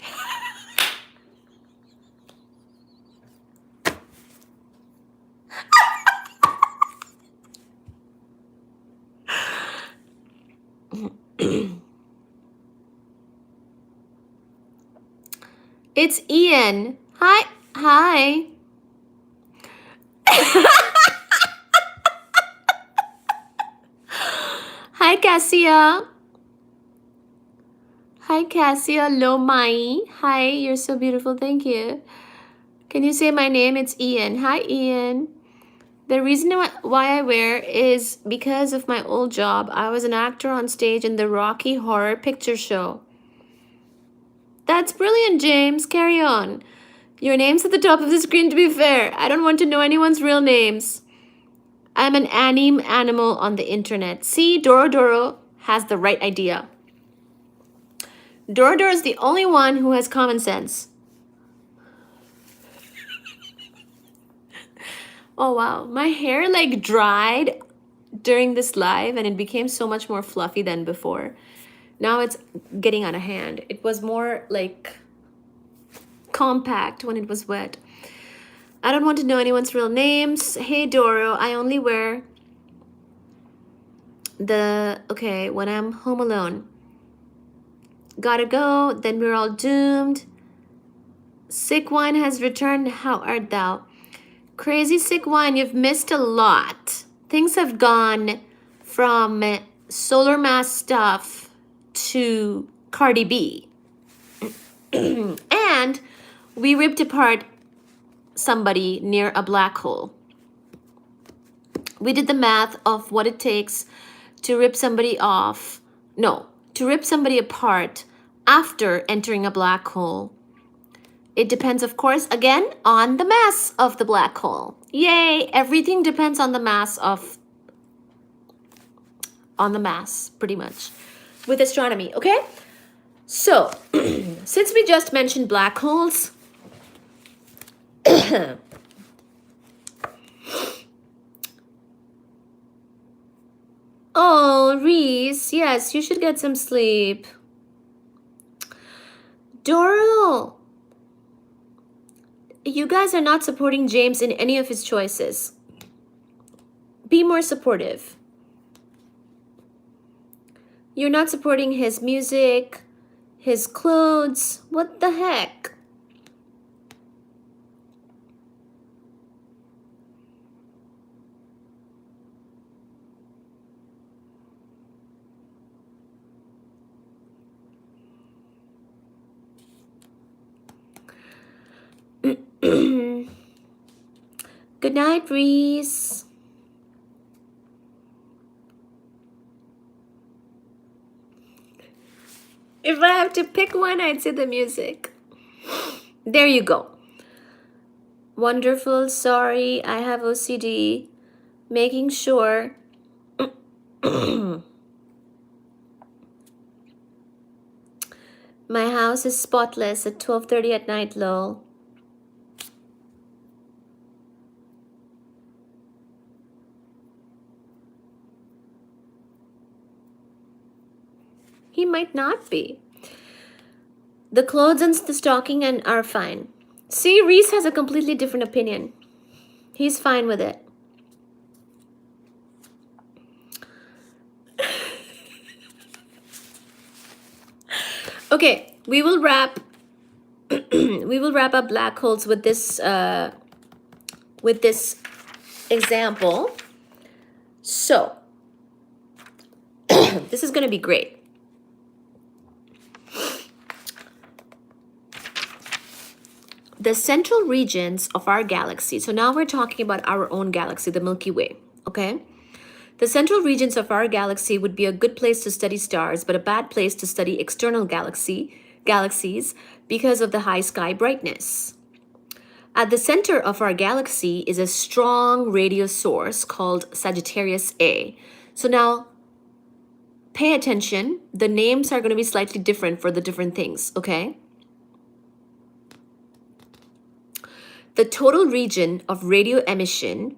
It's Ian. Hi. Hi. Hi, Cassia. Hi, Cassia Lomai. Hi, you're so beautiful. Thank you. Can you say my name? It's Ian. Hi, Ian. The reason why I wear is because of my old job. I was an actor on stage in the Rocky Horror Picture Show. That's brilliant, James. Carry on. Your name's at the top of the screen, to be fair. I don't want to know anyone's real names. I'm an anime animal on the internet. See, Doro Doro has the right idea. Doro Doro is the only one who has common sense. Oh, wow. My hair like dried during this live and it became so much more fluffy than before. Now it's getting out of hand. It was more like compact when it was wet. I don't want to know anyone's real names. Hey, Doro, I only wear when I'm home alone. Gotta go, then we're all doomed. Sick wine has returned, how art thou? Crazy sick wine, you've missed a lot. Things have gone from solar mass stuff to Cardi B. And we ripped apart somebody near a black hole. We did the math of what it takes to rip somebody apart after entering a black hole. It depends, of course, again, on the mass of the black hole. Yay, everything depends on the mass, pretty much, with astronomy, okay? So, since we just mentioned black holes, oh, Reese, yes, you should get some sleep. Doral, you guys are not supporting James in any of his choices. Be more supportive. You're not supporting his music, his clothes. What the heck? Good night, Reese. If I have to pick one, I'd say the music. There you go. Wonderful. Sorry, I have OCD. Making sure. My house is spotless at 12:30 at night, lol. He might not be. The clothes and the stocking are fine. See, Reese has a completely different opinion. He's fine with it. Okay, we will wrap up black holes with this example. So, this is going to be great. The central regions of our galaxy, so now we're talking about our own galaxy, the Milky Way, okay? The central regions of our galaxy would be a good place to study stars, but a bad place to study external galaxies because of the high sky brightness. At the center of our galaxy is a strong radio source called Sagittarius A. So now, pay attention. The names are going to be slightly different for the different things, okay? The total region of radio emission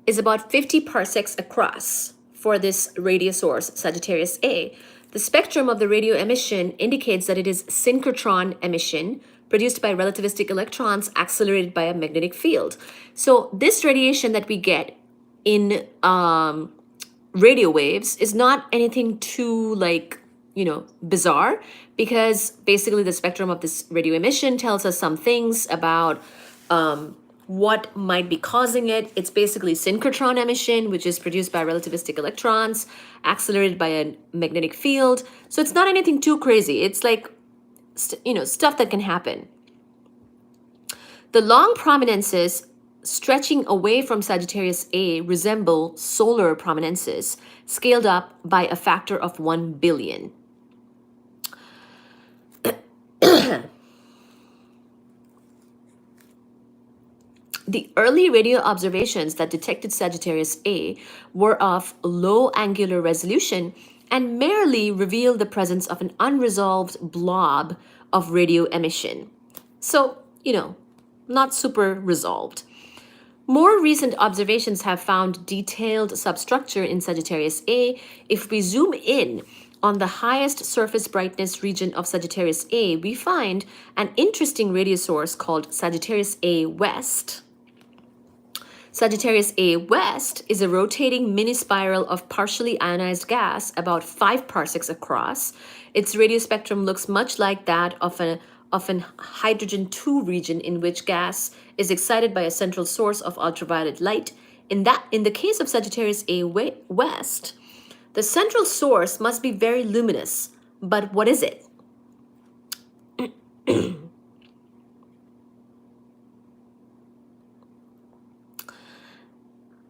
is about 50 parsecs across for this radio source, Sagittarius A. The spectrum of the radio emission indicates that it is synchrotron emission produced by relativistic electrons accelerated by a magnetic field. So this radiation that we get in radio waves is not anything too bizarre, because basically the spectrum of this radio emission tells us some things about what might be causing it. It's basically synchrotron emission, which is produced by relativistic electrons, accelerated by a magnetic field. So it's not anything too crazy. It's like, stuff that can happen. The long prominences stretching away from Sagittarius A resemble solar prominences, scaled up by a factor of 1 billion. The early radio observations that detected Sagittarius A were of low angular resolution and merely revealed the presence of an unresolved blob of radio emission. So, not super resolved. More recent observations have found detailed substructure in Sagittarius A. If we zoom in on the highest surface brightness region of Sagittarius A, we find an interesting radio source called Sagittarius A West. Sagittarius A West is a rotating mini spiral of partially ionized gas about 5 parsecs across. Its radio spectrum looks much like that of an hydrogen-2 region in which gas is excited by a central source of ultraviolet light. In the case of Sagittarius A West, the central source must be very luminous. But what is it?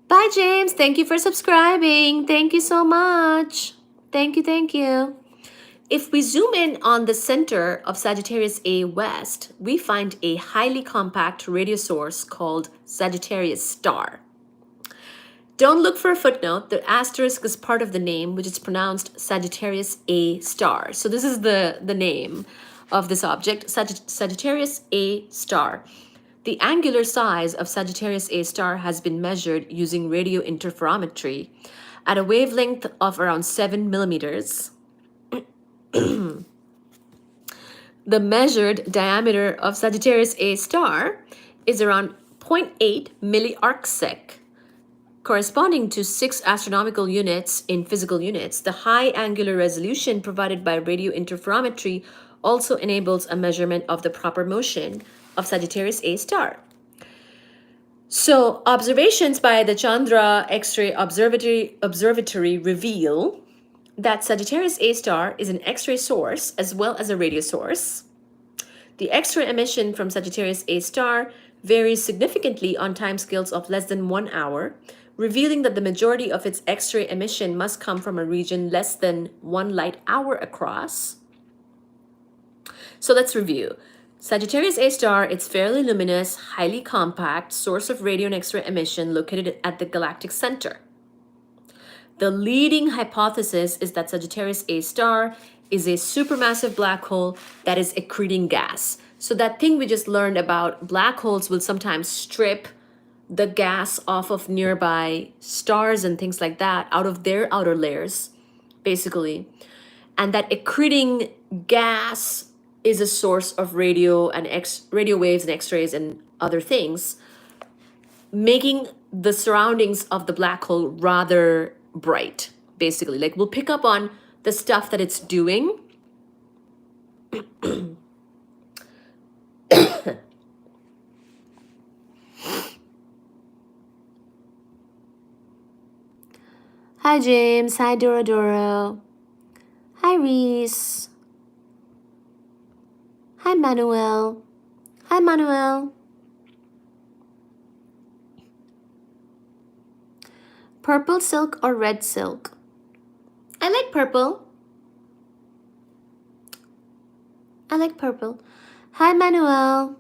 Bye, James. Thank you for subscribing. Thank you so much. Thank you, thank you. If we zoom in on the center of Sagittarius A West, we find a highly compact radio source called Sagittarius Star. Don't look for a footnote. The asterisk is part of the name, which is pronounced Sagittarius A Star. So this is the name of this object, Sagittarius A Star. The angular size of Sagittarius A Star has been measured using radio interferometry at a wavelength of around 7 millimeters. The measured diameter of Sagittarius A Star is around 0.8 milliarcsec, corresponding to 6 astronomical units in physical units. The high angular resolution provided by radio interferometry also enables a measurement of the proper motion of Sagittarius A Star. So observations by the Chandra X-ray Observatory reveal that Sagittarius A Star is an X-ray source as well as a radio source. The X-ray emission from Sagittarius A Star varies significantly on timescales of less than 1 hour, revealing that the majority of its X-ray emission must come from a region less than 1 light hour across. So let's review. Sagittarius A Star, it's fairly luminous, highly compact source of radio and X-ray emission located at the galactic center. The leading hypothesis is that Sagittarius A Star is a supermassive black hole that is accreting gas. So that thing we just learned about, black holes will sometimes strip the gas off of nearby stars and things like that out of their outer layers, basically. And that accreting gas is a source of radio waves and X-rays and other things, making the surroundings of the black hole rather bright, basically. Like, we'll pick up on the stuff that it's doing. Hi, James. Hi, Doro. Hi, Reese. Hi, Manuel. Hi, Manuel. Purple silk or red silk? I like purple. I like purple. Hi, Manuel.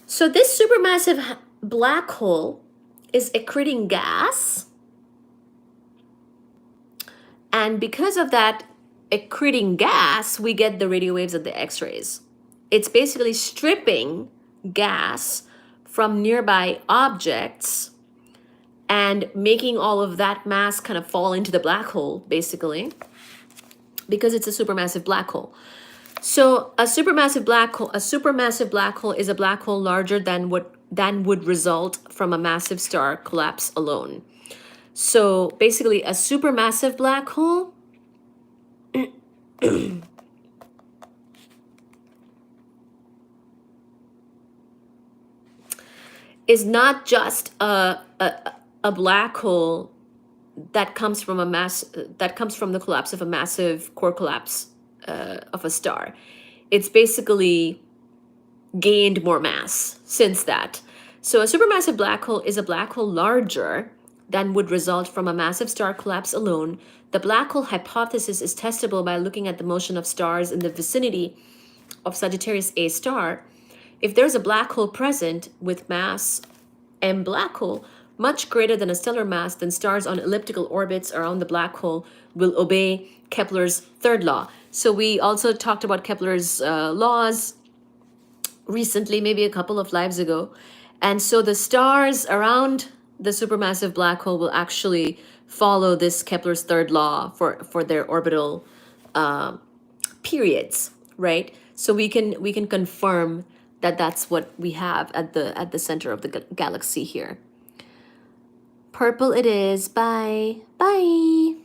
So this supermassive black hole is accreting gas. And because of that accreting gas, we get the radio waves and the X-rays. It's basically stripping gas from nearby objects and making all of that mass kind of fall into the black hole, basically, because it's a supermassive black hole. So a supermassive black hole is a black hole larger than would result from a massive star collapse alone. So basically, a supermassive black hole is not just a black hole that comes from the collapse of a massive core collapse of a star. It's basically gained more mass since that. So a supermassive black hole is a black hole larger than would result from a massive star collapse alone. The black hole hypothesis is testable by looking at the motion of stars in the vicinity of Sagittarius A star. If there's a black hole present with mass M black hole much greater than a stellar mass, then stars on elliptical orbits around the black hole will obey Kepler's third law. So we also talked about Kepler's laws recently, maybe a couple of lives ago. And so the stars around the supermassive black hole will actually follow this Kepler's third law for their orbital periods, right? So we can confirm that that's what we have at the center of the galaxy here. Purple it is. Bye. Bye.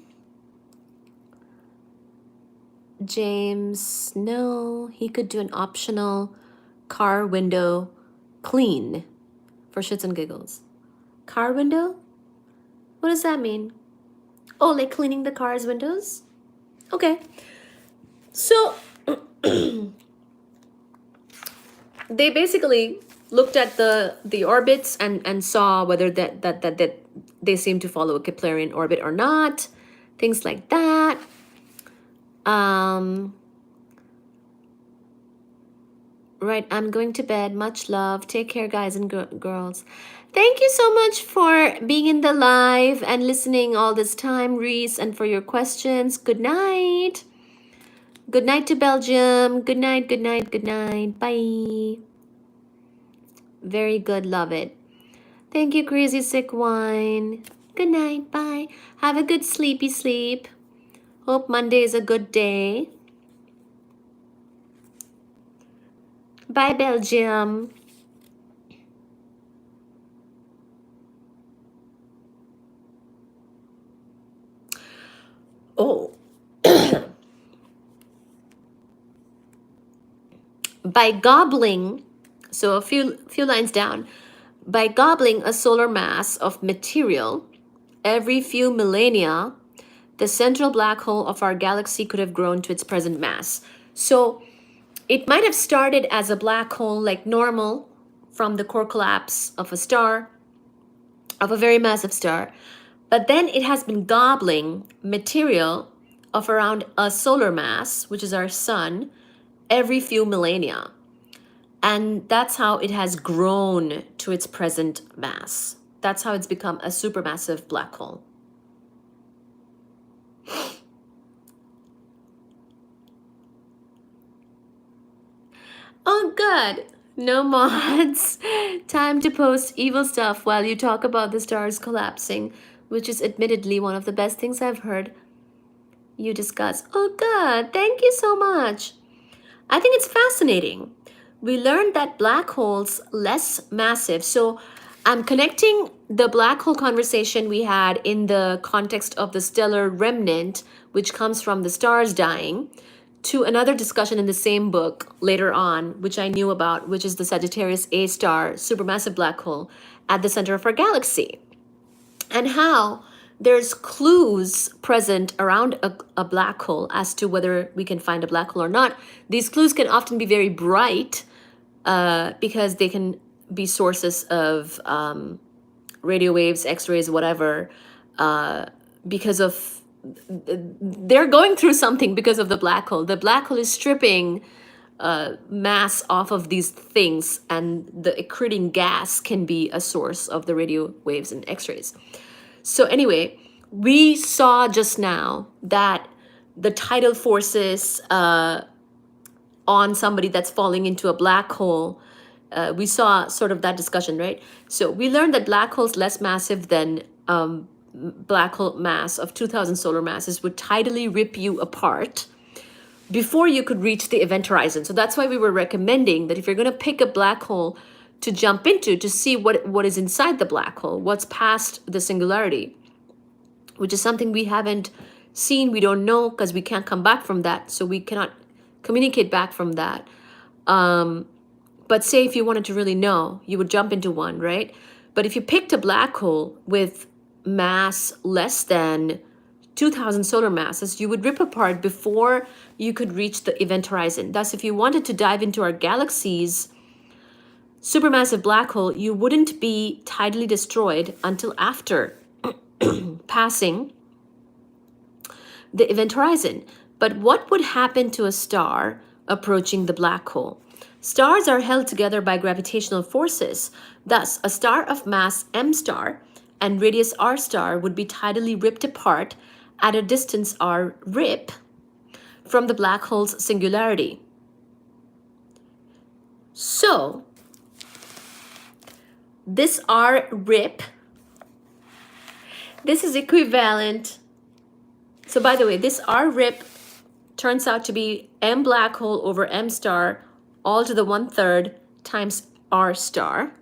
James, no, he could do an optional car window clean for shits and giggles. Car window? What does that mean? Oh, like cleaning the car's windows? Okay. So they basically looked at the orbits and saw whether that they seem to follow a Keplerian orbit or not, things like that. Right, I'm going to bed. Much love. Take care, guys and girls. Thank you so much for being in the live and listening all this time, Reese, and for your questions. Good night. Good night to Belgium. Good night, good night, good night. Bye. Very good. Love it. Thank you, Crazy Sick Wine. Good night. Bye. Have a good sleepy sleep. Hope Monday is a good day. Bye, Belgium. Oh. By gobbling, so a few lines down, by gobbling a solar mass of material every few millennia, the central black hole of our galaxy could have grown to its present mass. So it might have started as a black hole like normal from the core collapse of a star, of a very massive star, but then it has been gobbling material of around a solar mass, which is our sun, every few millennia. And that's how it has grown to its present mass. That's how it's become a supermassive black hole. Oh, good. No mods. Time to post evil stuff while you talk about the stars collapsing, which is admittedly one of the best things I've heard you discuss. Oh, good. Thank you so much. I think it's fascinating. We learned that black holes less massive. So I'm connecting the black hole conversation we had in the context of the stellar remnant, which comes from the stars dying, to another discussion in the same book later on, which I knew about, which is the Sagittarius A star supermassive black hole at the center of our galaxy. And how there's clues present around a black hole as to whether we can find a black hole or not. These clues can often be very bright because they can be sources of radio waves, X-rays, whatever, because of they're going through something because of the black hole. The black hole is stripping mass off of these things, and the accreting gas can be a source of the radio waves and X-rays. So anyway, we saw just now that the tidal forces on somebody that's falling into a black hole, we saw sort of that discussion, right? So we learned that black holes less massive than black hole mass of 2,000 solar masses would tidally rip you apart before you could reach the event horizon. So that's why we were recommending that if you're going to pick a black hole to jump into, to see what is inside the black hole, what's past the singularity, which is something we haven't seen, we don't know, because we can't come back from that, so we cannot communicate back from that. But say if you wanted to really know, you would jump into one, right? But if you picked a black hole with mass less than 2,000 solar masses, you would rip apart before you could reach the event horizon. Thus, if you wanted to dive into our galaxy's supermassive black hole, you wouldn't be tidally destroyed until after passing the event horizon. But what would happen to a star approaching the black hole? Stars are held together by gravitational forces. Thus, a star of mass m star and radius r star would be tidally ripped apart at a distance r rip from the black hole's singularity. So, this r rip, this is equivalent. So by the way, this r rip turns out to be m black hole over m star all to the 1/3 times r star.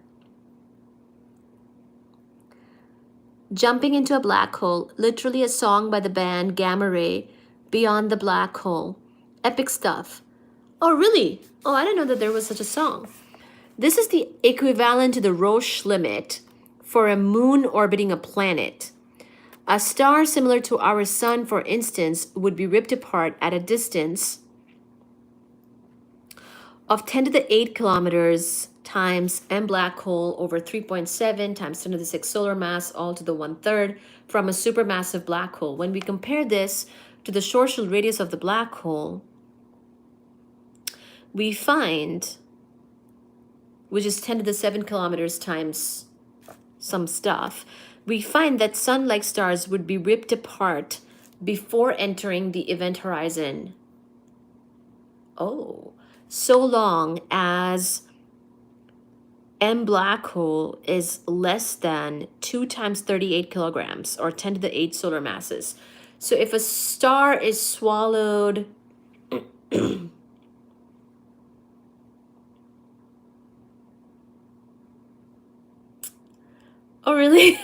Jumping into a black hole, literally a song by the band Gamma Ray, Beyond the Black Hole. Epic stuff. Oh, really? Oh, I didn't know that there was such a song. This is the equivalent to the Roche limit for a moon orbiting a planet. A star similar to our sun, for instance, would be ripped apart at a distance of 10 to the 8 kilometers times m black hole over 3.7 times 10 to the 6 solar mass, all to the 1/3 from a supermassive black hole. When we compare this to the Schwarzschild radius of the black hole, we find, which is 10 to the 7 kilometers times some stuff, we find that sun-like stars would be ripped apart before entering the event horizon. Oh, so long as m black hole is less than 2 times 38 kilograms or 10 to the 8 solar masses. So if a star is swallowed oh, really?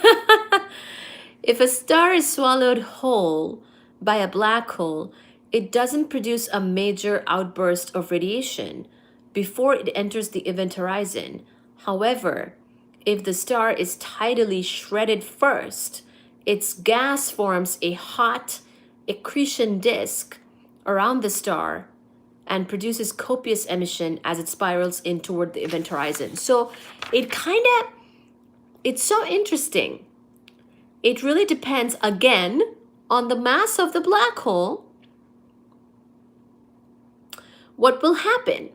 If a star is swallowed whole by a black hole, it doesn't produce a major outburst of radiation before it enters the event horizon. However, if the star is tidally shredded first, its gas forms a hot accretion disk around the star and produces copious emission as it spirals in toward the event horizon. So it's so interesting. It really depends, again, on the mass of the black hole, what will happen.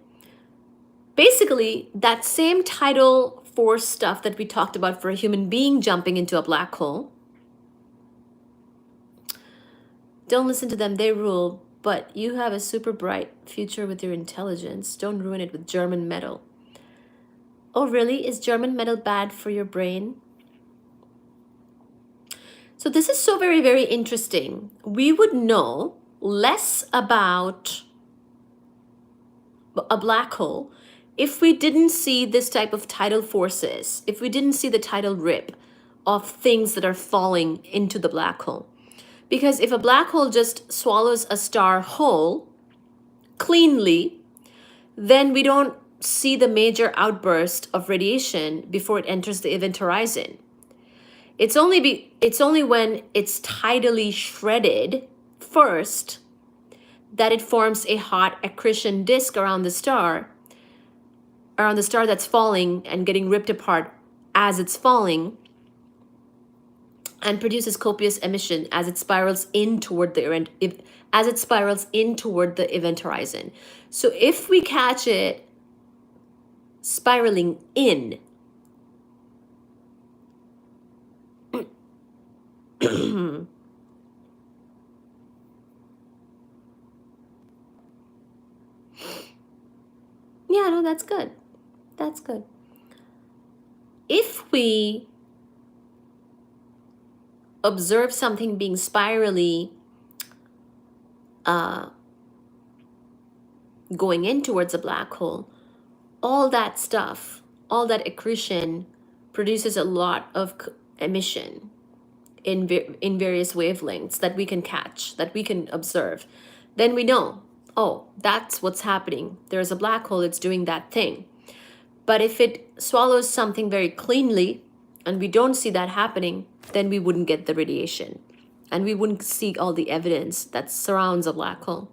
Basically, that same tidal force stuff that we talked about for a human being jumping into a black hole, don't listen to them, they rule, but you have a super bright future with your intelligence. Don't ruin it with German metal. Oh, really? Is German metal bad for your brain? So this is so very, very interesting. We would know less about a black hole if we didn't see this type of tidal forces, if we didn't see the tidal rip of things that are falling into the black hole. Because if a black hole just swallows a star whole, cleanly, then we don't see the major outburst of radiation before it enters the event horizon. It's only when it's tidally shredded first that it forms a hot accretion disk around the star that's falling and getting ripped apart as it's falling, and produces copious emission as it spirals in toward the event horizon. So if we catch it spiraling in, yeah, no, that's good. That's good. If we observe something being spirally going in towards a black hole, all that stuff, all that accretion produces a lot of emission in various wavelengths that we can catch, that we can observe. Then we know, oh, that's what's happening. There's a black hole, it's doing that thing. But if it swallows something very cleanly and we don't see that happening, then we wouldn't get the radiation and we wouldn't see all the evidence that surrounds a black hole.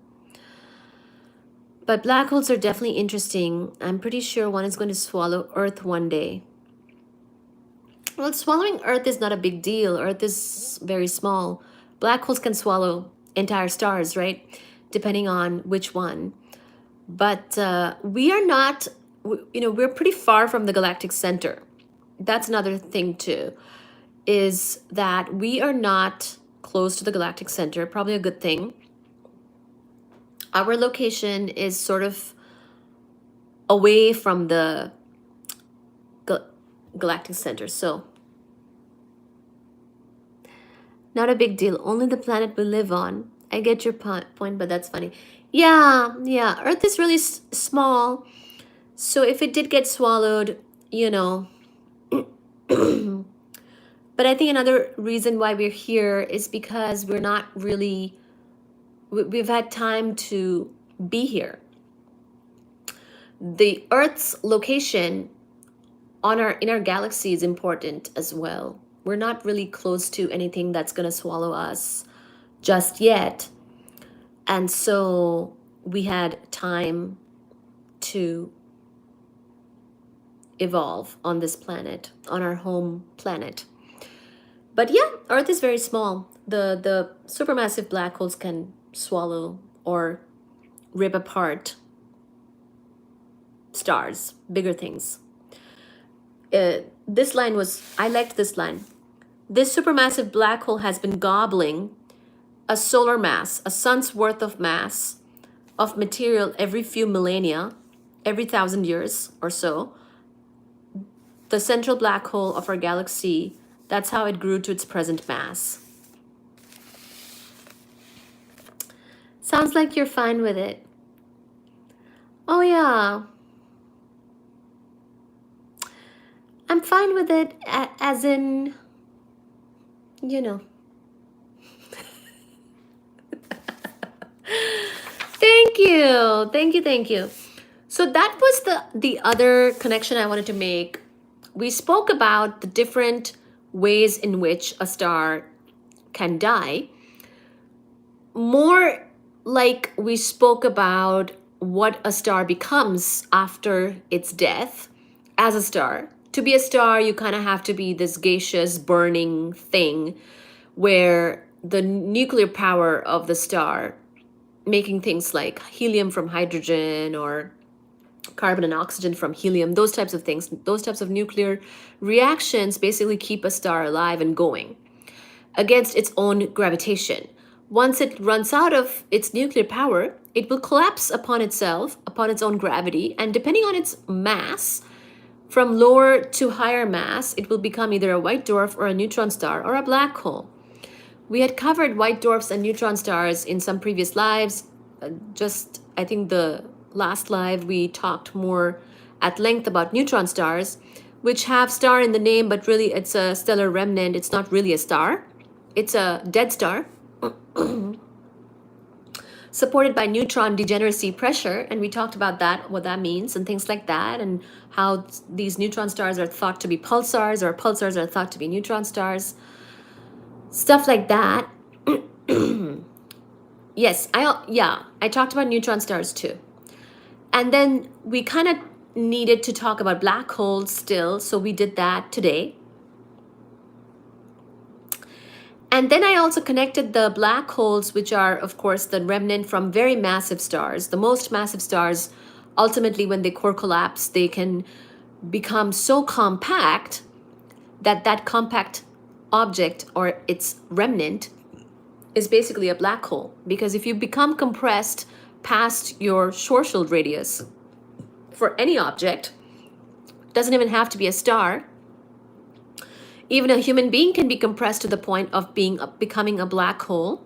But black holes are definitely interesting. I'm pretty sure one is going to swallow Earth one day. Well, swallowing Earth is not a big deal. Earth is very small. Black holes can swallow entire stars, right? Depending on which one. But we are not, we're pretty far from the galactic center. That's another thing too, is that we are not close to the galactic center, probably a good thing. Our location is sort of away from the galactic center, so not a big deal. Only the planet we live on. I get your point, but that's funny. Yeah, Earth is really small, so if it did get swallowed, but I think another reason why we're here is because we're not really, we've had time to be here. The Earth's location in our galaxy is important as well. We're not really close to anything that's going to swallow us just yet. And so we had time to evolve on this planet, on our home planet. But yeah, Earth is very small. The supermassive black holes can swallow or rip apart stars, bigger things. This line I liked this line. This supermassive black hole has been gobbling a solar mass, a sun's worth of mass of material every few millennia, every 1,000 years or so. The central black hole of our galaxy, that's how it grew to its present mass. Sounds like you're fine with it. Oh yeah. I'm fine with it as in, Thank you. So that was the other connection I wanted to make. We spoke about the different ways in which a star can die. More like we spoke about what a star becomes after its death as a star. To be a star, you kind of have to be this gaseous, burning thing where the nuclear power of the star, making things like helium from hydrogen or carbon and oxygen from helium, those types of things, those types of nuclear reactions basically keep a star alive and going against its own gravitation. Once it runs out of its nuclear power, it will collapse upon itself, upon its own gravity, and depending on its mass, from lower to higher mass, it will become either a white dwarf or a neutron star or a black hole. We had covered white dwarfs and neutron stars in some previous lives. I think the last live we talked more at length about neutron stars, which have star in the name, but really it's a stellar remnant. It's not really a star. It's a dead star supported by neutron degeneracy pressure. And we talked about that, what that means and things like that, and how these neutron stars are thought to be pulsars or pulsars are thought to be neutron stars. Stuff like that. Yes, I talked about neutron stars too. And then we kind of needed to talk about black holes still, so we did that today. And then I also connected the black holes, which are, of course, the remnant from very massive stars. The most massive stars, ultimately, when they core collapse, they can become so compact that compact object or its remnant is basically a black hole. Because if you become compressed past your Schwarzschild radius for any object, doesn't even have to be a star. Even a human being can be compressed to the point of becoming a black hole.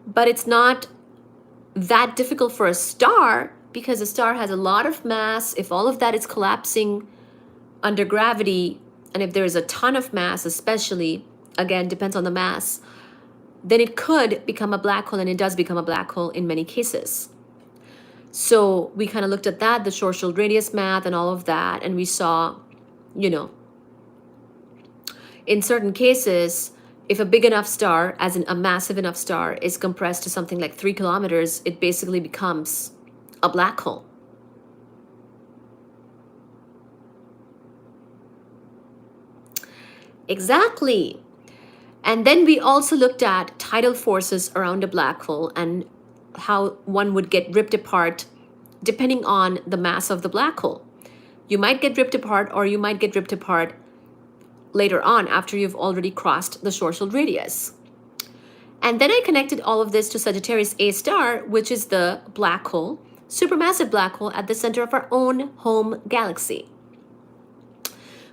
But it's not that difficult for a star because a star has a lot of mass. If all of that is collapsing under gravity, and if there is a ton of mass, especially, again, depends on the mass, then it could become a black hole, and it does become a black hole in many cases. So we kind of looked at that, the Schwarzschild radius math and all of that, and we saw, you know, in certain cases, if a big enough star, as in a massive enough star, is compressed to something like 3 kilometers, it basically becomes a black hole. Exactly. And then we also looked at tidal forces around a black hole and how one would get ripped apart depending on the mass of the black hole. You might get ripped apart, or you might get ripped apart later on after you've already crossed the Schwarzschild radius. And then I connected all of this to Sagittarius A star, which is the black hole, supermassive black hole at the center of our own home galaxy,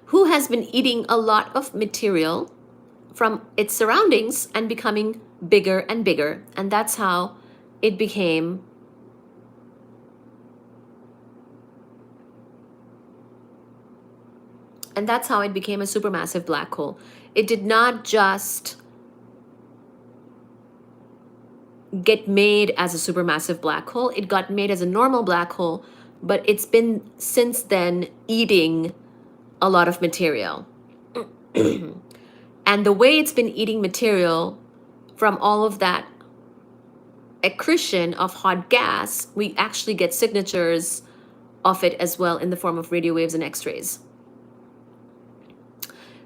who has been eating a lot of material from its surroundings and becoming bigger and bigger. And that's how it became a supermassive black hole. It did not just get made as a supermassive black hole. It got made as a normal black hole, but it's been since then eating a lot of material. And the way it's been eating material from all of that accretion of hot gas, we actually get signatures of it as well in the form of radio waves and X-rays.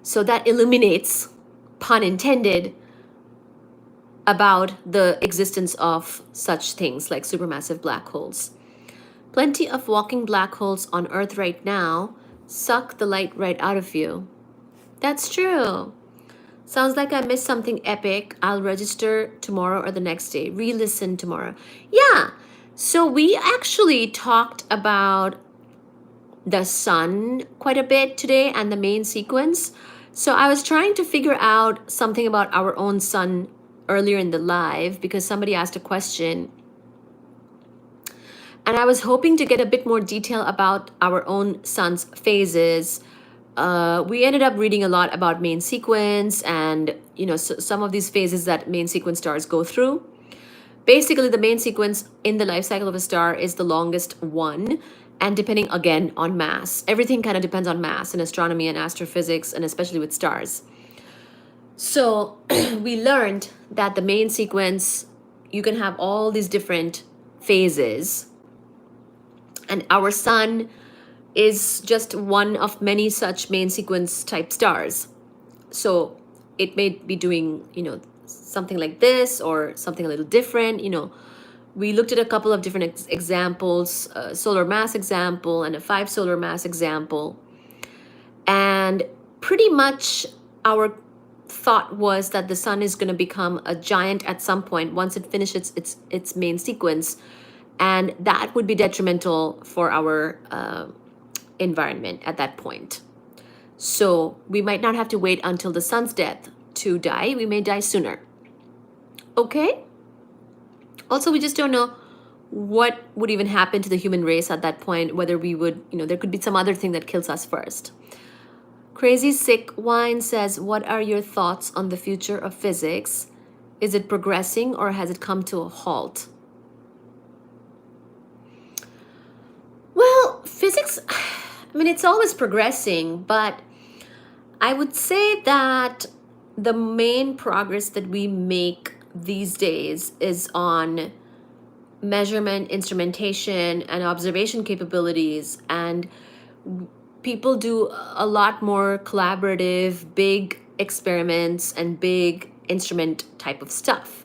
So that illuminates, pun intended, about the existence of such things like supermassive black holes. Plenty of walking black holes on Earth right now suck the light right out of you. That's true. Sounds like I missed something epic. I'll register tomorrow or the next day. Re-listen tomorrow. Yeah. So we actually talked about the sun quite a bit today and the main sequence. So I was trying to figure out something about our own sun earlier in the live because somebody asked a question. And I was hoping to get a bit more detail about our own sun's phases. We ended up reading a lot about main sequence and, you know, some of these phases that main sequence stars go through. Basically, the main sequence in the life cycle of a star is the longest one, and depending, again, on mass. Everything kind of depends on mass in astronomy and astrophysics, and especially with stars. So we learned that the main sequence, you can have all these different phases, and our sun is just one of many such main sequence type stars. So it may be doing, you know, something like this or something a little different. You know, we looked at a couple of different examples, a solar mass example and a 5 solar mass example. And pretty much our thought was that the sun is going to become a giant at some point once it finishes its main sequence. And that would be detrimental for our environment at that point. So we might not have to wait until the sun's death to die. We may die sooner. Okay? Also, we just don't know what would even happen to the human race at that point, whether we would, you know, there could be some other thing that kills us first. Crazy Sick Wine says, what are your thoughts on the future of physics? Is it progressing or has it come to a halt? Well, physics, I mean, it's always progressing, but I would say that the main progress that we make these days is on measurement, instrumentation, and observation capabilities. And people do a lot more collaborative, big experiments and big instrument type of stuff,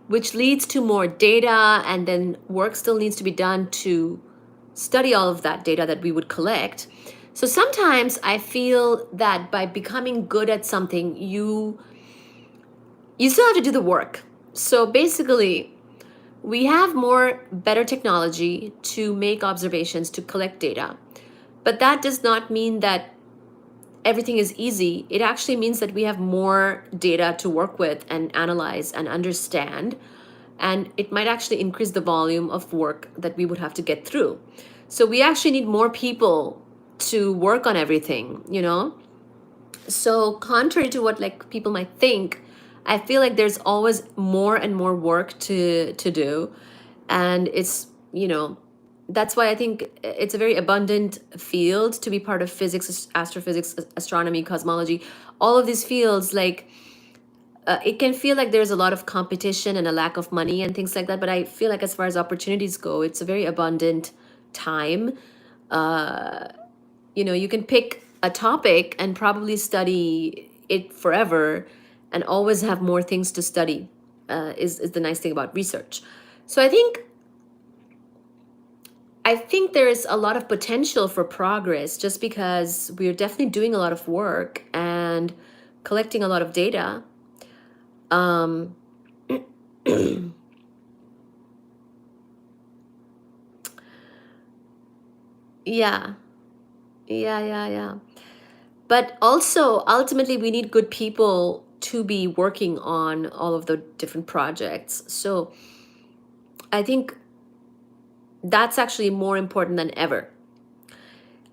which leads to more data, and then work still needs to be done to study all of that data that we would collect. So sometimes I feel that by becoming good at something, you still have to do the work. So basically, we have better technology to make observations, to collect data. But that does not mean that everything is easy. It actually means that we have more data to work with and analyze and understand. And it might actually increase the volume of work that we would have to get through. So we actually need more people to work on everything, you know? So contrary to what like people might think, I feel like there's always more and more work to do. And it's you know, that's why I think it's a very abundant field to be part of physics, astrophysics, astronomy, cosmology, all of these fields. Like, it can feel like there's a lot of competition and a lack of money and things like that. But I feel like as far as opportunities go, it's a very abundant time. Uh, you can pick a topic and probably study it forever and always have more things to study, is the nice thing about research. So I think there's a lot of potential for progress just because we're definitely doing a lot of work and collecting a lot of data. Um, yeah, yeah. But also, ultimately, we need good people to be working on all of the different projects. So I think that's actually more important than ever.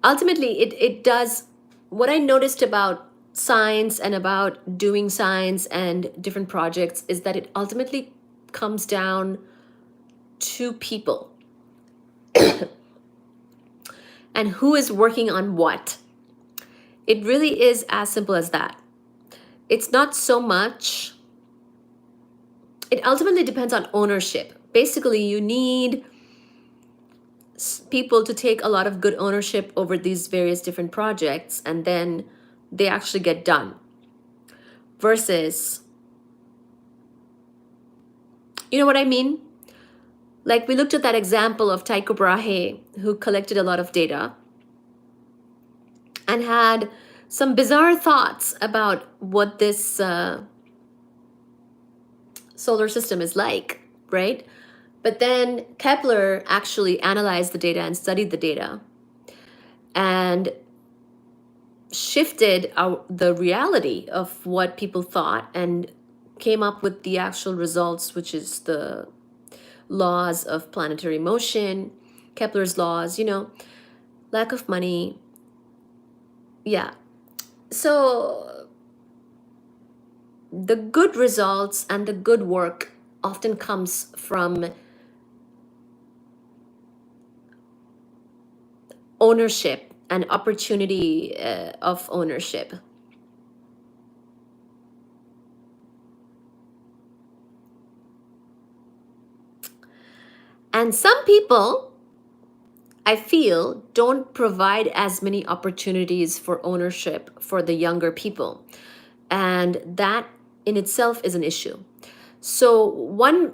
Ultimately, it does. What I noticed about science and about doing science and different projects is that it ultimately comes down to people and who is working on what. It really is as simple as that. It's not so much, it ultimately depends on ownership. Basically, you need people to take a lot of good ownership over these various different projects, and then they actually get done. Versus, you know what I mean? Like, we looked at that example of Tycho Brahe, who collected a lot of data and had some bizarre thoughts about what this solar system is like, right? But then Kepler actually analyzed the data and studied the data and shifted the reality of what people thought and came up with the actual results, which is the laws of planetary motion, Kepler's laws, lack of money. Yeah. So the good results and the good work often comes from ownership and opportunity of ownership. And some people, I feel, don't provide as many opportunities for ownership for the younger people. And that in itself is an issue. So, one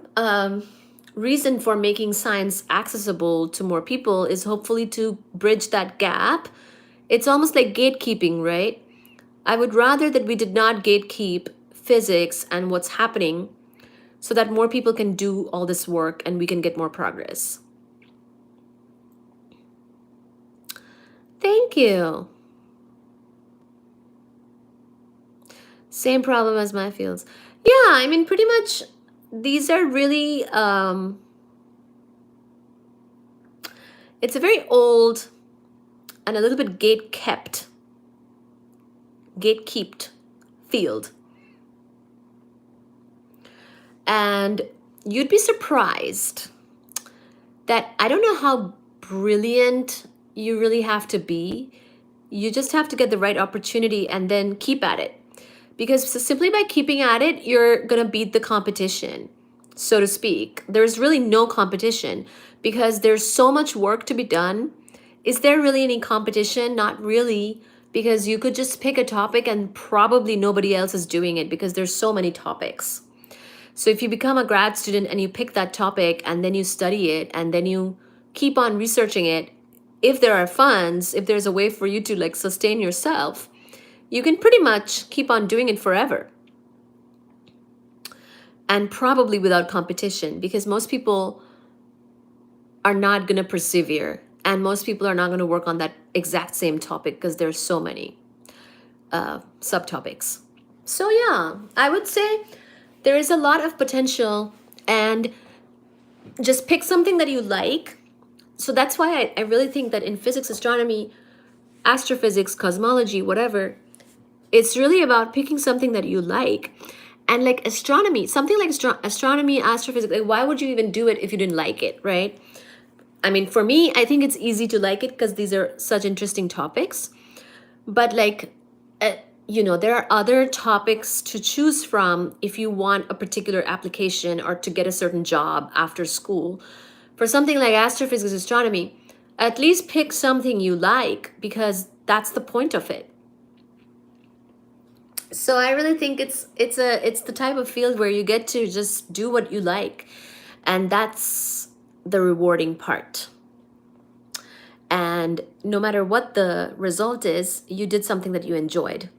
reason for making science accessible to more people is hopefully to bridge that gap. It's almost like gatekeeping, right? I would rather that we did not gatekeep physics and what's happening so that more people can do all this work and we can get more progress. Thank you. Same problem as my fields. Yeah, I mean, pretty much these are really, it's a very old and a little bit gatekept field. And you'd be surprised that I don't know how brilliant you really have to be. You just have to get the right opportunity and then keep at it. Because simply by keeping at it, you're going to beat the competition, so to speak. There's really no competition because there's so much work to be done. Is there really any competition? Not really, because you could just pick a topic and probably nobody else is doing it because there's so many topics. So if you become a grad student and you pick that topic and then you study it and then you keep on researching it, if there are funds, if there's a way for you to like sustain yourself, you can pretty much keep on doing it forever. And probably without competition, because most people are not going to persevere and most people are not going to work on that exact same topic because there's so many subtopics. So yeah, I would say there is a lot of potential, and just pick something that you like. So that's why I really think that in physics, astronomy, astrophysics, cosmology, whatever, it's really about picking something that you like. And like astronomy, something like astronomy, astrophysics, like why would you even do it if you didn't like it, right? I mean, for me, I think it's easy to like it because these are such interesting topics. But like, uh, there are other topics to choose from if you want a particular application or to get a certain job after school. For something like astrophysics astronomy, at least pick something you like because that's the point of it. So I really think it's the type of field where you get to just do what you like, and that's the rewarding part. And no matter what the result is, you did something that you enjoyed.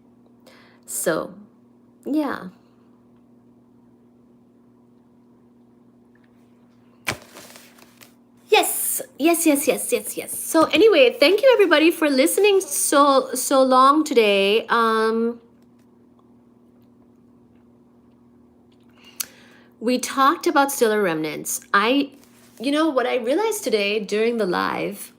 So, yeah. Yes. So anyway, thank you everybody for listening so long today. We talked about stellar remnants. What I realized today during the live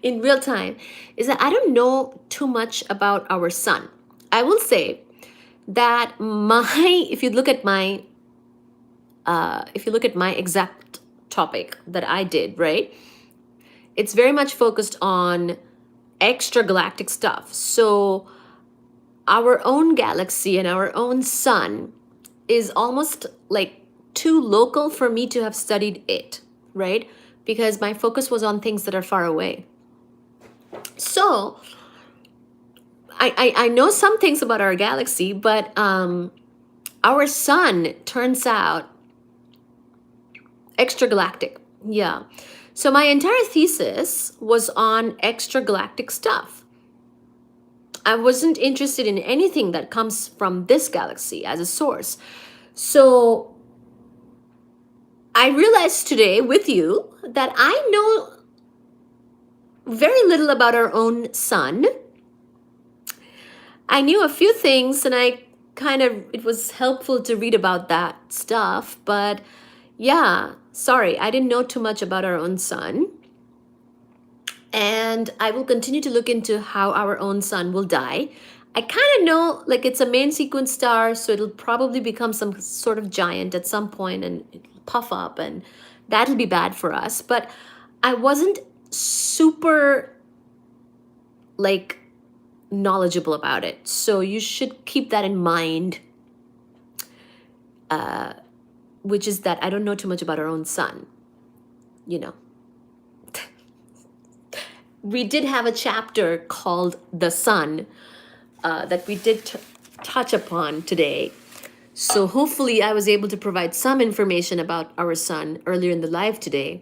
in real time is that I don't know too much about our sun. I will say that if you look at my exact topic that I did, right? It's very much focused on extragalactic stuff. So our own galaxy and our own sun is almost like too local for me to have studied it, right? Because my focus was on things that are far away. So I know some things about our galaxy, but our sun turns out extragalactic. Yeah. So my entire thesis was on extragalactic stuff. I wasn't interested in anything that comes from this galaxy as a source. So I realized today with you that I know very little about our own sun. I knew a few things and it was helpful to read about that stuff, but yeah, sorry, I didn't know too much about our own sun. And I will continue to look into how our own sun will die. I kind of know, like, it's a main sequence star, so it'll probably become some sort of giant at some point and it'll puff up, and that'll be bad for us. But I wasn't super, like, knowledgeable about it. So you should keep that in mind, which is that I don't know too much about our own sun, We did have a chapter called The Sun that we did touch upon today. So hopefully I was able to provide some information about our sun earlier in the live today.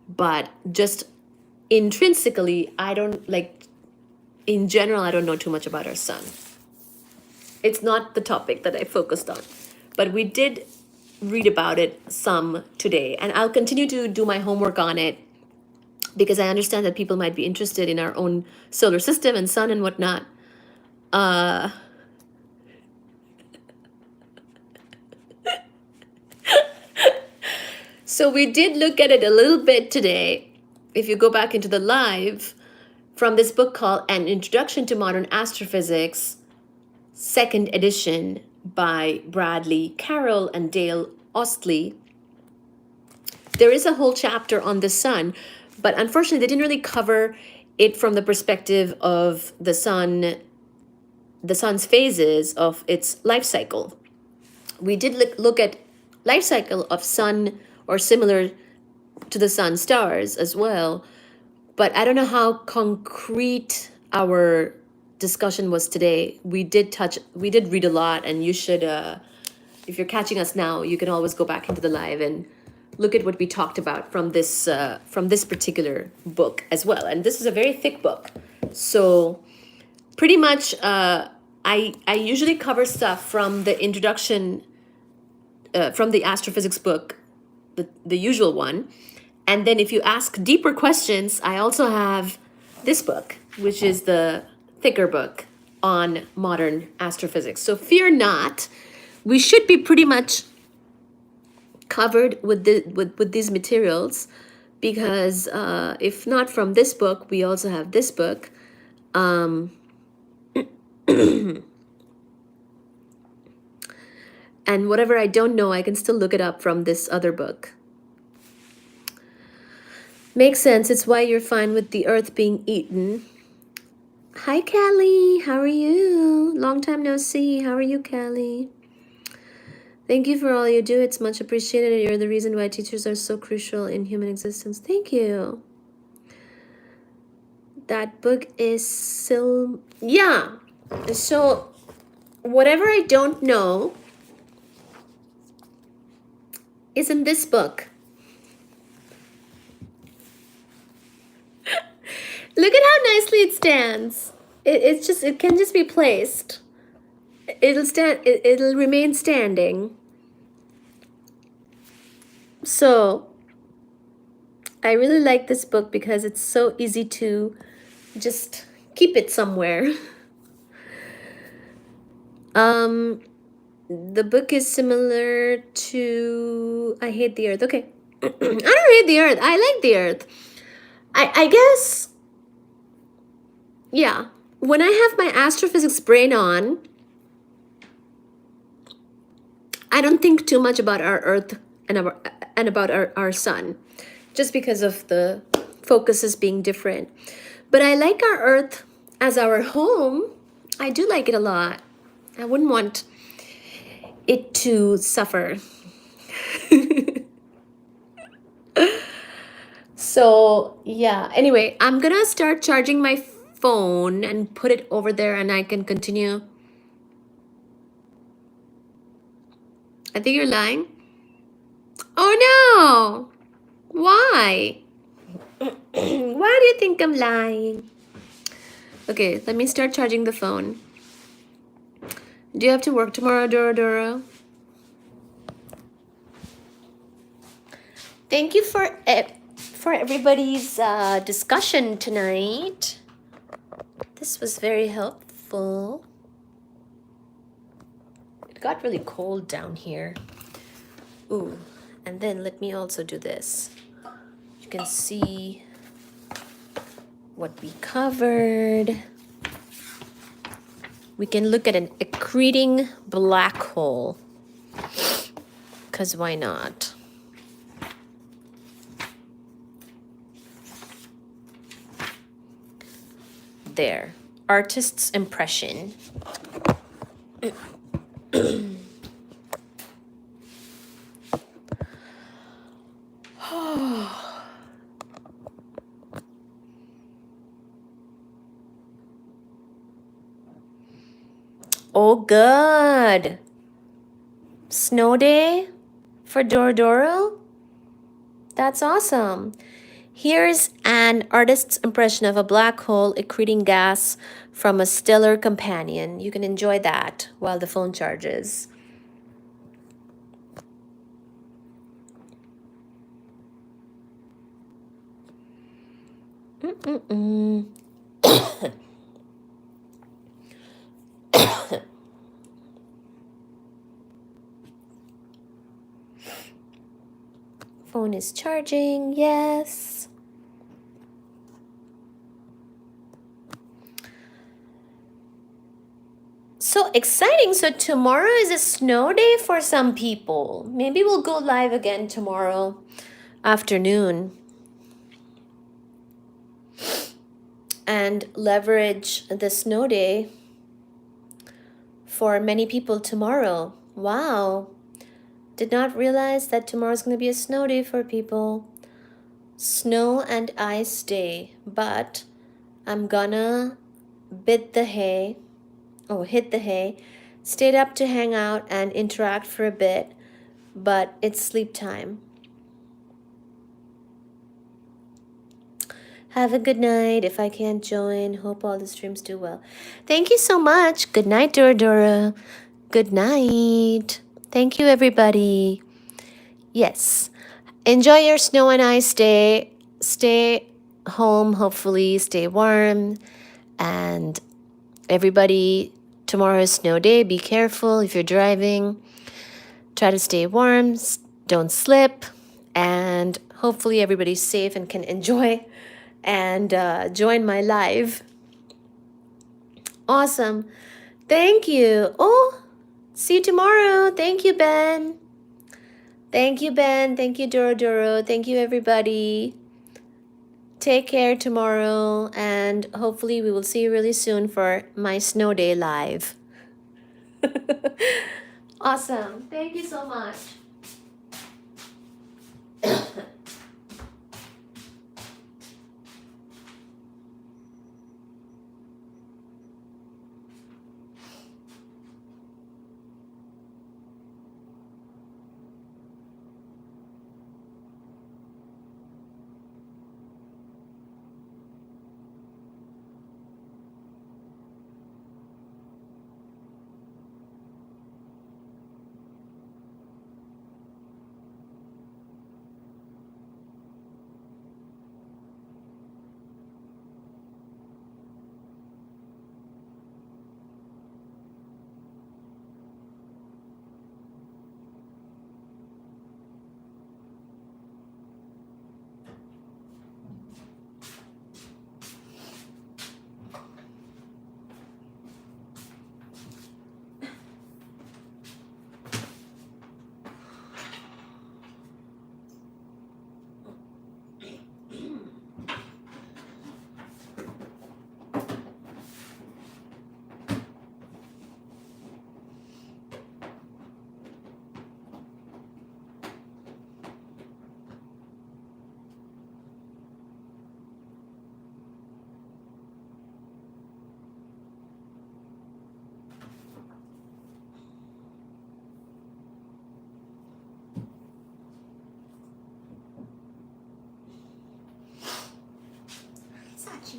But just intrinsically, in general, I don't know too much about our sun. It's not the topic that I focused on. But we did read about it some today. And I'll continue to do my homework on it because I understand that people might be interested in our own solar system and sun and whatnot. So we did look at it a little bit today. If you go back into the live, from this book called An Introduction to Modern Astrophysics, second edition by Bradley Carroll and Dale Ostley. There is a whole chapter on the sun, but unfortunately they didn't really cover it from the perspective of the sun's phases of its life cycle. We did look at life cycle of sun or similar to the sun stars as well, but I don't know how concrete our discussion was today. We did read a lot, and you should, if you're catching us now, you can always go back into the live and look at what we talked about from this particular book as well. And this is a very thick book, so pretty much I usually cover stuff from the introduction, from the astrophysics book, the usual one. And then if you ask deeper questions, I also have this book, which is the thicker book on modern astrophysics. So fear not, we should be pretty much covered with these materials, because if not from this book, we also have this book. And whatever I don't know, I can still look it up from this other book. Makes sense. It's why you're fine with the earth being eaten. Hi, Callie. How are you? Long time no see. How are you, Callie? Thank you for all you do. It's much appreciated. You're the reason why teachers are so crucial in human existence. Thank you. That book is still... Yeah. So, whatever I don't know is in this book. Look at how nicely it stands. It can just be placed. It'll remain standing. So I really like this book because it's so easy to just keep it somewhere. The book is similar to I Hate the Earth. Okay. I don't hate the earth. I like the earth. I guess, yeah. When I have my astrophysics brain on, I don't think too much about our earth and about our sun, just because of the focuses being different. But I like our earth as our home. I do like it a lot. I wouldn't want it to suffer. So yeah, anyway, I'm gonna start charging my phone and put it over there and I can continue. I think you're lying. Oh no! Why? Why do you think I'm lying? Okay, let me start charging the phone. Do you have to work tomorrow, Dora Dora? Thank you for everybody's discussion tonight. This was very helpful. It got really cold down here. Ooh, and then let me also do this. You can see what we covered. We can look at an accreting black hole, because why not? There, artist's impression. Oh, good. Snow day for Dorodoro? That's awesome. Here's an artist's impression of a black hole accreting gas from a stellar companion. You can enjoy that while the phone charges. Phone is charging, yes. So exciting. So tomorrow is a snow day for some people. Maybe we'll go live again tomorrow afternoon and leverage the snow day for many people tomorrow. Wow. Did not realize that tomorrow's going to be a snow day for people. Snow and ice day. But I'm gonna hit the hay, stayed up to hang out and interact for a bit, but it's sleep time. Have a good night. If I can't join, hope all the streams do well. Thank you so much. Good night, Dora Dora. Good night. Thank you, everybody. Yes. Enjoy your snow and ice day. Stay home, hopefully. Stay warm. And everybody, tomorrow is snow day. Be careful if you're driving. Try to stay warm. Don't slip. And hopefully everybody's safe and can enjoy and join my live. Awesome. Thank you. Oh, see you tomorrow. Thank you, Ben. Thank you, Ben. Thank you, Doro Doro. Thank you, everybody. take care tomorrow, and hopefully we will see you really soon for my snow day live. Awesome. Thank you so much.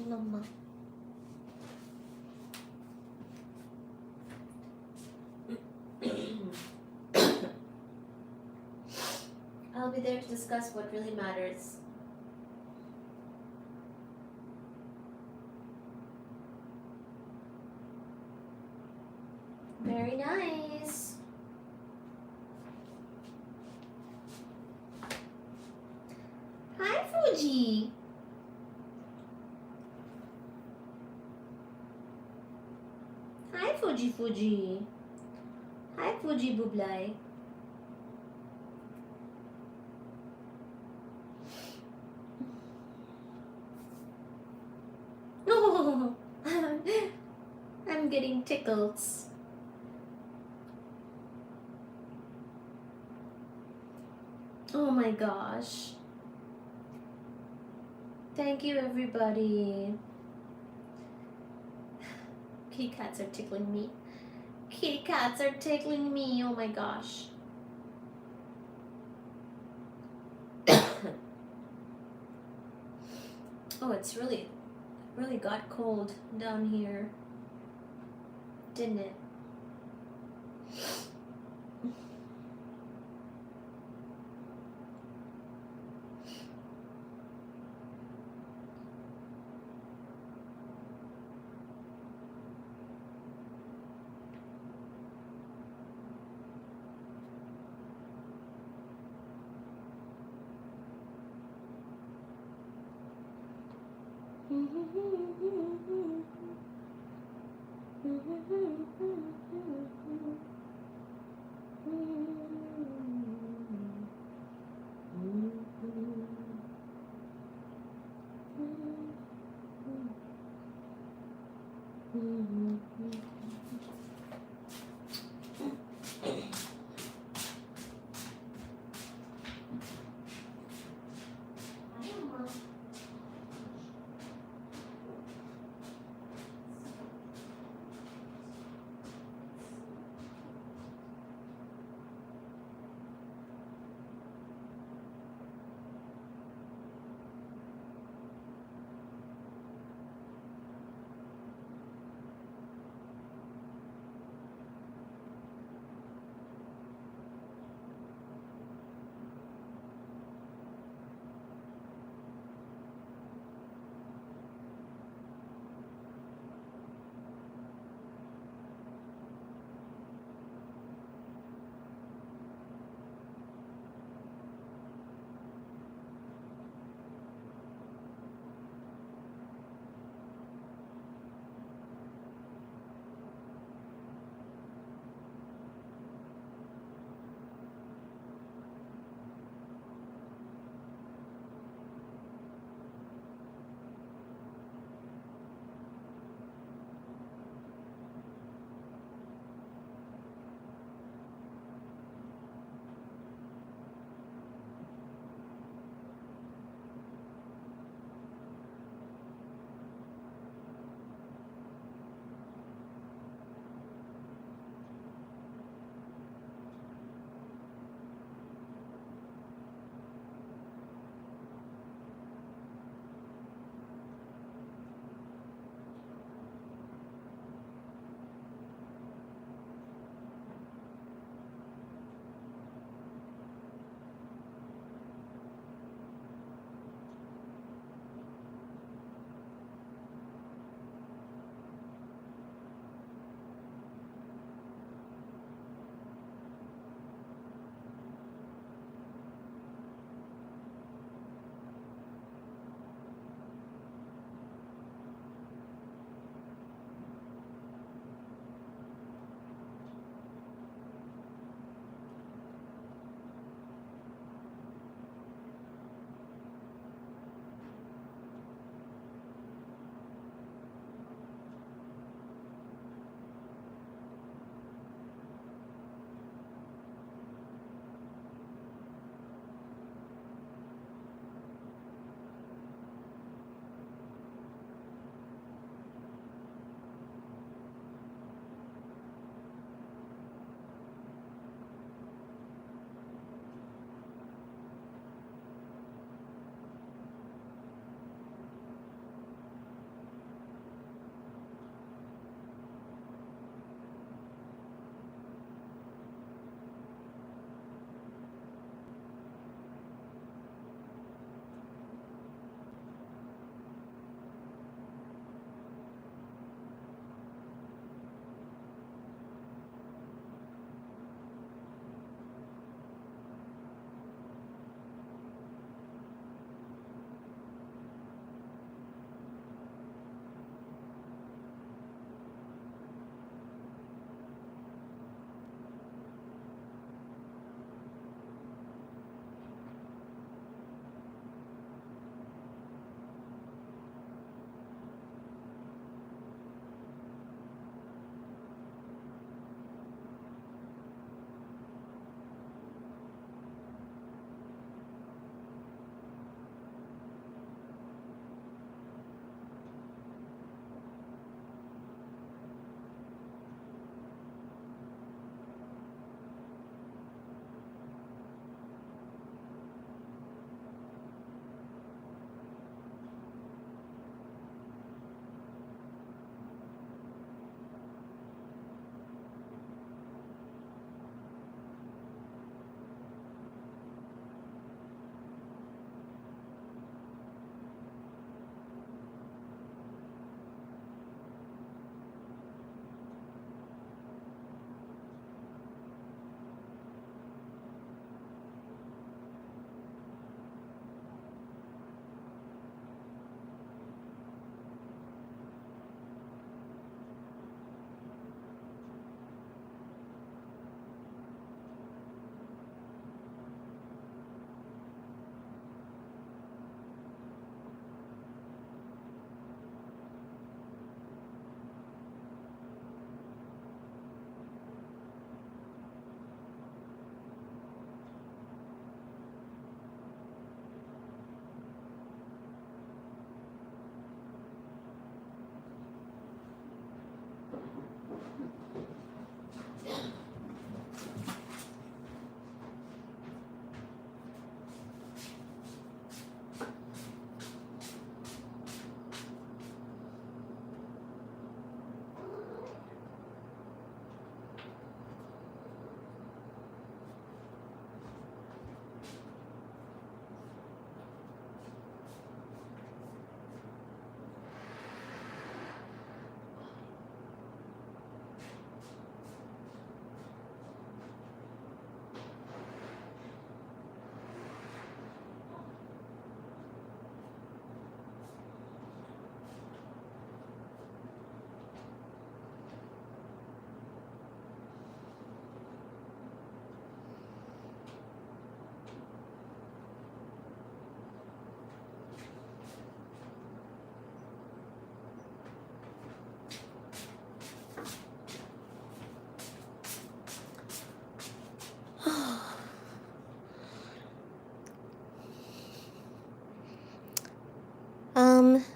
Mama. I'll be there to discuss what really matters. Very nice. Hi, Fuji. Hi, Fuji. Hi, Fuji Bublai. Oh, I'm getting tickles. Oh my gosh. Thank you, everybody. Kitty cats are tickling me. Kitty cats are tickling me. Oh my gosh. Oh, it's really got cold down here, didn't it?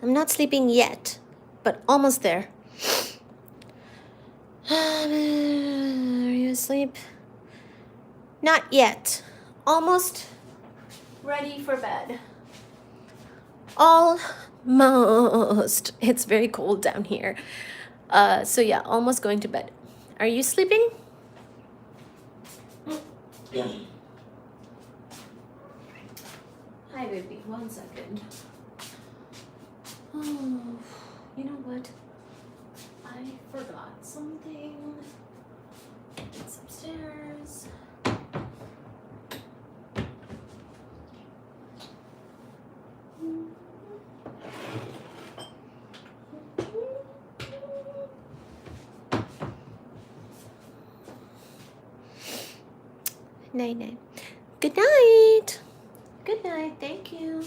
I'm not sleeping yet, but almost there. Are you asleep? Not yet. Almost ready for bed. Almost. It's very cold down here. So yeah, almost going to bed. Are you sleeping? Hi, baby. 1 second. Oh, you know what? I forgot something. It's upstairs. Night, night. Good night. Good night. Thank you.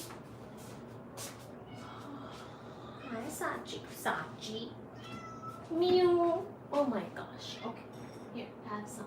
Hi, Sachi. Sachi. Meow. Oh my gosh. Okay. Here, have some.